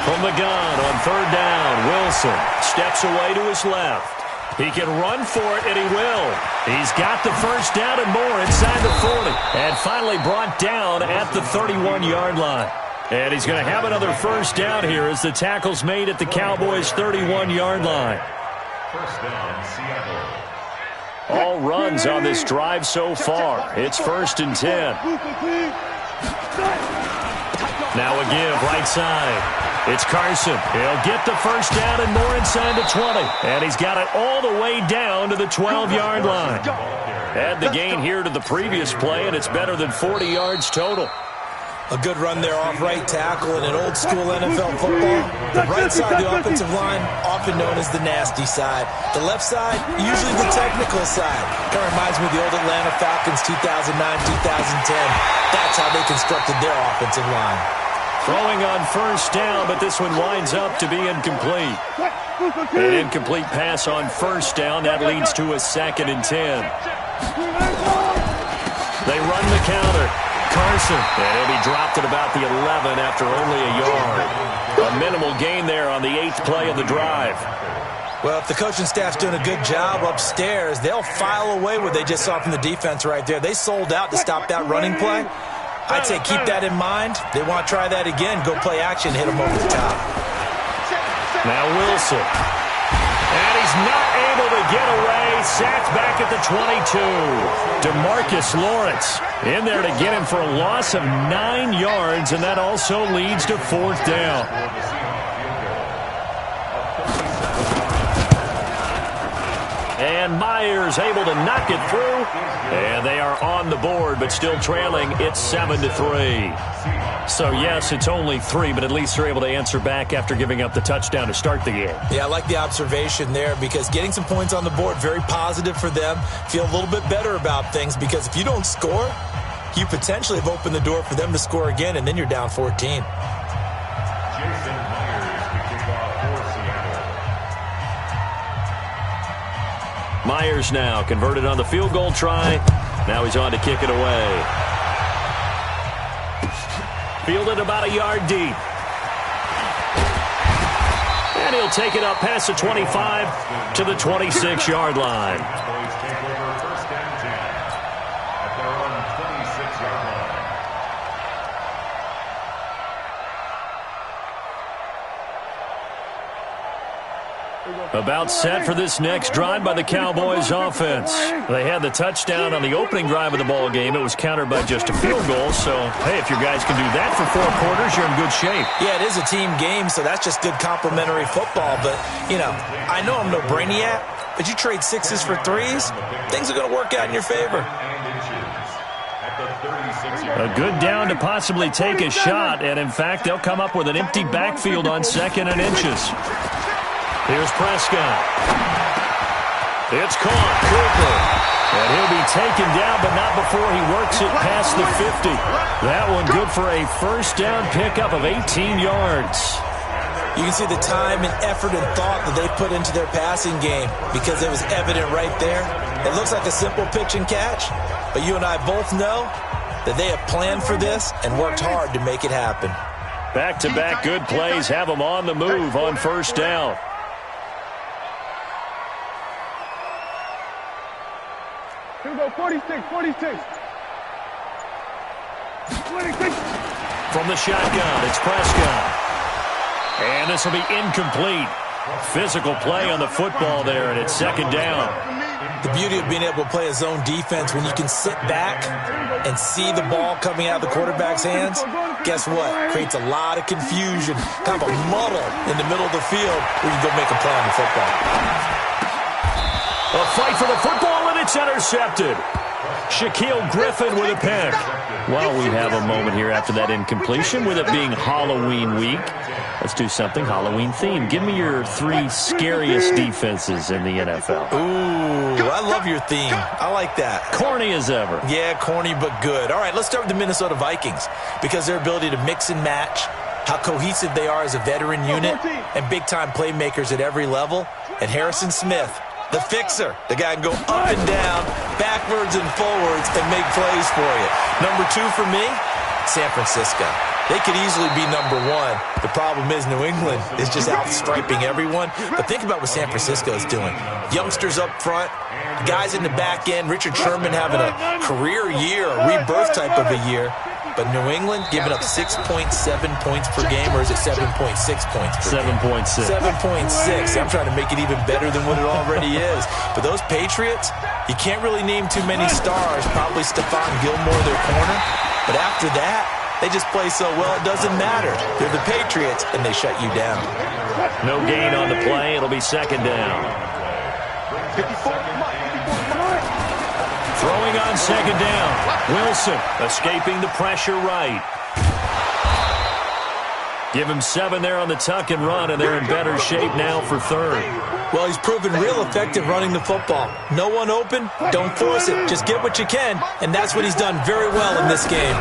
From the gun on 3rd down, Wilson steps away to his left. He can run for it, and he will. He's got the first down and more inside the 40. And finally brought down at the 31-yard line. And he's going to have another first down here as the tackle's made at the Cowboys' 31-yard line. First down, Seattle. All runs on this drive so far. It's 1st and 10. Now a give right side. It's Carson. He'll get the first down and more inside the 20. And he's got it all the way down to the 12-yard line. Add the gain here to the previous play, and it's better than 40 yards total. A good run there off right tackle in an old-school NFL football. The right side of the offensive line, often known as the nasty side. The left side, usually the technical side. Kind of reminds me of the old Atlanta Falcons 2009-2010. That's how they constructed their offensive line. Throwing on first down, but this one winds up to be incomplete. An incomplete pass on first down. That leads to a 2nd and 10. They run the counter. Carson, and he'll be dropped at about the 11 after only a yard. A minimal gain there on the 8th play of the drive. Well, if the coaching staff's doing a good job upstairs, they'll file away what they just saw from the defense right there. They sold out to stop that running play. I'd say keep that in mind. They want to try that again. Go play action, hit them over the top. Now Wilson. And he's not able to get away. Sacked back at the 22. DeMarcus Lawrence in there to get him for a loss of 9 yards, and that also leads to 4th down. And Myers able to knock it through. And they are on the board, but still trailing. It's 7-3. So, yes, it's only 3, but at least they're able to answer back after giving up the touchdown to start the game. Yeah, I like the observation there because getting some points on the board, very positive for them. Feel a little bit better about things because if you don't score, you potentially have opened the door for them to score again, and then you're down 14. Myers now converted on the field goal try. Now he's on to kick it away. Fielded about a yard deep. And he'll take it up past the 25 to the 26-yard line. About set for this next drive by the Cowboys offense. They had the touchdown on the opening drive of the ball game. It was countered by just a field goal. So, hey, if your guys can do that for 4 quarters, you're in good shape. Yeah, it is a team game, so that's just good complementary football. But, you know, I know I'm no brainiac, but you trade 6s for 3s, things are going to work out in your favor. A good down to possibly take a shot, and in fact, they'll come up with an empty backfield on 2nd and inches. Here's Prescott. It's caught. Cooper. And he'll be taken down, but not before he works it past the 50. That one good for a 1st down pickup of 18 yards. You can see the time and effort and thought that they put into their passing game because it was evident right there. It looks like a simple pitch and catch, but you and I both know that they have planned for this and worked hard to make it happen. Back-to-back good plays have them on the move on 1st down. Here we go, 46. From the shotgun, it's Prescott. And this will be incomplete. Physical play on the football there, and it's 2nd down. The beauty of being able to play a zone defense when you can sit back and see the ball coming out of the quarterback's hands, guess what? Creates a lot of confusion, kind of a muddle in the middle of the field where you go make a play on the football. A fight for the football, and it's intercepted. Shaquille Griffin with a pick. Well, we have a moment here after that incompletion with it being Halloween week. Let's do something Halloween-themed. Give me your 3 scariest defenses in the NFL. Ooh, I love your theme. I like that. Corny as ever. Yeah, corny but good. All right, let's start with the Minnesota Vikings because their ability to mix and match, how cohesive they are as a veteran unit, and big-time playmakers at every level. And Harrison Smith, the fixer, the guy can go up and down, backwards and forwards, and make plays for you. Number 2 for me, San Francisco. They could easily be number 1. The problem is New England is just outstriping everyone. But think about what San Francisco is doing. Youngsters up front, guys in the back end, Richard Sherman having a career year, a rebirth type of a year. But New England giving up 6.7 points per game, or is it 7.6 points per game? 7.6. 7.6. I'm trying to make it even better than what it already is. But those Patriots, you can't really name too many stars. Probably Stephon Gilmore, their corner. But after that, they just play so well it doesn't matter. They're the Patriots, and they shut you down. No gain on the play. It'll be 2nd down. 54. Throwing on 2nd down. Wilson escaping the pressure right. Give him 7 there on the tuck and run, and they're in better shape now for 3rd. Well, he's proven real effective running the football. No one open, don't force it. Just get what you can, and that's what he's done very well in this game.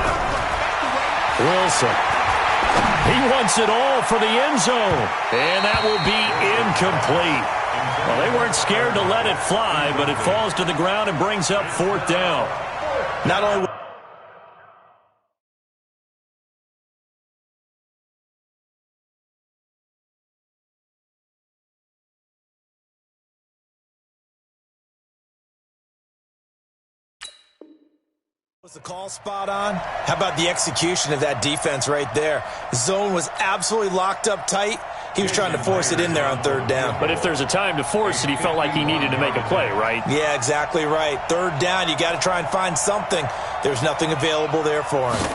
Wilson. He wants it all for the end zone, and that will be incomplete. Well, they weren't scared to let it fly, but it falls to the ground and brings up 4th down. Not only was the call spot on? How about the execution of that defense right there? The zone was absolutely locked up tight. He was trying to force it in there on 3rd down. But if there's a time to force it, he felt like he needed to make a play, right? Yeah, exactly right. 3rd down, you got to try and find something. There's nothing available there for him.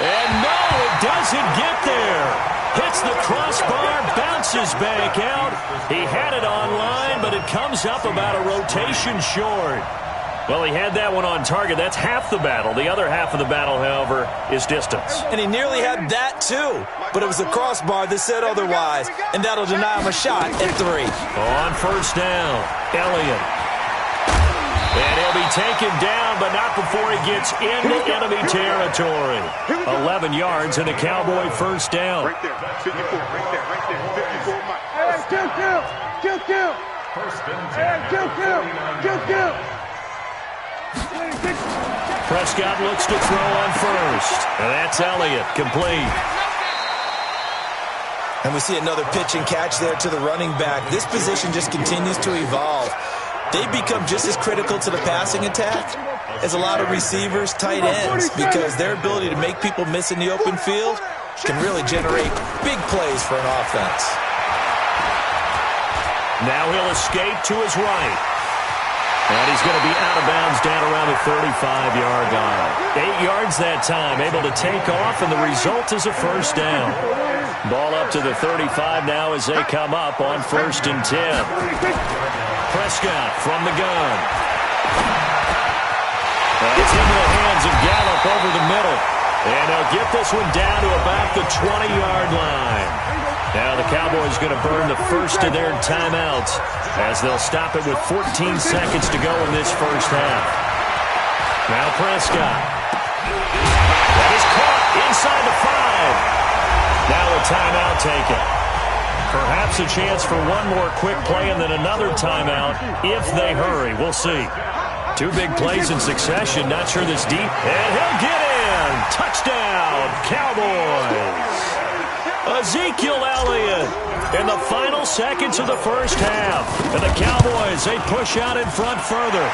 And no, it doesn't get there. Hits the crossbar, bounces back out. He had it online, but it comes up about a rotation short. Well, he had that one on target. That's half the battle. The other half of the battle, however, is distance. And he nearly had that, too. But it was the crossbar that said otherwise, and that'll deny him a shot at 3. On 1st down, Elliott. And he'll be taken down, but not before he gets into enemy territory. 11 yards and a Cowboy 1st down. Right there, 54, right there, 54 Mike. Kill. First and 10. Kill. Prescott looks to throw on 1st. And that's Elliott, complete. And we see another pitch and catch there to the running back. This position just continues to evolve. They become just as critical to the passing attack as a lot of receivers, tight ends, because their ability to make people miss in the open field can really generate big plays for an offense. Now he'll escape to his right. And he's going to be out of bounds down around the 35-yard line. 8 yards that time, able to take off, and the result is a 1st down. Ball up to the 35 now as they come up on 1st and 10. Prescott from the gun. It's into the hands of Gallup over the middle. And they'll get this one down to about the 20-yard line. Now the Cowboys going to burn the first of their timeouts as they'll stop it with 14 seconds to go in this 1st half. Now Prescott. That is caught inside the 5. Now a timeout taken. Perhaps a chance for one more quick play and then another timeout if they hurry. We'll see. 2 big plays in succession. Not sure this deep. And he'll get in. Touchdown, Cowboys. Ezekiel Elliott in the final seconds of the 1st half. And the Cowboys, they push out in front further.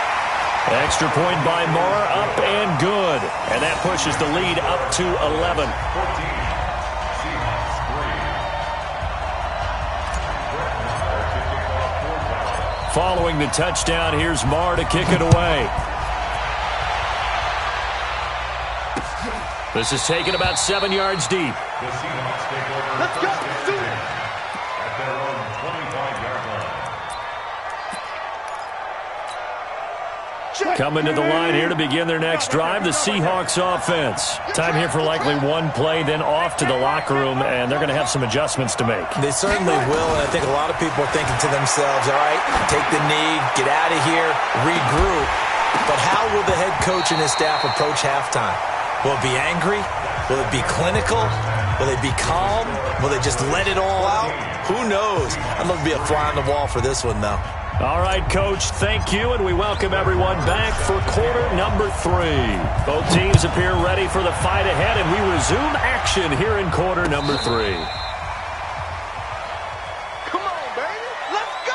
Extra point by Moore, up and good. And that pushes the lead up to 11. Following the touchdown, here's Moore to kick it away. This is taken about 7 yards deep. The Seahawks take over. Let's go. Do it. At their own 25-yard line. Coming to the line here to begin their next drive, the Seahawks offense. Time here for likely one play, then off to the locker room, and they're going to have some adjustments to make. They certainly will, and I think a lot of people are thinking to themselves, all right, take the knee, get out of here, regroup. But how will the head coach and his staff approach halftime? Will it be angry? Will it be clinical? Will they be calm? Will they just let it all out? Who knows? I'd love to be a fly on the wall for this one, though. All right, Coach, thank you, and we welcome everyone back for quarter number 3. Both teams appear ready for the fight ahead, and we resume action here in quarter number 3. Come on, baby. Let's go.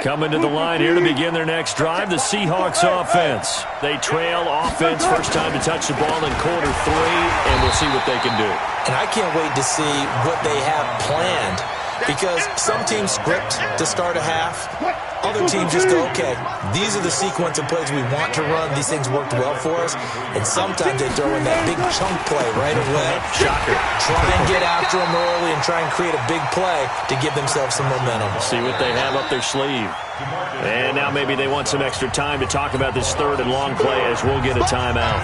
Coming to the line here to begin their next drive, the Seahawks offense. They trail offense, first time to touch the ball in quarter 3, and we'll see what they can do. And I can't wait to see what they have planned, because some teams script to start a half. Other teams just go, okay, these are the sequence of plays we want to run. These things worked well for us. And sometimes they throw in that big chunk play right away. Shocker. Try and get after them early and try and create a big play to give themselves some momentum. See what they have up their sleeve. And now maybe they want some extra time to talk about this third and long play as we'll get a timeout.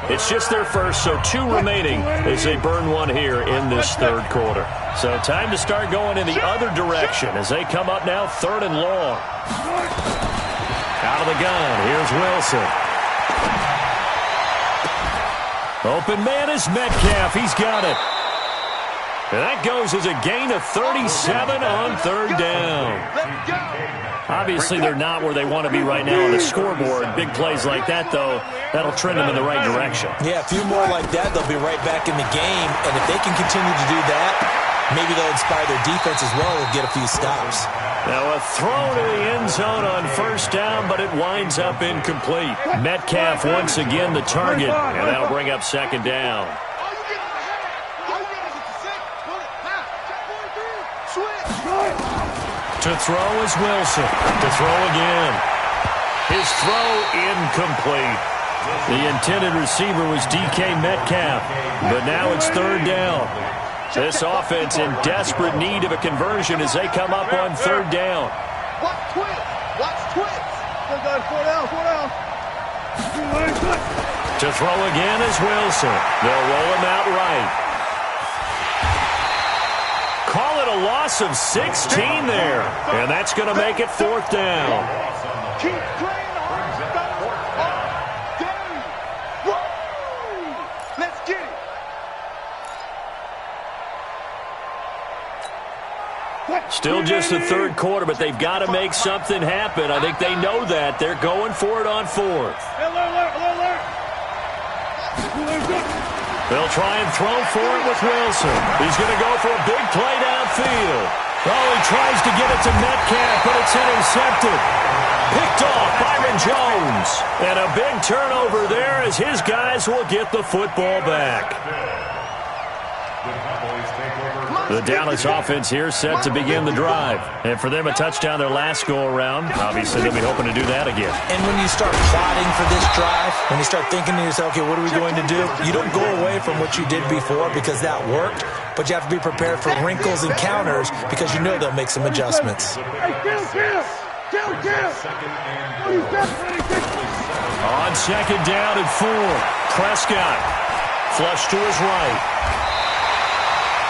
It's just their first, so 2 remaining as they burn one here in this third quarter. So time to start going in the other direction as they come up now 3rd and long. Out of the gun, here's Wilson. Open man is Metcalf. He's got it. And that goes as a gain of 37 on third down. Obviously, they're not where they want to be right now on the scoreboard. Big plays like that, though, that'll trend them in the right direction. Yeah, a few more like that, they'll be right back in the game. And if they can continue to do that, maybe they'll inspire their defense as well and get a few stops. Now a throw to the end zone on first down, but it winds up incomplete. Metcalf once again the target, and that'll bring up second down. To throw is Wilson. To throw again. His throw incomplete. The intended receiver was DK Metcalf, but now it's third down. This offense in desperate need of a conversion as they come up on third down. Watch twist. Watch twist. Four down. To throw again is Wilson. They'll roll him out right. Call it a loss of 16 there. And that's going to make it fourth down. Keep playing hard. Let's get it. Still just the third quarter, but they've got to make something happen. I think they know that. They're going for it on fourth. They'll try and throw for it with Wilson. He's going to go for a big play downfield. Oh, he tries to get it to Metcalf, but it's intercepted. Picked off Byron Jones. And a big turnover there as his guys will get the football back. The Dallas offense here set to begin the drive. And for them, a touchdown their last go-around. Obviously, they'll be hoping to do that again. And when you start plotting for this drive, when you start thinking to yourself, okay, what are we going to do? You don't go away from what you did before because that worked, but you have to be prepared for wrinkles and counters because you know they'll make some adjustments. On second down and 4, Prescott. Flush to his right.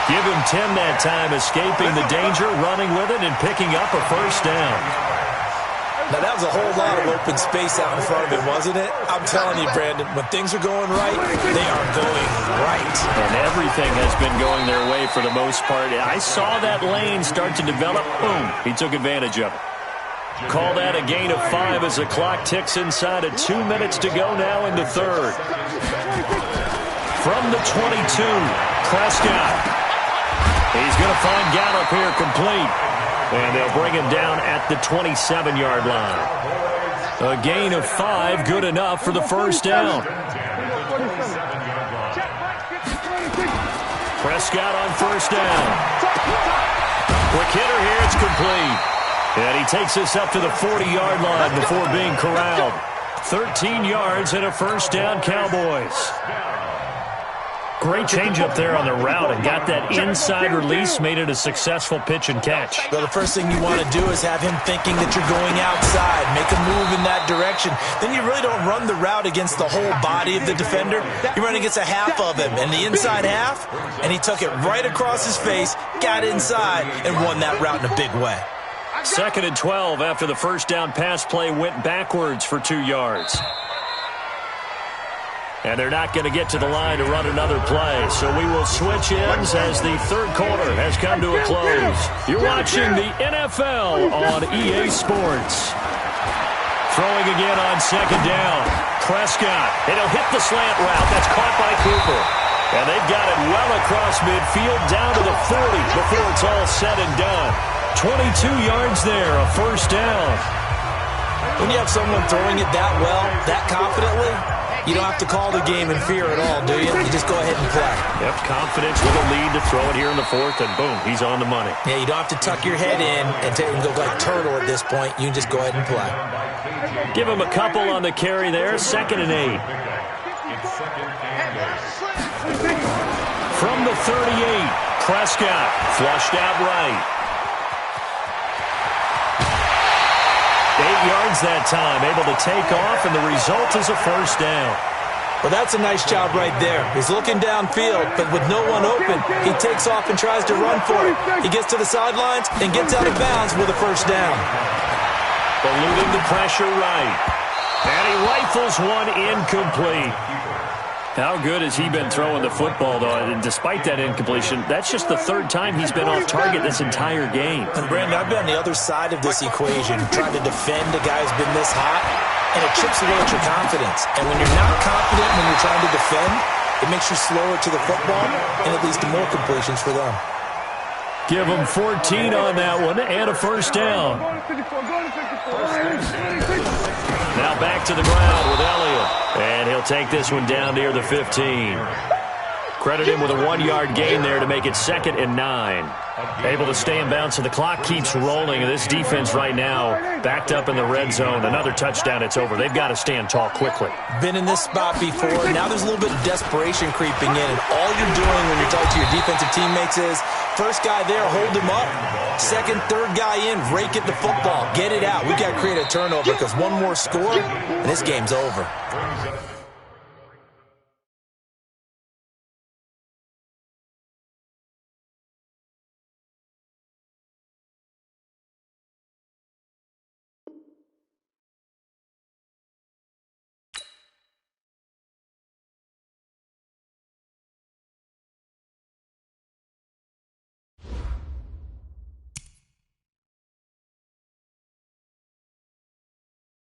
Give him 10 that time, escaping the danger, running with it, and picking up a first down. Now, that was a whole lot of open space out in front of him, wasn't it? I'm telling you, Brandon, when things are going right, they are going right. And everything has been going their way for the most part. I saw that lane start to develop. Boom. He took advantage of it. Call that a gain of 5 as the clock ticks inside of 2 minutes to go now in the third. From the 22, Prescott. He's going to find Gallup here complete. And they'll bring him down at the 27-yard line. A gain of 5, good enough for the first down. Prescott on first down. Quick hitter here, it's complete. And he takes us up to the 40-yard line before being corralled. 13 yards and a first down, Cowboys. Great change up there on the route and got that inside release, made it a successful pitch and catch. Well, the first thing you want to do is have him thinking that you're going outside, make a move in that direction. Then you really don't run the route against the whole body of the defender. You run against a half of him, and the inside half, and he took it right across his face, got inside, and won that route in a big way. Second and 12 after the first down pass play went backwards for 2 yards. And they're not going to get to the line to run another play. So we will switch ends as the third quarter has come to a close. You're watching the NFL on EA Sports. Throwing again on second down. Prescott. And he'll hit the slant route. That's caught by Cooper. And they've got it well across midfield down to the 40 before it's all said and done. 22 yards there, a first down. When you have someone throwing it that well, that confidently, you don't have to call the game in fear at all, do you? You just go ahead and play. Yep, confidence with a lead to throw it here in the fourth, and boom, he's on the money. Yeah, you don't have to tuck your head in and go like turtle at this point. You can just go ahead and play. Give him a couple on the carry there, 2nd and 8. From the 38, Prescott flushed out right. 8 yards that time, able to take off, and the result is a first down. Well, that's a nice job right there. He's looking downfield, but with no one open, he takes off and tries to run for it. He gets to the sidelines and gets out of bounds with a first down. Eluding the pressure right. And he rifles one incomplete. How good has he been throwing the football, though? And despite that incompletion, that's just the third time he's been off target this entire game. And, Brandon, I've been on the other side of this equation, trying to defend a guy who's been this hot, and it chips away at your confidence. And when you're not confident when you're trying to defend, it makes you slower to the football, and it leads to more completions for them. Give him 14 on that one, and a first down. Now back to the ground with Elliott. And he'll take this one down near the 15. Credit him with a 1-yard gain there to make it 2nd and 9. Able to stay in bounds, so the clock keeps rolling. And this defense right now backed up in the red zone. Another touchdown, it's over. They've got to stand tall quickly. Been in this spot before. Now there's a little bit of desperation creeping in. And all you're doing when you're talking to your defensive teammates is, first guy there, hold him up. Second, third guy in, rake at the football. Get it out. We've got to create a turnover because one more score, and this game's over.